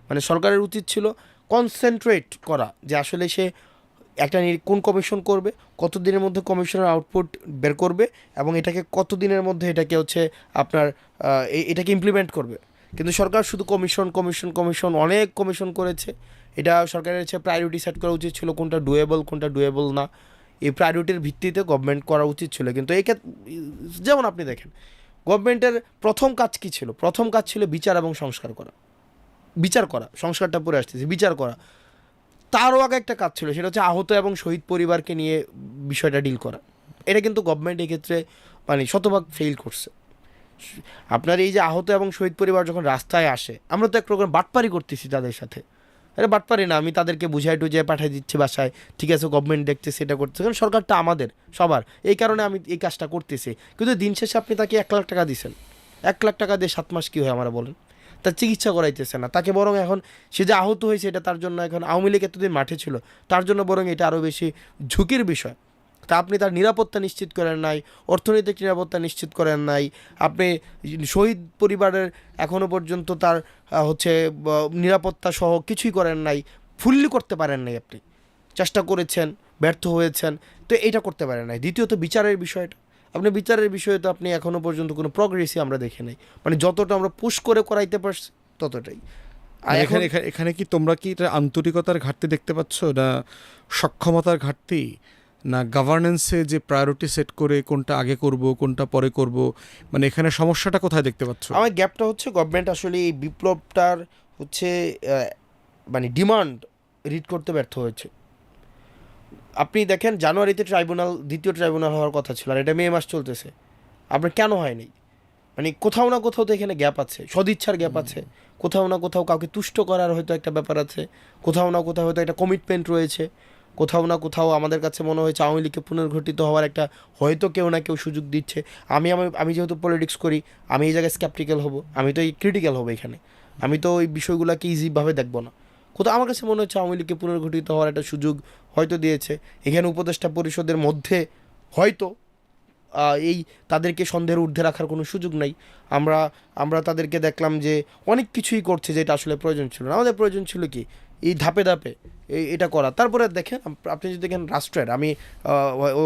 মানে সরকারের উচিত ছিল কনসেন্ট্রেট করা, যে আসলে সে একটা কোন কমিশন করবে, কত দিনের মধ্যে কমিশনের আউটপুট বের করবে, এবং এটাকে কত দিনের মধ্যে এটাকে হচ্ছে আপনার এটাকে ইমপ্লিমেন্ট করবে। কিন্তু সরকার শুধু কমিশন কমিশন কমিশন অনেক কমিশন করেছে। এটা সরকারের হচ্ছে প্রায়োরিটি সেট করা উচিত ছিল, কোনটা ডুয়েবল কোনটা ডুয়েবল না, এই প্রায়োরিটির ভিত্তিতে গভর্নমেন্ট করা উচিত ছিল। কিন্তু এই ক্ষেত্রে যেমন আপনি দেখেন গভর্নমেন্টের প্রথম কাজ কী ছিল, প্রথম কাজ ছিল বিচার এবং সংস্কার করা, বিচার করা, সংস্কারটা পরে আসতেছে, বিচার করা। তারও আগে একটা কাজ ছিল, সেটা হচ্ছে আহত এবং শহীদ পরিবারকে নিয়ে বিষয়টা ডিল করা। এটা কিন্তু গভর্নমেন্ট এক্ষেত্রে মানে শতভাগ ফেল করছে। আপনার এই যে আহত এবং শহীদ পরিবার যখন রাস্তায় আসে, আমরা তো এক রকম বাটপারি করতেছি তাদের সাথে, আরে বাটপারি না, আমি তাদেরকে বুঝাই টুঝাই পাঠিয়ে দিচ্ছি বাসায়, ঠিক আছে গভর্নমেন্ট দেখতেছে এটা করতেছে, কারণ সরকারটা আমাদের সবার, এই কারণে আমি এই কাজটা করতেছি। কিন্তু দিন শেষে আপনি তাকে 1 লাখ টাকা দিচ্ছেন, 1 লাখ টাকা দিয়ে 7 মাস কী হয় আমরা বলেন, তার চিকিৎসা করাইতেছে না, তাকে বরং এখন সে যে আহত হয়েছে এটা তার জন্য এখন আওয়ামী লীগ এতদিন মাঠে ছিল, তার জন্য বরং এটা আরও বেশি ঝুঁকির বিষয়। তা আপনি তার নিরাপত্তা নিশ্চিত করেন নাই, অর্থনৈতিক নিরাপত্তা নিশ্চিত করেন নাই, আপনি শহীদ পরিবারের এখনও পর্যন্ত তার হচ্ছে নিরাপত্তা সহ কিছুই করেন নাই, ফুললি করতে পারেন নাই। আপনি চেষ্টা করেছেন, ব্যর্থ হয়েছেন, তো এইটা করতে পারেন নাই। দ্বিতীয়ত বিচারের বিষয়টা, আপনি বিচারের বিষয়ে তো আপনি এখনও পর্যন্ত কোনো প্রগ্রেসই আমরা দেখি নাই, মানে যতটা আমরা পুশ করে করাইতে পারছি ততটাই। আর এখানে কি তোমরা কি এটা আন্তরিকতার ঘাটতি দেখতে পাচ্ছ, না সক্ষমতার ঘাটতি, না গভর্নেন্সে যে প্রায়োরিটি সেট করে কোনটা আগে করব কোনটা পরে করব, মানে এখানে সমস্যাটা কোথায় দেখতে পাচ্ছ? আমার গ্যাপটা হচ্ছে গভর্নমেন্ট আসলে এই বিপ্লবটার হচ্ছে মানে ডিমান্ড রিড করতে ব্যর্থ হয়েছে। আপনি দেখেন জানুয়ারিতে দ্বিতীয় ট্রাইব্যুনাল হওয়ার কথা ছিল, আর এটা মে মাস চলতেছে, আপনার কেন হয়নি? মানে কোথাও না কোথাও তো এখানে গ্যাপ আছে, সদিচ্ছার গ্যাপ আছে, কোথাও না কোথাও কাউকে তুষ্ট করার হয়তো একটা ব্যাপার আছে, কোথাও না কোথাও হয়তো একটা কমিটমেন্ট রয়েছে, কোথাও না কোথাও আমাদের কাছে মনে হয়েছে আওয়ামী লীগকে পুনর্গঠিত হওয়ার একটা হয়তো কেউ না কেউ সুযোগ দিচ্ছে। আমি যেহেতু পলিটিক্স করি, আমি এই জায়গায় স্ক্যাপটিক্যাল হব, আমি তো এই ক্রিটিক্যাল হবো এখানে, আমি তো ওই বিষয়গুলোকে ইজিভাবে দেখবো না। কোথাও আমার কাছে মনে হচ্ছে আওয়ামী লীগকে পুনর্গঠিত হওয়ার একটা সুযোগ হয়তো দিয়েছে, এখানে উপদেষ্টা পরিষদের মধ্যে হয়তো এই তাদেরকে সন্দেহের ঊর্ধ্বে রাখার কোনো সুযোগ নাই। আমরা তাদেরকে দেখলাম যে অনেক কিছুই করছে যেটা আসলে প্রয়োজন ছিল না। আমাদের প্রয়োজন ছিল কি এই ধাপে ধাপে এটা করা। তারপরে দেখেন আপনি যদি দেখেন রাষ্ট্রের, আমি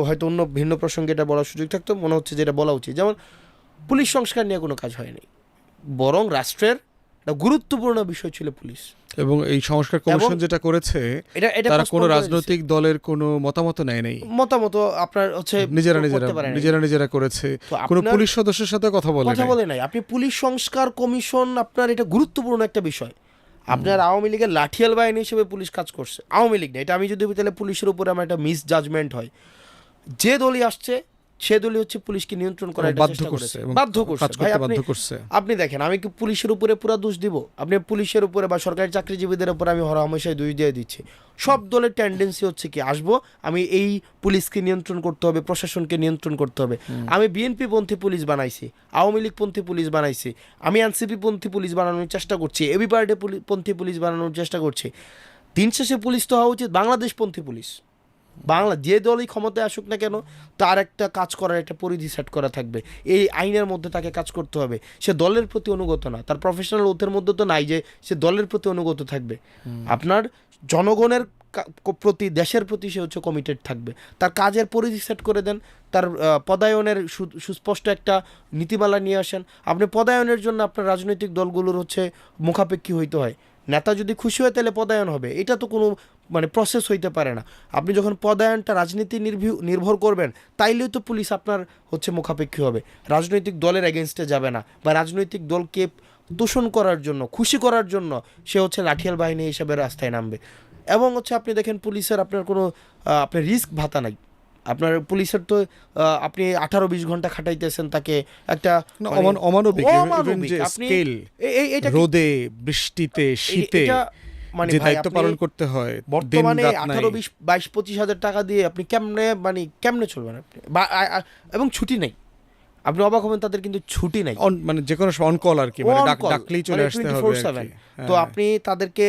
হয়তো অন্য ভিন্ন প্রসঙ্গে এটা বলার সুযোগ থাকতো, মনে হচ্ছে যেটা বলা উচিত, যেমন পুলিশ সংস্কার নিয়ে কোনো কাজ হয়নি, বরং রাষ্ট্রের একটা গুরুত্বপূর্ণ বিষয় ছিল পুলিশ। এবং এই সংস্কার কমিশন এবং যেটা করেছে এটা তারা postpone কোনো করে রাজনৈতিক দলের কোনো মতামত নেয় নাই, দিছে। মতামত আপনার হচ্ছে করতে পারে নাই। নিজেরা করেছে, তো কোনো আপনার পুলিশ সদস্যের সাথে কথা বলে কথা নাই। বলে নাই। আপনি পুলিশ সংস্কার কমিশন, আপনার এটা গুরুত্বপূর্ণ একটা বিষয়। আপনার আওয়ামী লীগের লাঠিয়াল বাহিনী হিসেবে পুলিশ কাজ করছে, আওয়ামী লীগ না। এটা আমি যদি তাহলে পুলিশের উপরে আমার একটা মিস জাজমেন্ট হয়, যে দলই আসছে সে দলই হচ্ছে পুলিশকে নিয়ন্ত্রণ করার একটা বাধ্য চেষ্টা করছে করেছে, এবং বাধ্য করছে। কাজ ভাই করতে আপনি বাধ্য করছে। আপনি দেখেন, আমি কি পুলিশের উপরে পুরো দোষ দিব? আপনি পুলিশের উপরে বা সরকারি চাকরিজীবীদের উপরে আমি হরহামেশাই দোষ দিয়ে দিচ্ছি। সব দলের টেন্ডেন্সি হচ্ছে কি, আসবো আমি এই পুলিশকে নিয়ন্ত্রণ করতে হবে, প্রশাসনকে নিয়ন্ত্রণ করতে হবে। আমি বিএনপি পন্থী পুলিশ বানাইছি, আওয়ামী লীগ পন্থী পুলিশ বানাইছি, আমি এনসিপি পন্থী পুলিশ বানানোর চেষ্টা করছি, এবি পার্টি পন্থী পুলিশ বানানোর চেষ্টা করছি। দিন শেষে পুলিশ তো হওয়া উচিত বাংলাদেশ পন্থী পুলিশ। বাংলা যে দলই ক্ষমতায় আসুক না কেন, তার একটা কাজ করার একটা পরিধি সেট করা থাকবে, এই আইনের মধ্যে তাকে কাজ করতে হবে। সে দলের প্রতি অনুগত না, তার প্রফেশনাল ওথের মধ্যে তো নাই যে সে দলের প্রতি অনুগত থাকবে। আপনার জনগণের প্রতি, দেশের প্রতি সে হচ্ছে কমিটেড থাকবে। তার কাজের পরিধি সেট করে দেন, তার পদায়নের সুস্পষ্ট একটা নীতিমালা নিয়ে আসেন। আপনি পদায়নের জন্য আপনার রাজনৈতিক দলগুলোর হচ্ছে মুখাপেক্ষী হইতে হয়। নেতা যদি খুশি হয় তাহলে পদায়ন হবে, এটা তো কোনো মানে প্রসেস হইতে পারে না। আপনি যখন পদায়নটা রাজনীতি নির্ভর করবেন, তাইলেও তো পুলিশ আপনার হচ্ছে মুখাপেক্ষী হবে, রাজনৈতিক দলের এগেনস্টে যাবে না, বা রাজনৈতিক দলকে তোষণ করার জন্য, খুশি করার জন্য সে হচ্ছে লাঠিয়াল বাহিনী হিসেবে রাস্তায় নামবে। এবং হচ্ছে আপনি দেখেন পুলিশের আপনার কোনো আপনার রিস্ক ভাতা নাই। আপনার পুলিশের তো আপনি 18-20 ঘন্টা খাটাইতেছেন তাকে একটা অমানবিক অমানবিক। যে আপনি স্কেল, এটা রোদে বৃষ্টিতে শীতে মানে যে ভাই দায়িত্ব আপনি পালন করতে হয়, বর্তমানে দিন রাত নাই। 18-20-22-25 হাজার টাকা দিয়ে আপনি কেমনে চলবেন আপনি? এবং ছুটি নেই, আপনি অবাক হবেন তাদের কিন্তু ছুটি নাই, মানে যে কোনো অন কল আর কি, মানে On call, ডাকলেই চলে মানে আসতে হবে আর 24/7। কি। তো হ্যাঁ। আপনি তাদেরকে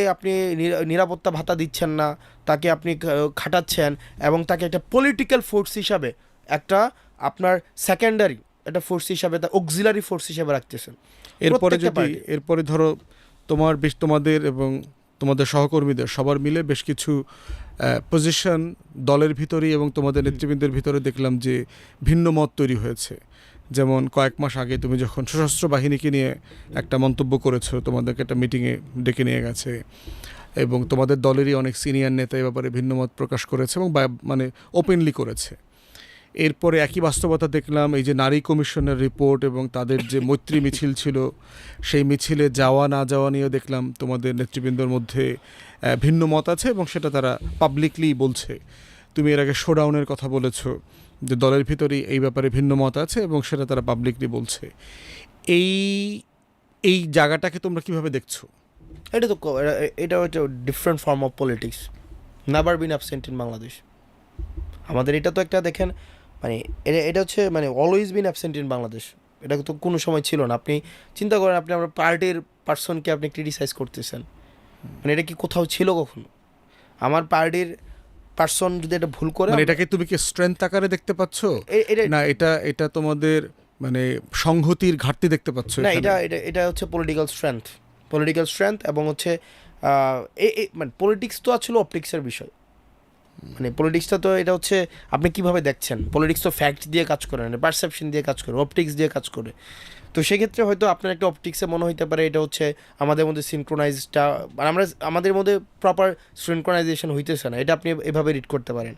নিরাপত্তা ভাতা দিচ্ছেন না, তাকে আপনি খাটাচ্ছেন, এবং তাকে একটা পলিটিক্যাল ফোর্স হিসাবে, একটা আপনার সেকেন্ডারি একটা ফোর্স হিসাবে, তার অক্সিলারি ফোর্স হিসাবে রাখতেছেন। এরপরে ধরো তোমাদের এবং তোমাদের সহকর্মীদের সবার মিলে বেশ কিছু পজিশন দলের ভিতরেই এবং তোমাদের নেতৃবৃন্দের ভিতরে দেখলাম যে ভিন্ন মত তৈরি হয়েছে। যেমন কয়েক মাস আগে তুমি যখন সশস্ত্র বাহিনীকে নিয়ে একটা মন্তব্য করেছো, তোমাদেরকে একটা মিটিংয়ে ডেকে নিয়ে গেছে, এবং তোমাদের দলেরই অনেক সিনিয়র নেতা এ ব্যাপারে ভিন্ন মত প্রকাশ করেছে এবং মানে ওপেনলি করেছে। এরপরে একই বাস্তবতা দেখলাম এই যে নারী কমিশনের রিপোর্ট এবং তাদের যে মৈত্রী মিছিল ছিল, সেই মিছিলে যাওয়া না যাওয়া নিয়েও দেখলাম তোমাদের নেতৃবৃন্দর মধ্যে ভিন্ন মত আছে, এবং সেটা তারা পাবলিকলি বলছে। তুমি এর আগে শোডাউনের কথা বলেছো, যে দলের ভিতরেই এই ব্যাপারে ভিন্ন মত আছে এবং সেটা তারা পাবলিকলি বলছে। এই জায়গাটাকে তোমরা কিভাবে দেখছো? এটা হচ্ছে different form of politics, never been absent in Bangladesh. আমাদের এটা তো একটা দেখেন, মানে এটা হচ্ছে মানে always been absent in Bangladesh. এটা তো কোনো সময় ছিল না। আপনি চিন্তা করেন, আপনি আমার পার্টির পার্সনকে আপনি ক্রিটিসাইজ করতেছেন, মানে এটা কি কোথাও ছিল কখনো? আমার পার্টির পার্সন যদি এটা ভুল করে, মানে এটাকে তুমি কি স্ট্রেংথ আকারে দেখতে পাচ্ছ, না এটা তোমাদের মানে সংহতির ঘাটতি দেখতে পাচ্ছ? না, এটা হচ্ছে পলিটিক্যাল স্ট্রেংথ, এবং হচ্ছে মানে পলিটিক্স তো আসলে অপটিক্সের বিষয়। মানে পলিটিক্সটা তো এটা হচ্ছে আপনি কিভাবে দেখছেন। পলিটিক্স তো ফ্যাক্ট দিয়ে কাজ করে না, পারসেপশন দিয়ে কাজ করে, অপটিক্স দিয়ে কাজ করে। তো সেক্ষেত্রে হয়তো আপনার একটা অপটিক্সে মনে হইতে পারে এটা হচ্ছে আমাদের মধ্যে সিনক্রোনাইজটা, মানে আমাদের মধ্যে প্রপার সিনক্রোনাইজেশন হইতেছে না, এটা আপনি এভাবে রিড করতে পারেন।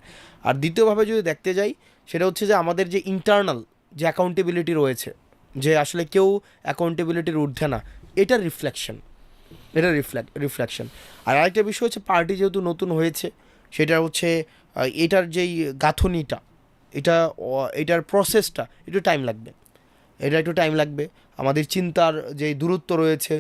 আর দ্বিতীয়ভাবে যদি দেখতে যাই, সেটা হচ্ছে যে আমাদের যে ইন্টারনাল যে অ্যাকাউন্টেবিলিটি রয়েছে, যে আসলে কেউ অ্যাকাউন্টেবিলিটির ঊর্ধ্বে না, এটার রিফ্লেকশন। আর আরেকটা বিষয় হচ্ছে, পার্টি যেহেতু নতুন হয়েছে, সেটা হচ্ছে এটার যেই গাঁথনিটা, এটার প্রসেসটা একটু টাইম লাগবে। আমাদের চিন্তার যে দূরত্ব রয়েছে,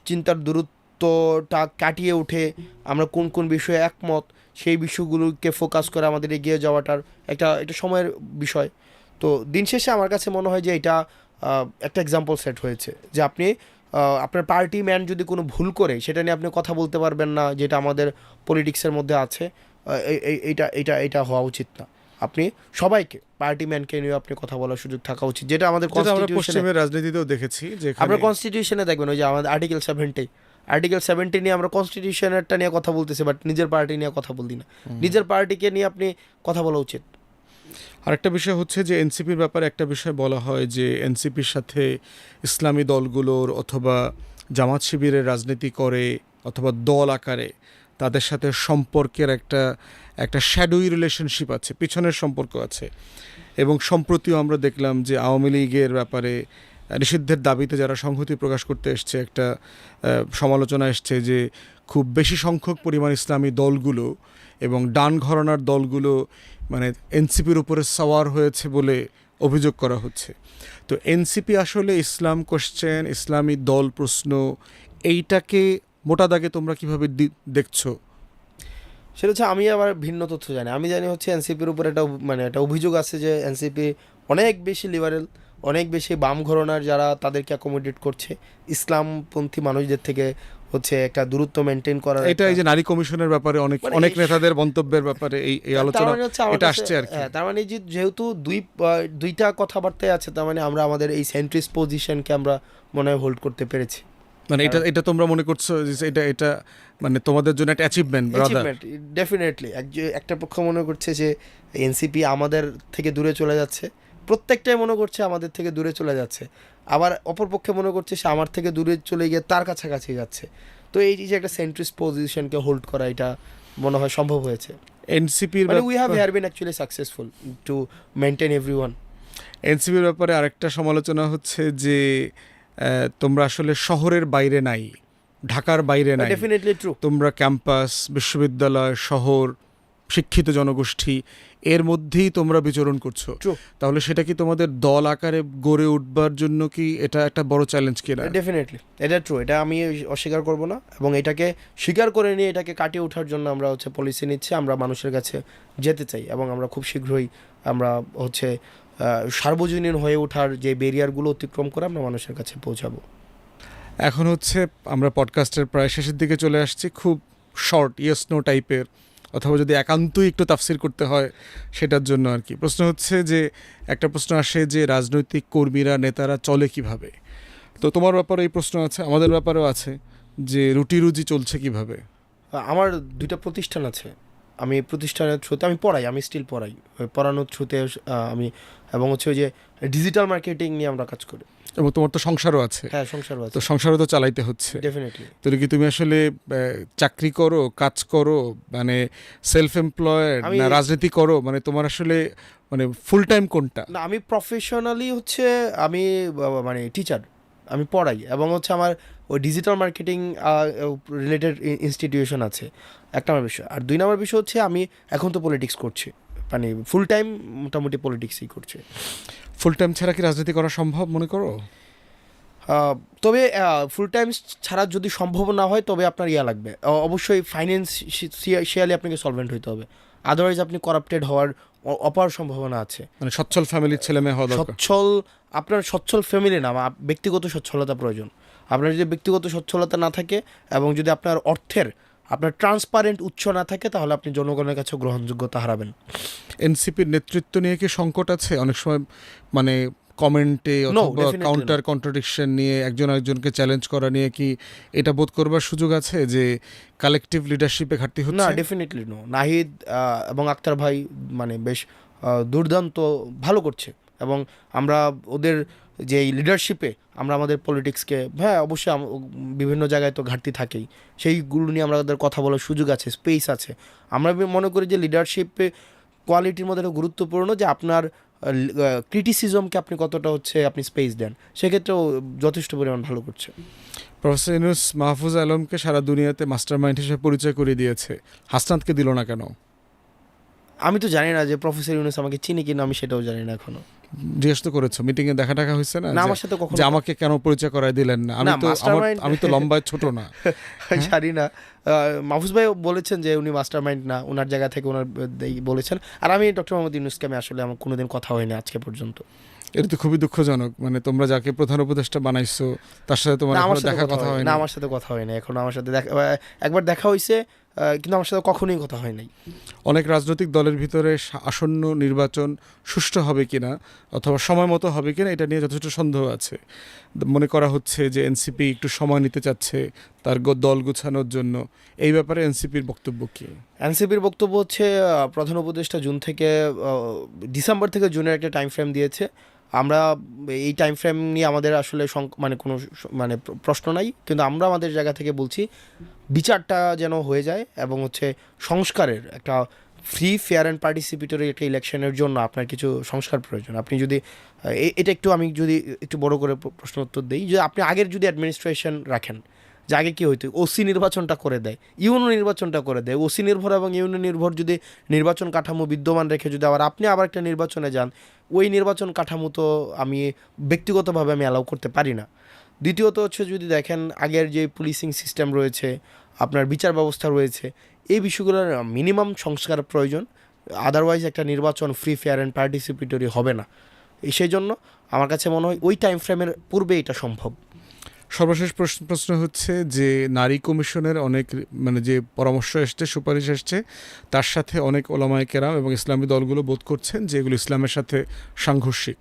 চিন্তার দূরত্বটা কাটিয়ে উঠে আমরা কোন কোন বিষয়ে একমত, সেই বিষয়গুলোকে ফোকাস করে আমাদের এগিয়ে যাওয়াটার একটা সময়ের বিষয়। তো দিন শেষে আমার কাছে মনে হয় যে এটা একটা এক্সাম্পল সেট হয়েছে, যে আপনি আপনার পার্টি ম্যান যদি কোনো ভুল করে, সেটা নিয়ে আপনি কথা বলতে পারবেন না, যেটা আমাদের পলিটিক্সের মধ্যে আছে। এটা হওয়া উচিত না। আপনি সবাইকে, পার্টি ম্যানকে নিয়ে আপনি কথা বলার সুযোগ থাকা উচিত, যেটা আমাদের পশ্চিমের রাজনীতিতেও দেখেছি। আমরা কনস্টিটিউশনে দেখবেন, ওই যে আমাদের আর্টিকেল 70 নিয়ে আমরা কনস্টিটিউশনেরটা নিয়ে কথা বলতেছি, বাট নিজের পার্টি নিয়ে কথা বলছি না। নিজের পার্টিকে নিয়ে আপনি কথা বলা উচিত। আরেকটা বিষয় হচ্ছে যে এনসিপির ব্যাপারে একটা বিষয় বলা হয় যে এনসিপির সাথে ইসলামী দলগুলোর অথবা জামাত শিবিরের রাজনীতি করে অথবা দল আকারে তাদের সাথে সম্পর্কের একটা একটা শ্যাডোই রিলেশনশিপ আছে, পিছনের সম্পর্ক আছে। এবং সম্প্রতিও আমরা দেখলাম যে আওয়ামী লীগের ব্যাপারে নিষিদ্ধের দাবিতে যারা সংহতি প্রকাশ করতে এসছে, একটা সমালোচনা এসছে যে খুব বেশি সংখ্যক পরিমাণ ইসলামী দলগুলো এবং ডান ঘরানার দলগুলো মানে এনসিপির উপরে সাওয়ার হয়েছে বলে অভিযোগ করা হচ্ছে। তো এনসিপি আসলে ইসলাম কোশ্চেন, ইসলামী দল প্রশ্ন, এইটাকে মোটা দাগে তোমরা কিভাবে দেখছো? সেটা হচ্ছে আমি আবার ভিন্ন তথ্য জানি। আমি জানি হচ্ছে এনসিপির উপর একটা মানে একটা অভিযোগ আছে যে এনসিপি অনেক বেশি লিবারেল, অনেক বেশি বাম ঘরানার যারা তাদেরকে অ্যাকোমোডেট করছে, ইসলামপন্থী মানুষদের থেকে হচ্ছে একটা দূরত্ব মেনটেন করার। এটা এই যে নারী কমিশনের ব্যাপারে অনেক মানে অনেক নেতাদের মন্তব্যের ব্যাপারে এই আলোচনা এটা আসছে আর কি। তার মানে যেহেতু দুইটা কথাবার্তায় আছে, তার মানে আমরা আমাদের এই সেন্ট্রিস্ট পজিশনকে আমরা মনে হয় হোল্ড করতে পেরেছি। মানে এটা তোমরা মনে করছো যে এটা মানে তোমাদের জন্য একটা অ্যাচিভমেন্ট? ডেফিনেটলি একটা পক্ষ মনে করছে যে এনসিপি আমাদের থেকে দূরে চলে যাচ্ছে, প্রত্যেকটাই মনে করছে আমাদের থেকে দূরে চলে যাচ্ছে, আবার অপরপক্ষে মনে করছে সে আমার থেকে দূরে চলে গিয়ে তার কাছাকাছি যাচ্ছে। তো এই যে একটা সেন্ট্রিস্ট পজিশনকে হোল্ড করা, এটা মনে হয় সম্ভব হয়েছে এনসিপির। মানে we have been actually successful to maintain everyone. এনসিপির ব্যাপারে আরেকটা সমালোচনা হচ্ছে যে তোমরা আসলে শহরের বাইরে নাই, ঢাকার বাইরে নাই। Definitely true. তোমরা ক্যাম্পাস, বিশ্ববিদ্যালয়, শহর, শিক্ষিত জনগোষ্ঠী এর মধ্যেই তোমরা বিচরণ করছো। তাহলে সেটা কি তোমাদের দল আকারে গড়ে উঠবার জন্য কি এটা একটা বড় চ্যালেঞ্জ কিনা? ডেফিনেটলি এটা ট্রু, এটা আমি অস্বীকার করব না। এবং এটাকে স্বীকার করে নিয়ে এটাকে কাটিয়ে ওঠার জন্য আমরা হচ্ছে পলিসি নিচ্ছি, আমরা মানুষের কাছে যেতে চাই এবং আমরা খুব শীঘ্রই আমরা হচ্ছে সার্বজনীন হয়ে ওঠার যে ব্যারিয়ারগুলো অতিক্রম করে আমরা মানুষের কাছে পৌঁছাবো। এখন হচ্ছে আমরা পডকাস্টের প্রায় শেষের দিকে চলে আসছি। খুব শর্ট ইয়েস নো টাইপের, অথবা যদি একান্তই একটু তাফসির করতে হয় সেটার জন্য আর কি। প্রশ্ন হচ্ছে যে একটা প্রশ্ন আসে যে রাজনৈতিক কর্মীরা, নেতারা চলে কিভাবে? তো তোমার ব্যাপারে এই প্রশ্ন আছে, আমাদের ব্যাপারেও আছে যে রুটি রুজি চলছে কিভাবে। আমার দুইটা প্রতিষ্ঠান আছে, আমি প্রতিষ্ঠানের থ্রুতে আমি পড়াই, আমি স্টিল পড়াই, পড়ানোর থ্রুতে আমি, এবং হচ্ছে ওই যে ডিজিটাল মার্কেটিং নিয়ে আমরা কাজ করি। এবং তোমার তো সংসারও আছে। হ্যাঁ, সংসারও আছে। তো সংসারও তো চালাইতে হচ্ছে ডেফিনেটলি। তো কি তুমি আসলে চাকরি করো, কাজ করো, মানে সেলফ এমপ্লয়েড, না রাজনীতি করো? মানে তোমার আসলে মানে ফুল টাইম কোনটা? না, আমি প্রফেশনালি হচ্ছে আমি মানে টিচার, আমি পড়াই, এবং হচ্ছে আমার ওই ডিজিটাল মার্কেটিং রিলেটেড ইনস্টিটিউশন আছে, একটা আমার বিষয়। আর দুই নম্বর বিষয় হচ্ছে আমি এখন তো পলিটিক্স করছি, মানে ফুল টাইম মোটামুটি পলিটিক্সই করছি। ফুল টাইম ছাড়া কি রাজনীতি করা সম্ভব মনে করো? তবে ফুল টাইম ছাড়া যদি সম্ভব না হয় তবে আপনার লাগবে, অবশ্যই ফাইন্যান্সিয়ালি আপনাকে সলভেন্ট হইতে হবে, আদারওয়াইজ আপনি করাপ্টেড হওয়ার অপার সম্ভাবনা আছে। মানে সচ্ছল ফ্যামিলির ছেলে মেয়ে হওয়া দরকার। আপনার সচ্ছল ফ্যামিলি না, ব্যক্তিগত সচ্ছলতা প্রয়োজন। আপনার যদি ব্যক্তিগত সচ্ছলতা না থাকে এবং যদি আপনার অর্থের আপনার ট্রান্সপারেন্ট উৎস না থাকে, তাহলে আপনি জনগণের কাছে গ্রহণযোগ্যতা হারাবেন। এনসিপির নেতৃত্ব নিয়ে কি সংকট আছে অনেক সময়? মানে কমেন্টে অথবা কাউন্টার কন্ট্রাডিকশন নিয়ে একজন আরেকজনকে চ্যালেঞ্জ করা নিয়ে কি এটা বোধ করবার সুযোগ আছে যে কালেকটিভ লিডারশিপে ঘাটতি হচ্ছে? না, ডেফিনেটলি নো। নাহিদ এবং আক্তার ভাই মানে বেশ দুর্দান্ত ভালো করছে, এবং আমরা ওদের যে লিডারশিপে আমরা আমাদের পলিটিক্সকে, হ্যাঁ অবশ্যই বিভিন্ন জায়গায় তো ঘাটতি থাকেই, সেইগুলো নিয়ে আমাদের কথা বলার সুযোগ আছে, স্পেস আছে। আমরা মনে করি যে লিডারশিপে কোয়ালিটির মধ্যে একটা গুরুত্বপূর্ণ যে আপনার ক্রিটিসিজমকে আপনি কতটা হচ্ছে আপনি স্পেস দেন, সেক্ষেত্রেও যথেষ্ট পরিমাণ ভালো করছে। প্রফেসর ইউনূস মাহফুজ আলমকে সারা দুনিয়াতে মাস্টার মাইন্ড হিসেবে পরিচয় করে দিয়েছে, হাসনাতকে দিল না কেন? আমি তো জানি না যে প্রফেসর ইউনূস আমাকে চিনি কিনা, আমি সেটাও জানি না এখনো। জিজ্ঞেস তো করেছো, মিটিংয়ে দেখা টাকা হয়েছে না? আমার সাথে কখনো, যে আমাকে কেন পরিচয় করায় দিলেন না? আমি তো লম্বায় ছোট না। জানি না। মাহফুজ ভাই বলেছেন যে উনি মাস্টার মাইন্ড না, ওনার জায়গা থেকে ওনার বলেছেন। আর আমি ডক্টর মোহাম্মদ ইউনূসকে আমি আসলে আমার কোনোদিন কথা হয়নি আজকে পর্যন্ত। এটা তো খুবই দুঃখজনক। মানে তোমরা যাকে প্রধান উপদেষ্টা বানাইছো তার সাথে তোমার দেখা কথা হয় না? আমার সাথে কথা হয় না এখনো। আমার সাথে একবার দেখা হয়েছে, কিন্তু আমার সাথে কখনোই কথা হয় নাই। অনেক রাজনৈতিক দলের ভিতরে আসন্ন নির্বাচন সুষ্ঠু হবে কিনা অথবা সময় মতো হবে কিনা এটা নিয়ে যথেষ্ট সন্দেহ আছে। মনে করা হচ্ছে যে এনসিপি একটু সময় নিতে চাচ্ছে তার দল গুছানোর জন্য। এই ব্যাপারে এনসিপির বক্তব্য কি? এনসিপির বক্তব্য হচ্ছে প্রধান উপদেষ্টা ডিসেম্বর থেকে জুনের একটা টাইম ফ্রেম দিয়েছে। আমরা এই টাইম ফ্রেম নিয়ে আমাদের আসলে মানে কোনো মানে প্রশ্ন নাই, কিন্তু আমরা আমাদের জায়গা থেকে বলছি বিচারটা যেন হয়ে যায় এবং হচ্ছে সংস্কারের একটা ফ্রি ফেয়ার অ্যান্ড পার্টিসিপেটরি একটা ইলেকশনের জন্য আপনার কিছু সংস্কার প্রয়োজন। আপনি যদি এটা একটু আমি যদি একটু বড় করে প্রশ্ন উত্তর দিই, যে আপনি আগের যদি অ্যাডমিনিস্ট্রেশন রাখেন, যে আগে কী হইতো ওসি নির্বাচনটা করে দেয়, ইউনো নির্বাচনটা করে দেয়, ওসি নির্ভর এবং ইউনো নির্ভর যদি নির্বাচন কাঠামো বিদ্যমান রেখে যদি আপনি আবার একটা নির্বাচনে যান, ওই নির্বাচন কাঠামো তো আমি ব্যক্তিগতভাবে আমি অ্যালাউ করতে পারি না। দ্বিতীয়ত হচ্ছে যদি দেখেন আগের যে পুলিশিং সিস্টেম রয়েছে, আপনার বিচার ব্যবস্থা রয়েছে, এই বিষয়গুলোর মিনিমাম সংস্কার প্রয়োজন। আদারওয়াইজ একটা নির্বাচন ফ্রি ফেয়ার অ্যান্ড পার্টিসিপেটরি হবে না। সেই জন্য আমার কাছে মনে হয় ওই টাইম ফ্রেমের পূর্বে এটা সম্ভব। সর্বশেষ প্রশ্ন হচ্ছে যে নারী কমিশনের অনেক মানে যে পরামর্শ এসছে, সুপারিশ এসছে, তার সাথে অনেক ওলামায়ে কেরাম এবং ইসলামী দলগুলো বোধ করছেন যে এগুলো ইসলামের সাথে সাংঘর্ষিক।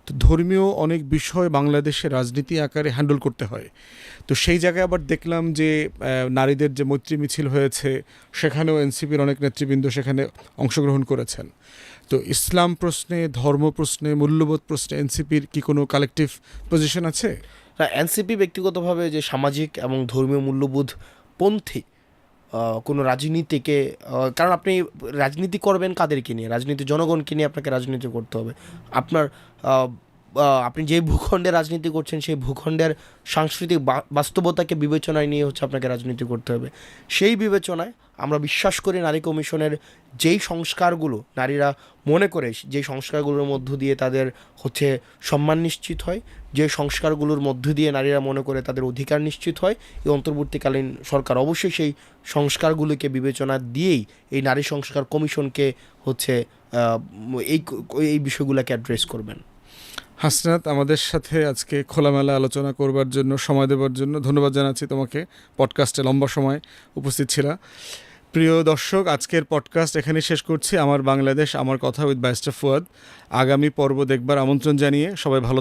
তো ধর্মীয় অনেক বিষয় বাংলাদেশে রাজনীতি আকারে হ্যান্ডেল করতে হয়। তো সেই জায়গায় আবার দেখলাম যে নারীদের যে মৈত্রী মিছিল হয়েছে, সেখানেও এনসিপির অনেক নেতৃবৃন্দ সেখানে অংশগ্রহণ করেছেন। তো ইসলাম প্রশ্নে, ধর্ম প্রশ্নে, মূল্যবোধ প্রশ্নে এনসিপির কি কোনো কালেকটিভ পজিশন আছে? এনসিপি ব্যক্তিগতভাবে যে সামাজিক এবং ধর্মীয় মূল্যবোধ পন্থী কোনো রাজনীতিকে, কারণ আপনি রাজনীতি করবেন কাদেরকে নিয়ে? রাজনীতি জনগণকে নিয়ে আপনাকে রাজনীতি করতে হবে। আপনার আপনি যে ভূখণ্ডে রাজনীতি করছেন সেই ভূখণ্ডের সাংস্কৃতিক বাস্তবতাকে বিবেচনায় নিয়ে হচ্ছে আপনাকে রাজনীতি করতে হবে। সেই বিবেচনায় আমরা বিশ্বাস করি নারী কমিশনের যেই সংস্কারগুলো নারীরা মনে করে, যেই সংস্কারগুলোর মধ্য দিয়ে তাদের হচ্ছে সম্মান নিশ্চিত হয়, যে সংস্কারগুলোর মধ্য দিয়ে নারীরা মনে করে তাদের অধিকার নিশ্চিত হয়, এই অন্তর্বর্তীকালীন সরকার অবশ্যই সেই সংস্কারগুলোকে বিবেচনা দিয়েই এই নারী সংস্কার কমিশনকে হচ্ছে এই বিষয়গুলোকে অ্যাড্রেস করবেন। হাসনাত, আমাদের সাথে আজকে খোলামেলা আলোচনা করবার জন্য, সময় দেওয়ার জন্য ধন্যবাদ জানাচ্ছি তোমাকে। পডকাস্টে লম্বা সময় উপস্থিত ছিলা। প্রিয় দর্শক, আজকের পডকাস্ট এখানে শেষ করছি। আমার বাংলাদেশ আমার কথা উইথ ব্যারিস্টার ফুয়াদ। আগামী পর্ব দেখবার আমন্ত্রণ জানিয়ে সবাই ভালো